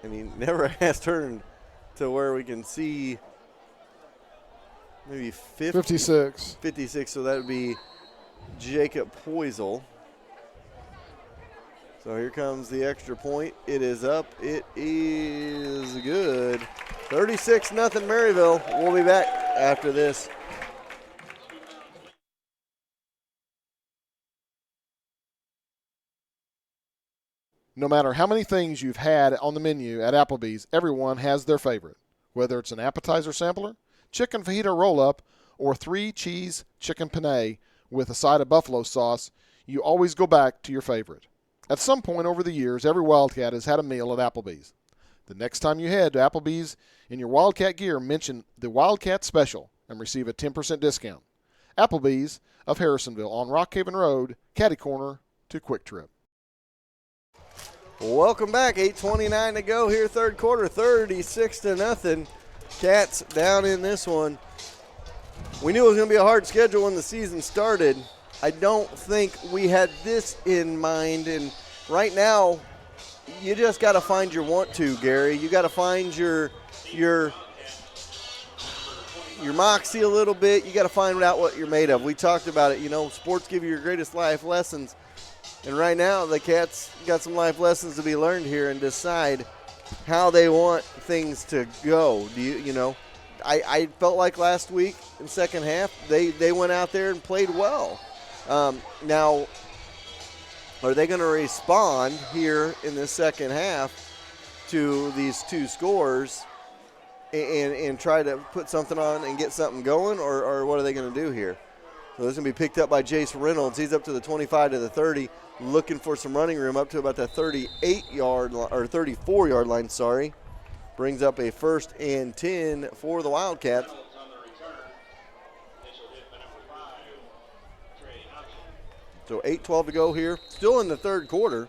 And he never has turned to where we can see maybe 56. 56, so that would be Jacob Poisel. So here comes the extra point. It is up. It is good. 36-0 Maryville. We'll be back after this. No matter how many things you've had on the menu at Applebee's, everyone has their favorite. Whether it's an appetizer sampler, chicken fajita roll-up, or 3-cheese chicken penne with a side of buffalo sauce, you always go back to your favorite. At some point over the years, every Wildcat has had a meal at Applebee's. The next time you head to Applebee's in your Wildcat gear, mention the Wildcat Special and receive a 10% discount. Applebee's of Harrisonville on Rockhaven Road, catty corner to Quick Trip. Welcome back. 8:29 to go here, third quarter, 36-0. Cats down in this one. We knew it was going to be a hard schedule when the season started. I don't think we had this in mind, and right now you just got to find your want to, Gary. You got to find your your moxie a little bit. You got to find out what you're made of. We talked about it. You know, sports give you your greatest life lessons. And right now, the Cats got some life lessons to be learned here and decide how they want things to go. I felt like last week in second half, they went out there and played well. Now, are they going to respond here in the second half to these two scores and try to put something on and get something going, or what are they going to do here? So this is going to be picked up by Jace Reynolds. He's up to the 25 to the 30, looking for some running room up to about the 34-yard line, sorry. Brings up a 1st and 10 for the Wildcats. Reynolds on the return. This will hit the number 5, Trey Hudson. So 8:12 to go here. Still in the third quarter.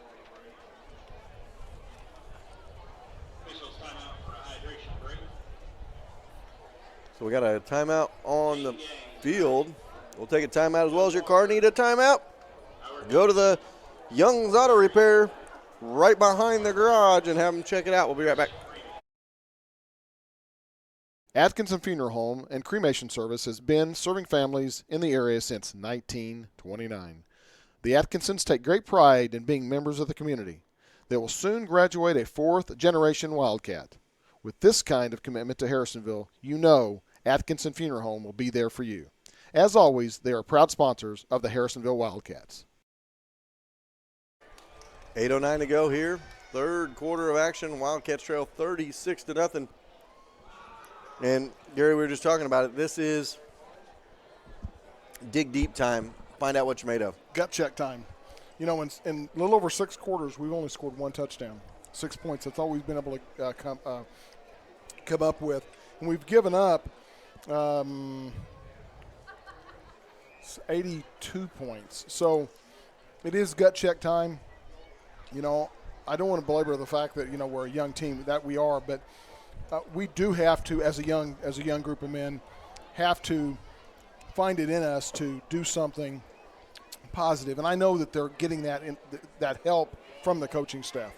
Officials timeout for a hydration break. So we got a timeout on the field. We'll take a timeout as well. As your car need a timeout? Go to the Young's Auto Repair right behind the garage and have them check it out. We'll be right back. Atkinson Funeral Home and Cremation Service has been serving families in the area since 1929. The Atkinsons take great pride in being members of the community. They will soon graduate a 4th-generation Wildcat. With this kind of commitment to Harrisonville, you know Atkinson Funeral Home will be there for you. As always, they are proud sponsors of the Harrisonville Wildcats. 8:09 to go here. Third quarter of action. Wildcats trail 36-0. And, Gary, we were just talking about it. This is dig deep time. Find out what you're made of. Gut check time. You know, in a little over 6 quarters, we've only scored 1 touchdown, 6 points. That's all we've been able to come up with. And we've given up 82 points. So it is gut check time. You know, I don't want to belabor the fact that, you know, we're a young team, that we are, but we do have to, as a young group of men, have to find it in us to do something positive. And I know that they're getting that help from the coaching staff.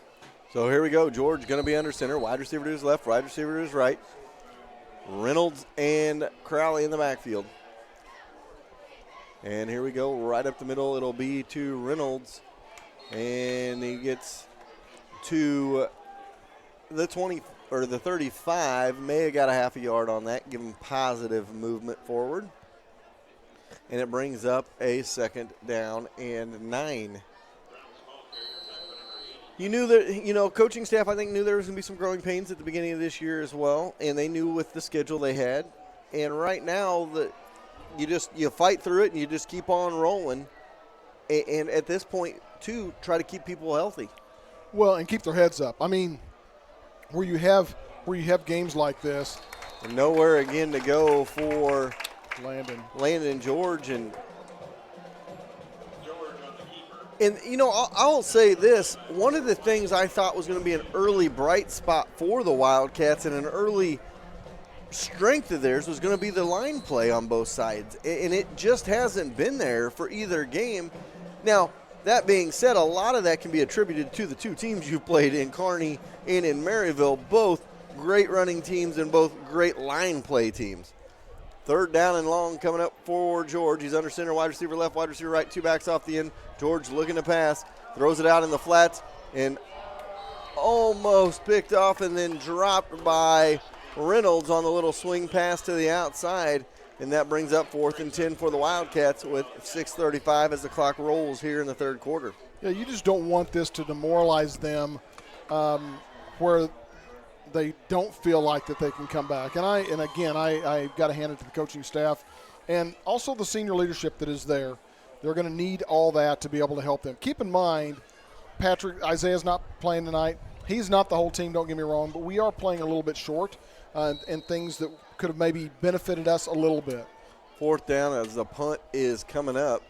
So here we go. George going to be under center. Wide receiver to his left, wide receiver to his right. Reynolds and Crowley in the backfield. And here we go. Right up the middle, it'll be to Reynolds. And he gets to the 20 or the 35. May have got a half a yard on that. Give him positive movement forward. And it brings up a 2nd down and 9. You knew that, you know, coaching staff, I think, knew there was going to be some growing pains at the beginning of this year as well. And they knew with the schedule they had. And right now, you fight through it and you just keep on rolling. And at this point, too, try to keep people healthy. Well, and keep their heads up. I mean, where you have games like this. And nowhere again to go for Landon George. And you know, I'll say this. One of the things I thought was going to be an early bright spot for the Wildcats and an early strength of theirs was going to be the line play on both sides. And it just hasn't been there for either game. Now, that being said, a lot of that can be attributed to the two teams you played in, Kearney and in Maryville, both great running teams and both great line play teams. 3rd down and long coming up for George. He's under center, wide receiver left, wide receiver right, 2 backs off the end. George looking to pass, throws it out in the flats, and almost picked off and then dropped by Reynolds on the little swing pass to the outside. And that brings up 4th and 10 for the Wildcats with 6:35 as the clock rolls here in the third quarter. Yeah, you just don't want this to demoralize them where they don't feel like that they can come back. And again, I got to hand it to the coaching staff and also the senior leadership that is there. They're going to need all that to be able to help them. Keep in mind, Isaiah's not playing tonight. He's not the whole team, don't get me wrong, but we are playing a little bit short and things that could have maybe benefited us a little bit. 4th down as the punt is coming up.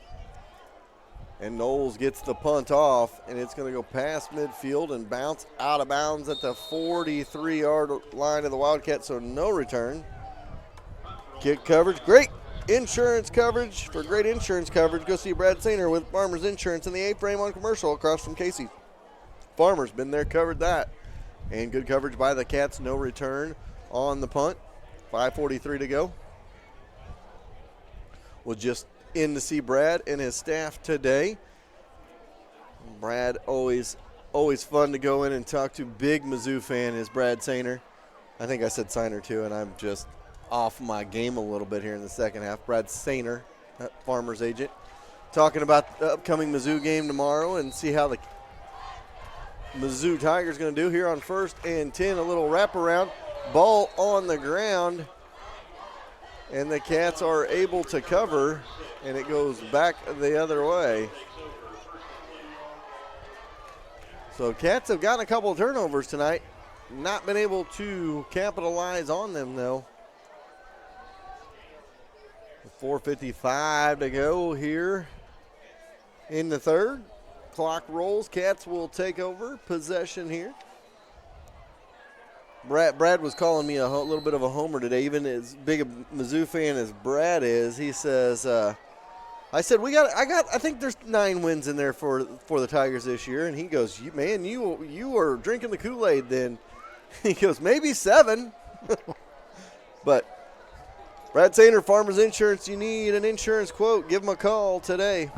And Knowles gets the punt off, and it's going to go past midfield and bounce out of bounds at the 43-yard line of the Wildcats, so no return. Kick coverage, great insurance coverage. For great insurance coverage, go see Brad Sainer with Farmers Insurance in the A-frame on Commercial across from Casey. Farmers been there, covered that. And good coverage by the Cats, no return on the punt. 5:43 to go. was just in to see Brad and his staff today. Brad, always fun to go in and talk to. Big Mizzou fan is Brad Sainer. I think I said Sainer too, and I'm just off my game a little bit here in the second half. Brad Sainer, Farmers agent, talking about the upcoming Mizzou game tomorrow and see how the Mizzou Tigers going to do here on 1st and 10. A little wraparound, ball on the ground, and the Cats are able to cover, and it goes back the other way. So Cats have gotten a couple of turnovers tonight. Not been able to capitalize on them, though. 4:55 to go here in the third. Clock rolls. Cats will take over possession here. Brad was calling me a little bit of a homer today, even as big a Mizzou fan as Brad is. He says, I said, I think there's 9 wins in there for the Tigers this year. And he goes, man, you are drinking the Kool-Aid then. He goes, maybe 7. But Brad Sainer, Farmers Insurance, you need an insurance quote, give him a call today.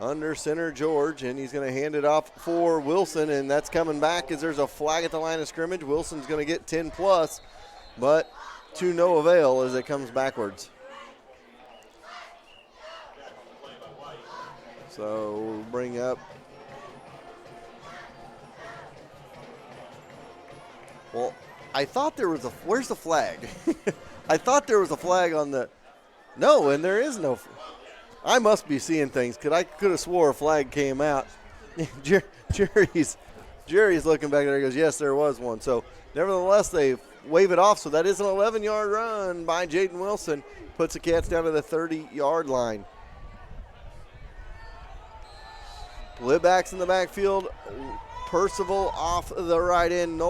Under center, George, and he's going to hand it off for Wilson, and that's coming back as there's a flag at the line of scrimmage. Wilson's going to get 10+, but to no avail as it comes backwards. So we'll bring up. Well, I thought there was where's the flag? I thought there was a flag on the, no, and there is no. I must be seeing things because I could have swore a flag came out. Jerry's looking back there. He goes, yes, there was one. So nevertheless, they wave it off. So that is an 11-yard run by Jaden Wilson. Puts the Cats down to the 30-yard line. Splitbacks in the backfield. Percival off the right end.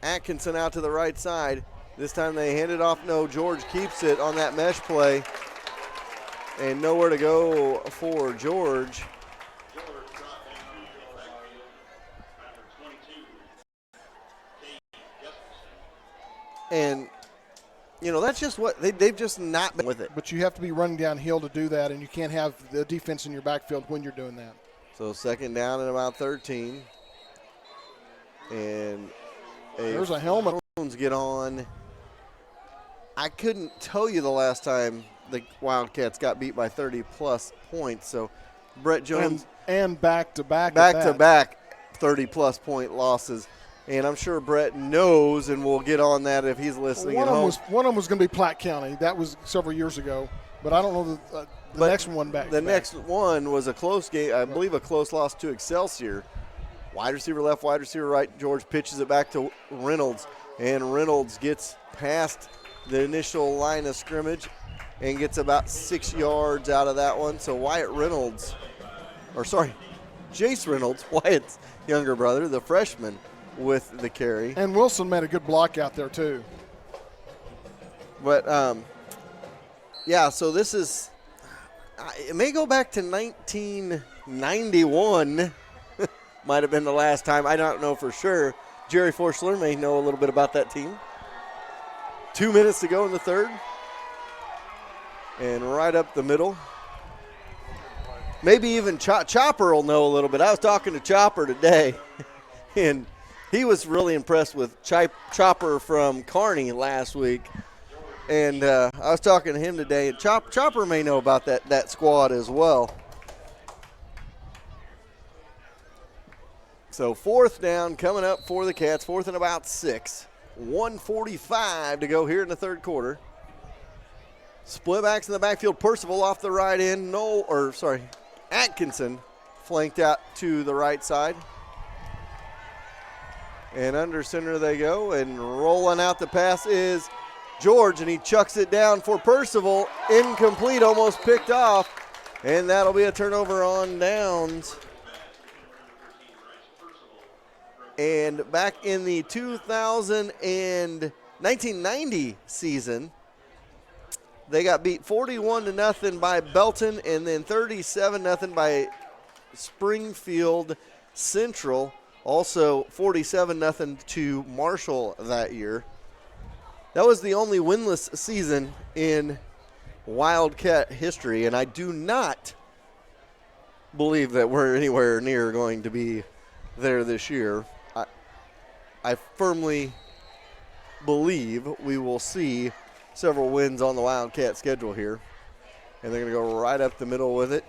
Atkinson out to the right side. This time they hand it off. No, George keeps it on that mesh play. And nowhere to go for George. And, that's just what they've just not been with it. But you have to be running downhill to do that, and you can't have the defense in your backfield when you're doing that. So 2nd down and about 13. And there's a helmet. Get on. I couldn't tell you the last time the Wildcats got beat by 30+ points. So Brett Jones and back-to-back 30+ point losses. And I'm sure Brett knows, and we'll get on that if he's listening at home. One of them was going to be Platte County. That was several years ago. But I don't know the next one back. The next one was a close game, I believe a close loss to Excelsior. Wide receiver left, wide receiver right. George pitches it back to Reynolds. And Reynolds gets past the initial line of scrimmage and gets about 6 yards out of that one. So Jace Reynolds, Wyatt's younger brother, the freshman, with the carry. And Wilson made a good block out there too. But, so this is, it may go back to 1991. Might have been the last time. I don't know for sure. Jerry Forschler may know a little bit about that team. 2 minutes to go in the third. And right up the middle. Maybe even Chopper will know a little bit. I was talking to Chopper today, and he was really impressed with Chopper from Kearney last week. And I was talking to him today, and Chopper may know about that squad as well. So 4th down coming up for the Cats, 4th and about 6. 1:45 to go here in the third quarter. Splitbacks in the backfield. Percival off the right end. Atkinson flanked out to the right side. And under center they go. And rolling out the pass is George, and he chucks it down for Percival. Incomplete, almost picked off. And that'll be a turnover on downs. And back in the 1990 season, they got beat 41-0 by Belton and then 37-0 by Springfield Central. Also 47-0 to Marshall that year. That was the only winless season in Wildcat history, and I do not believe that we're anywhere near going to be there this year. I firmly believe we will see several wins on the Wildcat schedule here, and they're going to go right up the middle with it.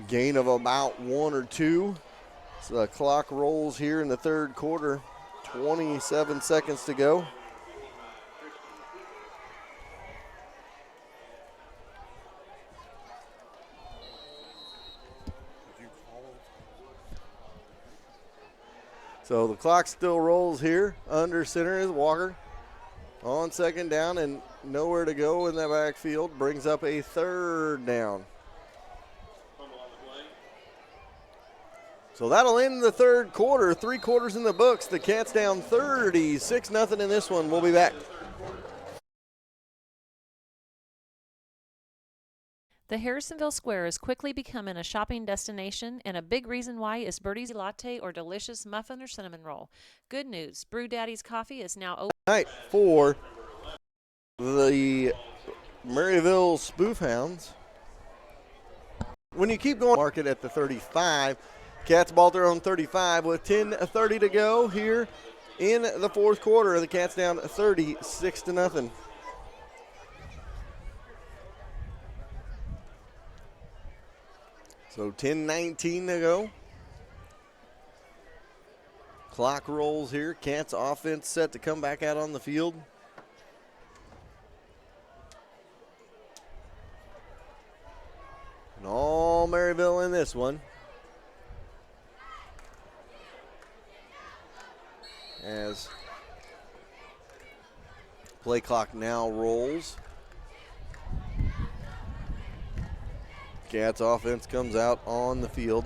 Gain of about 1 or 2. So the clock rolls here in the third quarter. 27 seconds to go. So the clock still rolls here. Under center is Walker. On second down and nowhere to go in that backfield. Brings up a third down. So that'll end the third quarter. 3 quarters in the books. The Cats down 36-0 in this one. We'll be back. The Harrisonville Square is quickly becoming a shopping destination, and a big reason why is Birdie's Latte or delicious muffin or cinnamon roll. Good news, Brew Daddy's Coffee is now open. Night for the Maryville Spoof Hounds. When you keep going, mark it at the 35. Cats ball their own 35 with 10:30 to go here in the fourth quarter. The Cats down 36-0. So 10:19 to go. Clock rolls here. Cats offense set to come back out on the field. And all Maryville in this one. As play clock now rolls. Cats offense comes out on the field.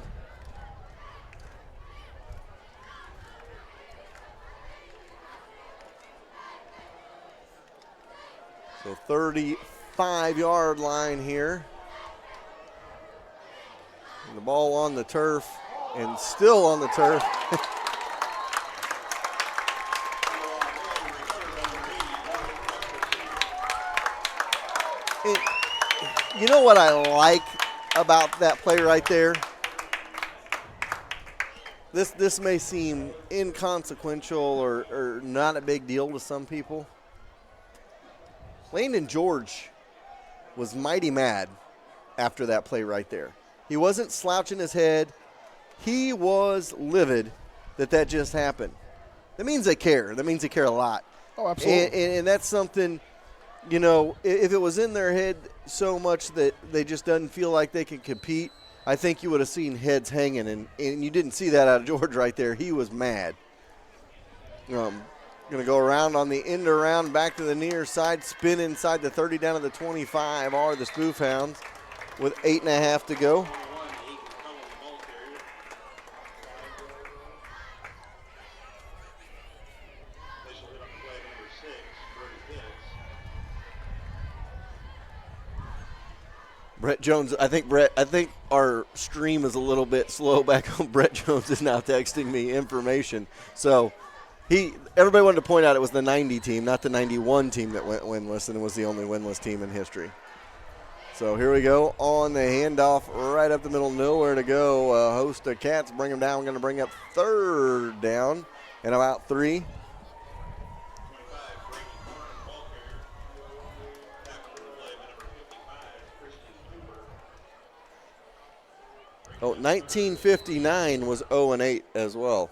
So 35-yard line here. And the ball on the turf and still on the turf. You know what I like about that play right there? This may seem inconsequential or not a big deal to some people. Landon George was mighty mad after that play right there. He wasn't slouching his head. He was livid that just happened. That means they care. That means they care a lot. Oh, absolutely. And that's something, you know, if it was in their head so much that they just doesn't feel like they can compete, I think you would have seen heads hanging, and you didn't see that out of George right there. He was mad. Going to go around on the end around, back to the near side, spin inside the 30 down to the 25 are the Spoof Hounds with 8.5 to go. Brett Jones, I think our stream is a little bit slow back home. Brett Jones is now texting me information. So everybody wanted to point out it was the 90 team, not the 91 team that went winless, and it was the only winless team in history. So here we go on the handoff right up the middle, nowhere to go. Host of Cats, bring them down. We're going to bring up third down and about 3. Oh, 1959 was 0-8 as well.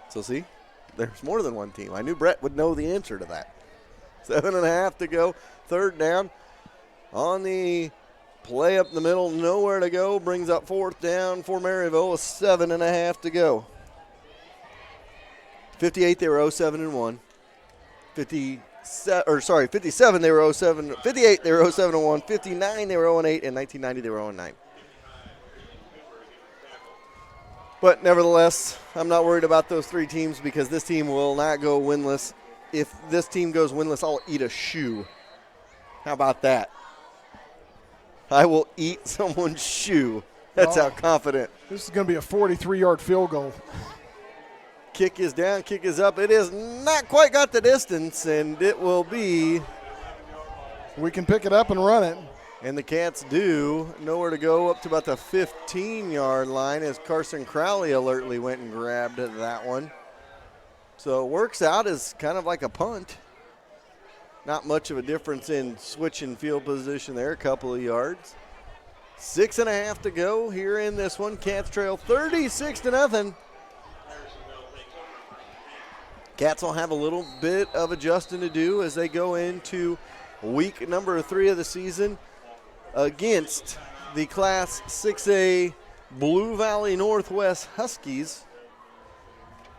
So see, there's more than one team. I knew Brett would know the answer to that. 7.5 to go, third down. On the play up the middle, nowhere to go. Brings up fourth down for Maryville with 7.5 to go. 58, they were 0-7-1. 57, they were 0-7. 58, they were 0-7-1. 59, they were 0-8. And 1990, they were 0-9. But nevertheless, I'm not worried about those 3 teams because this team will not go winless. If this team goes winless, I'll eat a shoe. How about that? I will eat someone's shoe. That's how confident. This is going to be a 43-yard field goal. Kick is down, kick is up. It is not quite got the distance, and it will be. We can pick it up and run it. And the Cats do. Nowhere to go up to about the 15-yard line as Carson Crowley alertly went and grabbed that one. So it works out as kind of like a punt. Not much of a difference in switching field position there, a couple of yards. 6.5 to go here in this one. Cats trail 36-0. Cats will have a little bit of adjusting to do as they go into week number 3 of the season against the Class 6A Blue Valley Northwest Huskies.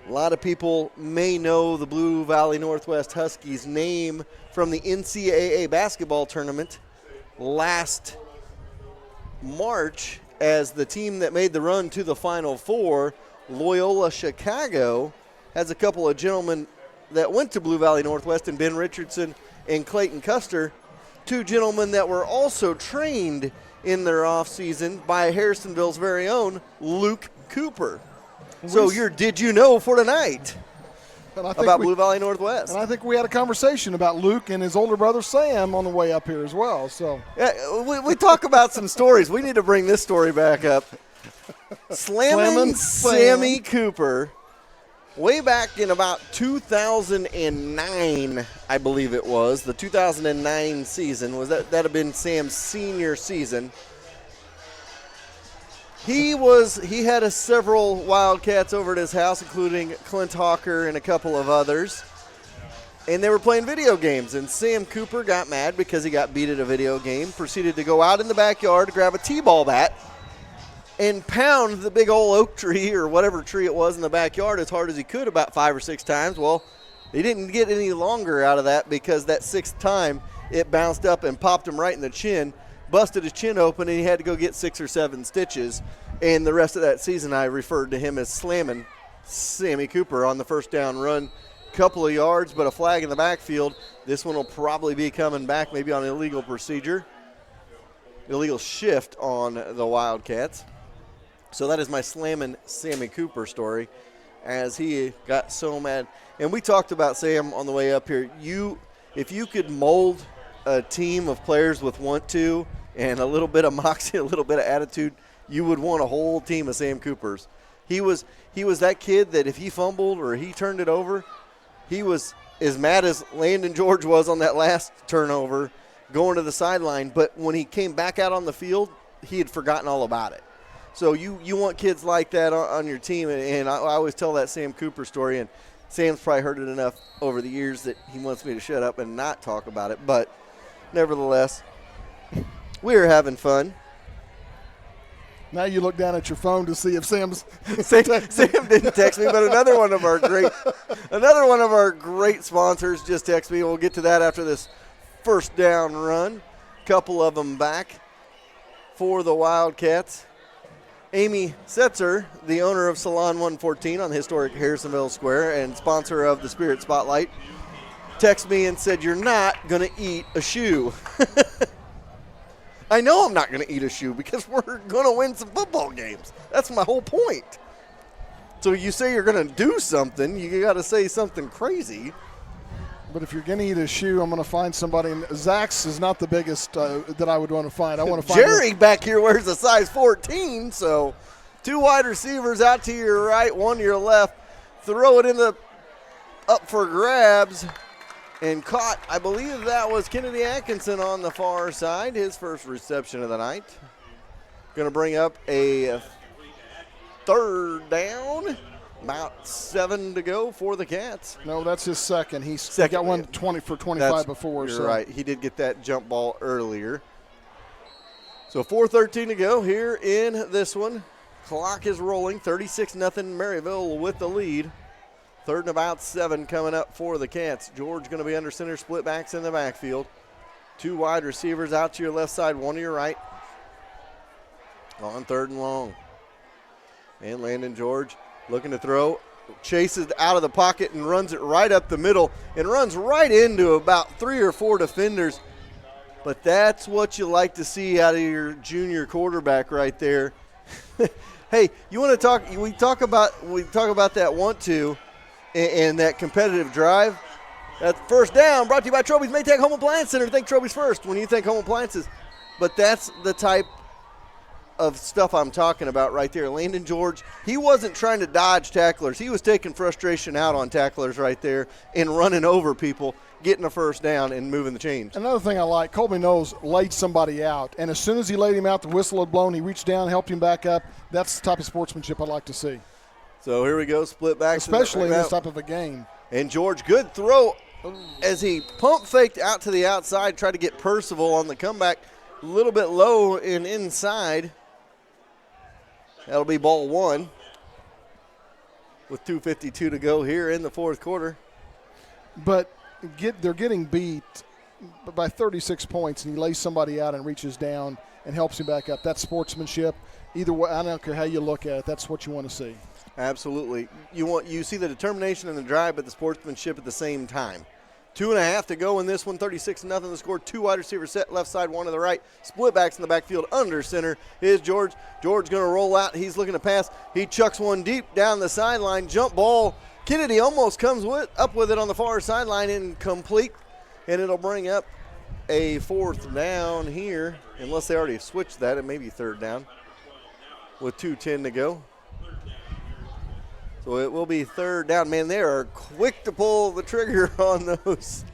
A lot of people may know the Blue Valley Northwest Huskies name from the NCAA basketball tournament last March as the team that made the run to the Final Four. Loyola Chicago has a couple of gentlemen that went to Blue Valley Northwest, and Ben Richardson and Clayton Custer, 2 gentlemen that were also trained in their offseason by Harrisonville's very own Luke Cooper. So your Did You Know for tonight about Blue Valley Northwest. And I think we had a conversation about Luke and his older brother Sam on the way up here as well. So yeah, we talk about some stories. We need to bring this story back up. Slammin' Sammy Cooper, way back in about 2009, I believe it was, the 2009 season. That'd have been Sam's senior season. He had several Wildcats over at his house, including Clint Hawker and a couple of others. And they were playing video games. And Sam Cooper got mad because he got beat at a video game, proceeded to go out in the backyard, grab a T-ball bat, and pound the big old oak tree or whatever tree it was in the backyard as hard as he could about 5 or 6 times. Well, he didn't get any longer out of that because that 6th time it bounced up and popped him right in the chin, busted his chin open, and he had to go get 6 or 7 stitches. And the rest of that season, I referred to him as slamming Sammy Cooper on the first down run. Couple of yards, but a flag in the backfield. This one will probably be coming back maybe on illegal procedure. Illegal shift on the Wildcats. So that is my slamming Sammy Cooper story as he got so mad. And we talked about Sam on the way up here. If you could mold a team of players with want to and a little bit of moxie, a little bit of attitude, you would want a whole team of Sam Coopers. He was that kid that if he fumbled or he turned it over, he was as mad as Landon George was on that last turnover going to the sideline. But when he came back out on the field, he had forgotten all about it. So you want kids like that on your team, and I always tell that Sam Cooper story, and Sam's probably heard it enough over the years that he wants me to shut up and not talk about it. But nevertheless, we are having fun. now you look down at your phone to see if Sam's Sam didn't text me, but another one of our great sponsors just texted me. We'll get to that after this first down run. Couple of them back for the Wildcats. Amy Setzer, the owner of Salon 114 on historic Harrisonville Square and sponsor of the Spirit Spotlight, texted me and said, "You're not going to eat a shoe." I know I'm not going to eat a shoe because we're going to win some football games. That's my whole point. So you say you're going to do something, you got to say something crazy. But if you're going to eat a shoe, I'm going to find somebody. Zach's is not the biggest that I would want to find. I want to find Jerry back here wears a size 14, so 2 wide receivers out to your right, 1 to your left. Throw it up for grabs and caught. I believe that was Kennedy Atkinson on the far side, his first reception of the night. Going to bring up a 3rd down. About 7 to go for the Cats. No, that's his second. He got one 20 for 25 before. You're right. He did get that jump ball earlier. So 4:13 to go here in this one. Clock is rolling. 36-0 Maryville with the lead. 3rd and about 7 coming up for the Cats. George going to be under center, split backs in the backfield. 2 wide receivers out to your left side, 1 to your right. On 3rd and long. And Landon George looking to throw, chases out of the pocket and runs it right up the middle and runs right into about 3 or 4 defenders. But that's what you like to see out of your junior quarterback right there. Hey, you want to talk? We talk about that want to. and that competitive drive. That's first down, brought to you by Troby's Maytag Home Appliance Center. Think Troby's first when you think home appliances. But that's the type of stuff I'm talking about right there. Landon George, he wasn't trying to dodge tacklers. He was taking frustration out on tacklers right there and running over people, getting a first down and moving the chains. Another thing I like, Colby Knowles laid somebody out, and as soon as he laid him out, the whistle had blown. He reached down, helped him back up. That's the type of sportsmanship I like to see. So here we go, split back. Especially in this type of a game. And George, good throw as he pump faked out to the outside, tried to get Percival on the comeback. A little bit low and inside. That'll be ball one with 2:52 to go here in the fourth quarter. But they're getting beat by 36 points, and he lays somebody out and reaches down and helps him back up. That's sportsmanship. Either way, I don't care how you look at it. That's what you want to see. Absolutely. You see the determination and the drive, but the sportsmanship at the same time. 2.5 to go in this one, 36-0 the score. Two wide receivers set, left side, one to the right. Split backs in the backfield. Under center is George. George going to roll out. He's looking to pass. He chucks one deep down the sideline. Jump ball. Kennedy almost comes up with it on the far sideline, incomplete. And it'll bring up a fourth down here, unless they already switched that. It may be third down with 2:10 to go. So it will be third down. Man, they are quick to pull the trigger on those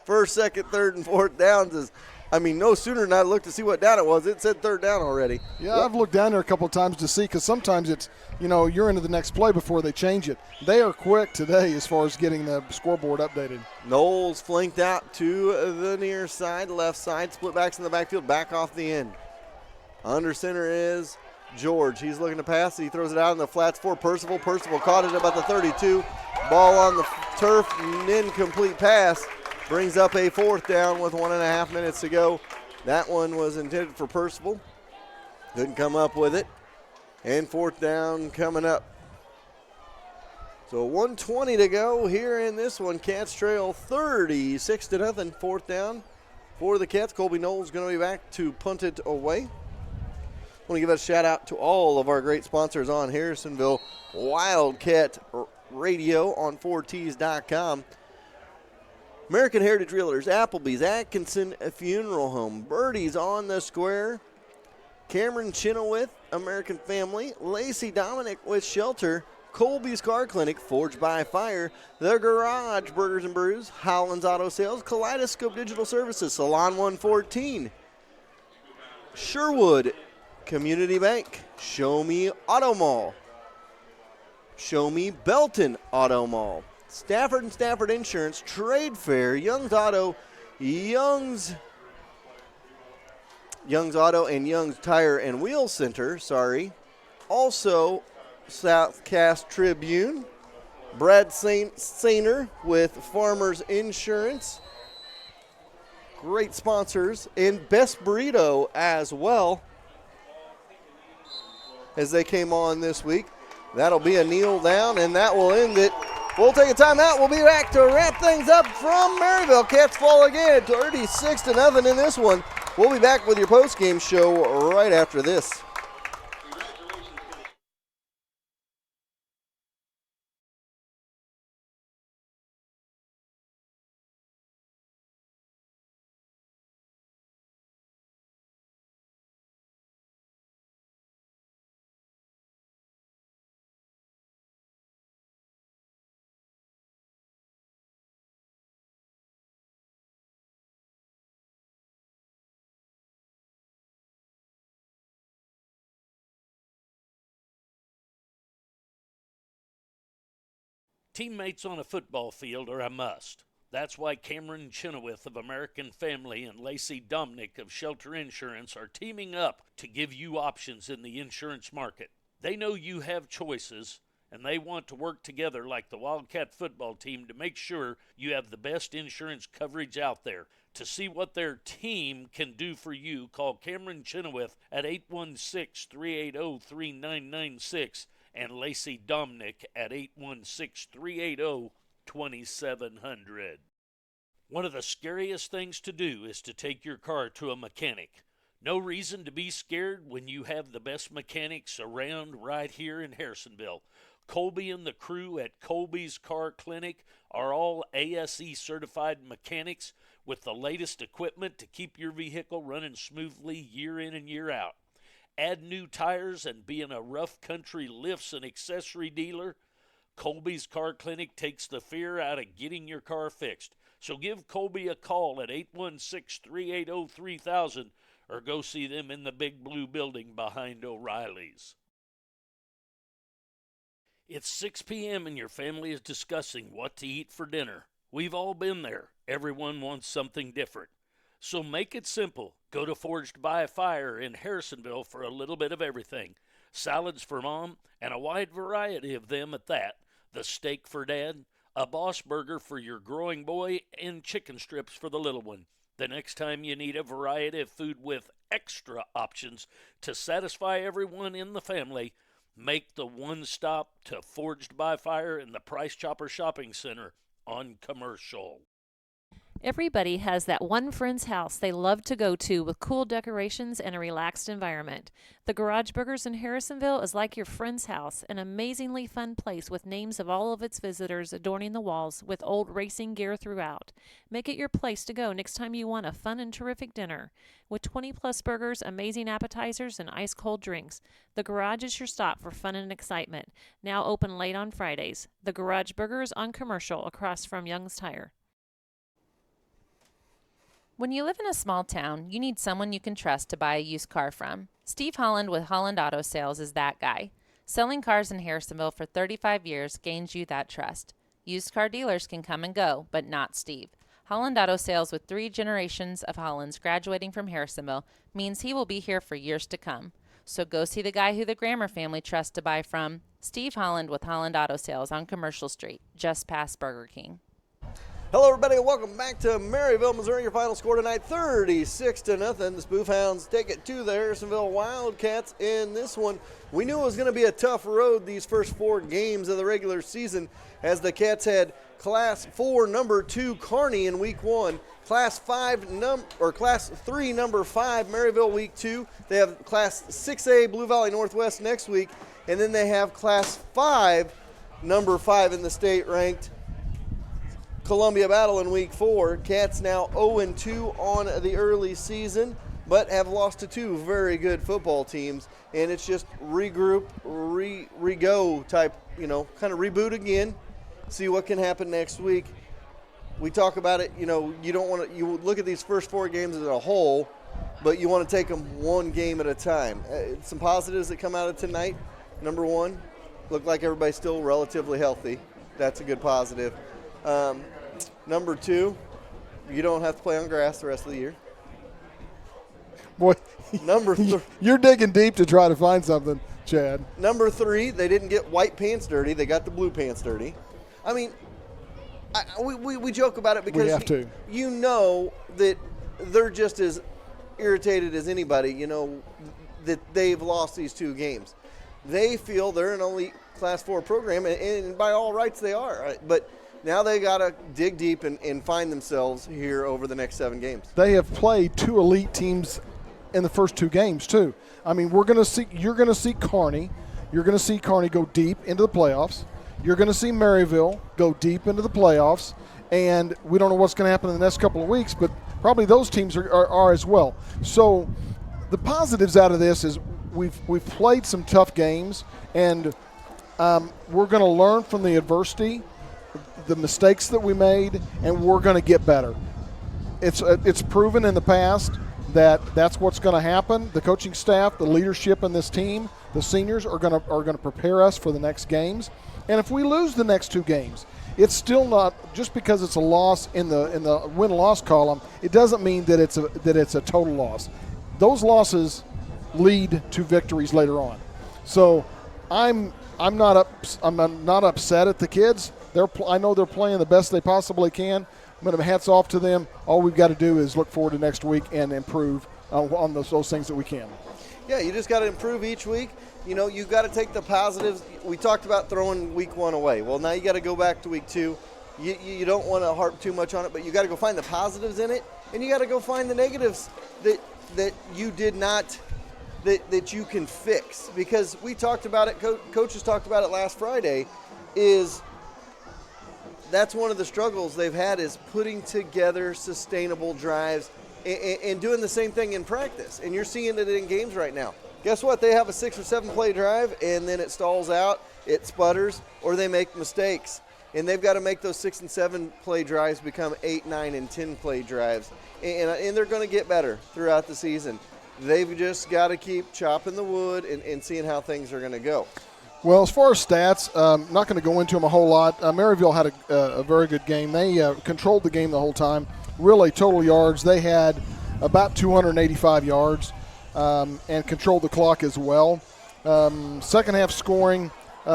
first, second, third, and fourth downs. No sooner than I looked to see what down it was. It said third down already. Yeah, I've looked down there a couple of times to see, because sometimes it's, you're into the next play before they change it. They are quick today as far as getting the scoreboard updated. Knowles flanked out to the near side, left side. Split backs in the backfield, back off the end. Under center is George. He's looking to pass. He throws it out in the flats for Percival. Percival caught it about the 32. Ball on the turf, an incomplete pass. Brings up a fourth down with 1.5 minutes to go. That one was intended for Percival. Couldn't come up with it. And fourth down coming up. So 1:20 to go here in this one. Cats trail 36-0. Fourth down for the Cats. Colby Knowles going to be back to punt it away. I want to give a shout out to all of our great sponsors on Harrisonville Wildcat Radio on 4Ts.com. American Heritage Realtors, Applebee's, Atkinson Funeral Home, Birdie's on the Square, Cameron Chenoweth, American Family, Lacey Dominic with Shelter, Colby's Car Clinic, Forged by Fire, The Garage, Burgers and Brews, Howland's Auto Sales, Kaleidoscope Digital Services, Salon 114, Sherwood Community Bank, Show Me Auto Mall, Show Me Belton Auto Mall, Stafford and Stafford Insurance, Trade Fair, Young's Auto, Young's Auto and Young's Tire and Wheel Center, Also, Southcast Tribune, Brad Sainer with Farmers Insurance. Great sponsors, and Best Burrito as well, as they came on this week. That'll be a kneel down, and that will end it. We'll take a timeout. We'll be back to wrap things up from Maryville. Cats fall again, 36-0 in this one. We'll be back with your post-game show right after this. Teammates on a football field are a must. That's why Cameron Chenoweth of American Family and Lacey Dominic of Shelter Insurance are teaming up to give you options in the insurance market. They know you have choices, and they want to work together like the Wildcat football team to make sure you have the best insurance coverage out there. To see what their team can do for you, call Cameron Chenoweth at 816-380-3996 and Lacey Dominic at 816-380-2700. One of the scariest things to do is to take your car to a mechanic. No reason to be scared when you have the best mechanics around right here in Harrisonville. Colby and the crew at Colby's Car Clinic are all ASE certified mechanics with the latest equipment to keep your vehicle running smoothly year in and year out. Add new tires and being a rough country lifts and accessory dealer, Colby's Car Clinic takes the fear out of getting your car fixed. So give Colby a call at 816-380-3000 or go see them in the big blue building behind O'Reilly's. It's 6 p.m. and your family is discussing what to eat for dinner. We've all been there. Everyone wants something different. So make it simple. Go to Forged by Fire in Harrisonville for a little bit of everything. Salads for mom, and a wide variety of them at that. The steak for dad, a Boss Burger for your growing boy, and chicken strips for the little one. The next time you need a variety of food with extra options to satisfy everyone in the family, make the one stop to Forged by Fire in the Price Chopper Shopping Center on Commercial. Everybody has that one friend's house they love to go to with cool decorations and a relaxed environment. The Garage Burgers in Harrisonville is like your friend's house, an amazingly fun place with names of all of its visitors adorning the walls with old racing gear throughout. Make it your place to go next time you want a fun and terrific dinner. With 20-plus burgers, amazing appetizers, and ice-cold drinks, the Garage is your stop for fun and excitement. Now open late on Fridays. The Garage Burgers on Commercial across from Young's Tire. When you live in a small town, you need someone you can trust to buy a used car from. Steve Holland with Holland Auto Sales is that guy. Selling cars in Harrisonville for 35 years gains you that trust. Used car dealers can come and go, but not Steve. Holland Auto Sales, with 3 generations of Hollands graduating from Harrisonville, means he will be here for years to come. So go see the guy who the Grammer family trusts to buy from. Steve Holland with Holland Auto Sales on Commercial Street, just past Burger King. Hello, everybody, and welcome back to Maryville, Missouri. Your final score tonight, 36-0. The Spoofhounds take it to the Harrisonville Wildcats in this one. We knew it was going to be a tough road these first 4 games of the regular season, as the Cats had Class 4 number 2 Kearney in Week 1, Class 3 number 5 Maryville Week 2. They have Class 6A Blue Valley Northwest next week, and then they have Class 5 number 5 in the state ranked Columbia Battle in Week 4. Cats now 0-2 on the early season, but have lost to 2 very good football teams, and it's just regroup, re-go type, kind of reboot again, see what can happen next week. We talk about it, you don't want to, you look at these first 4 games as a whole, but you want to take them one game at a time. Some positives that come out of tonight. Number 1, looked like everybody's still relatively healthy. That's a good positive. Number 2, you don't have to play on grass the rest of the year. Boy, Number 3, you're digging deep to try to find something, Chad. Number 3, they didn't get white pants dirty. They got the blue pants dirty. I mean, we joke about it because we have to. You know that they're just as irritated as anybody, that they've lost these 2 games. They feel they're an elite Class 4 program, and by all rights they are. Right? But now they got to dig deep and find themselves here over the next 7 games. They have played 2 elite teams in the first 2 games too. I mean, you're going to see Kearney. You're going to see Kearney go deep into the playoffs. You're going to see Maryville go deep into the playoffs, and we don't know what's going to happen in the next couple of weeks, but probably those teams are as well. So the positives out of this is we've played some tough games, and we're going to learn from the adversity, the mistakes that we made, and we're going to get better. It's proven in the past that that's what's going to happen. The coaching staff, the leadership in this team, the seniors are going to prepare us for the next games. And if we lose the next 2 games, it's still not just because it's a loss in the win-loss column. It doesn't mean that it's a total loss. Those losses lead to victories later on. So I'm not upset at the kids. I know they're playing the best they possibly can. I'm going to hats off to them. All we've got to do is look forward to next week and improve on those things that we can. Yeah, you just got to improve each week. You've got to take the positives. We talked about throwing Week 1 away. Well, now you got to go back to Week 2. You don't want to harp too much on it, but you got to go find the positives in it, and you got to go find the negatives that you did not that you can fix, because we talked about it, coaches talked about it last Friday, is that's one of the struggles they've had, is putting together sustainable drives and doing the same thing in practice. And you're seeing it in games right now. Guess what? They have a 6 or 7 play drive, and then it stalls out, it sputters, or they make mistakes. And they've got to make those 6 and 7 play drives become 8, 9, and 10 play drives. And they're going to get better throughout the season. They've just got to keep chopping the wood and seeing how things are going to go. Well, as far as stats, not going to go into them a whole lot. Maryville had a very good game. They controlled the game the whole time. Really, total yards, they had about 285 yards and controlled the clock as well. Second half scoring,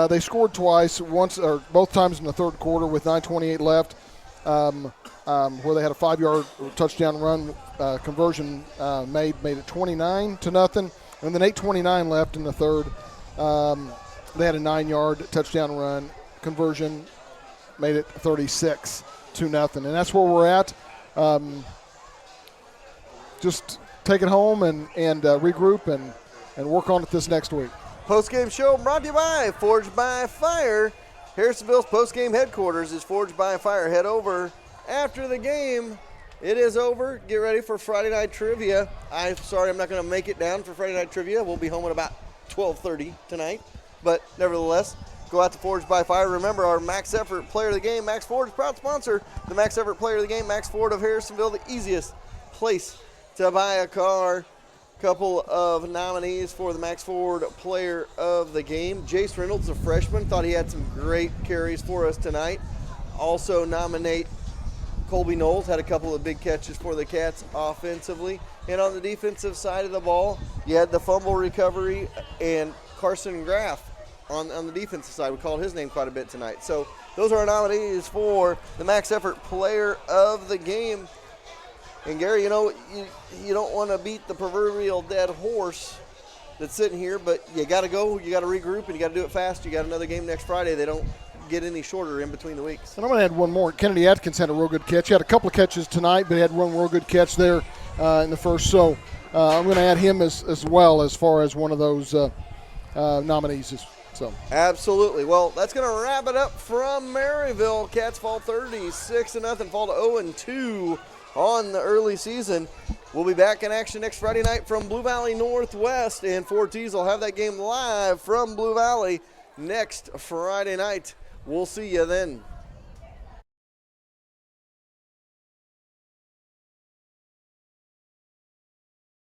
they scored twice, once or both times in the third quarter with 9:28 left, where they had a 5-yard touchdown run conversion made it 29-0, and then 8:29 left in the third. They had a 9-yard touchdown run conversion, made it 36-0, and that's where we're at. Just take it home and regroup and work on it this next week. Post-game show brought to you by Forged by Fire. Harrisonville's post-game headquarters is Forged by Fire. Head over after the game. It is over. Get ready for Friday Night Trivia. I'm sorry I'm not going to make it down for Friday Night Trivia. We'll be home at about 12:30 tonight. But nevertheless, go out to Forged by Fire. Remember, our Max Effort Player of the Game, Max Ford, is proud sponsor. The Max Effort Player of the Game, Max Ford of Harrisonville, the easiest place to buy a car. Couple of nominees for the Max Ford Player of the Game. Jace Reynolds, a freshman, thought he had some great carries for us tonight. Also nominate Colby Knowles, had a couple of big catches for the Cats offensively. And on the defensive side of the ball, you had the fumble recovery and Carson Graff on the defensive side. We called his name quite a bit tonight. So those are our nominees for the Max Effort Player of the Game. And Gary, you know, you don't want to beat the proverbial dead horse that's sitting here, but you got to go, you got to regroup, and you got to do it fast. You got another game next Friday. They don't get any shorter in between the weeks. And I'm going to add one more. Kennedy Atkins had a real good catch. He had a couple of catches tonight, but he had one real good catch there in the first. So I'm going to add him as well as far as one of those nominees. So absolutely. Well, that's going to wrap it up from Maryville. Cats fall 36-0, fall to 0-2 on the early season. We'll be back in action next Friday night from Blue Valley Northwest, and 4Ts will have that game live from Blue Valley next Friday night. We'll see you then.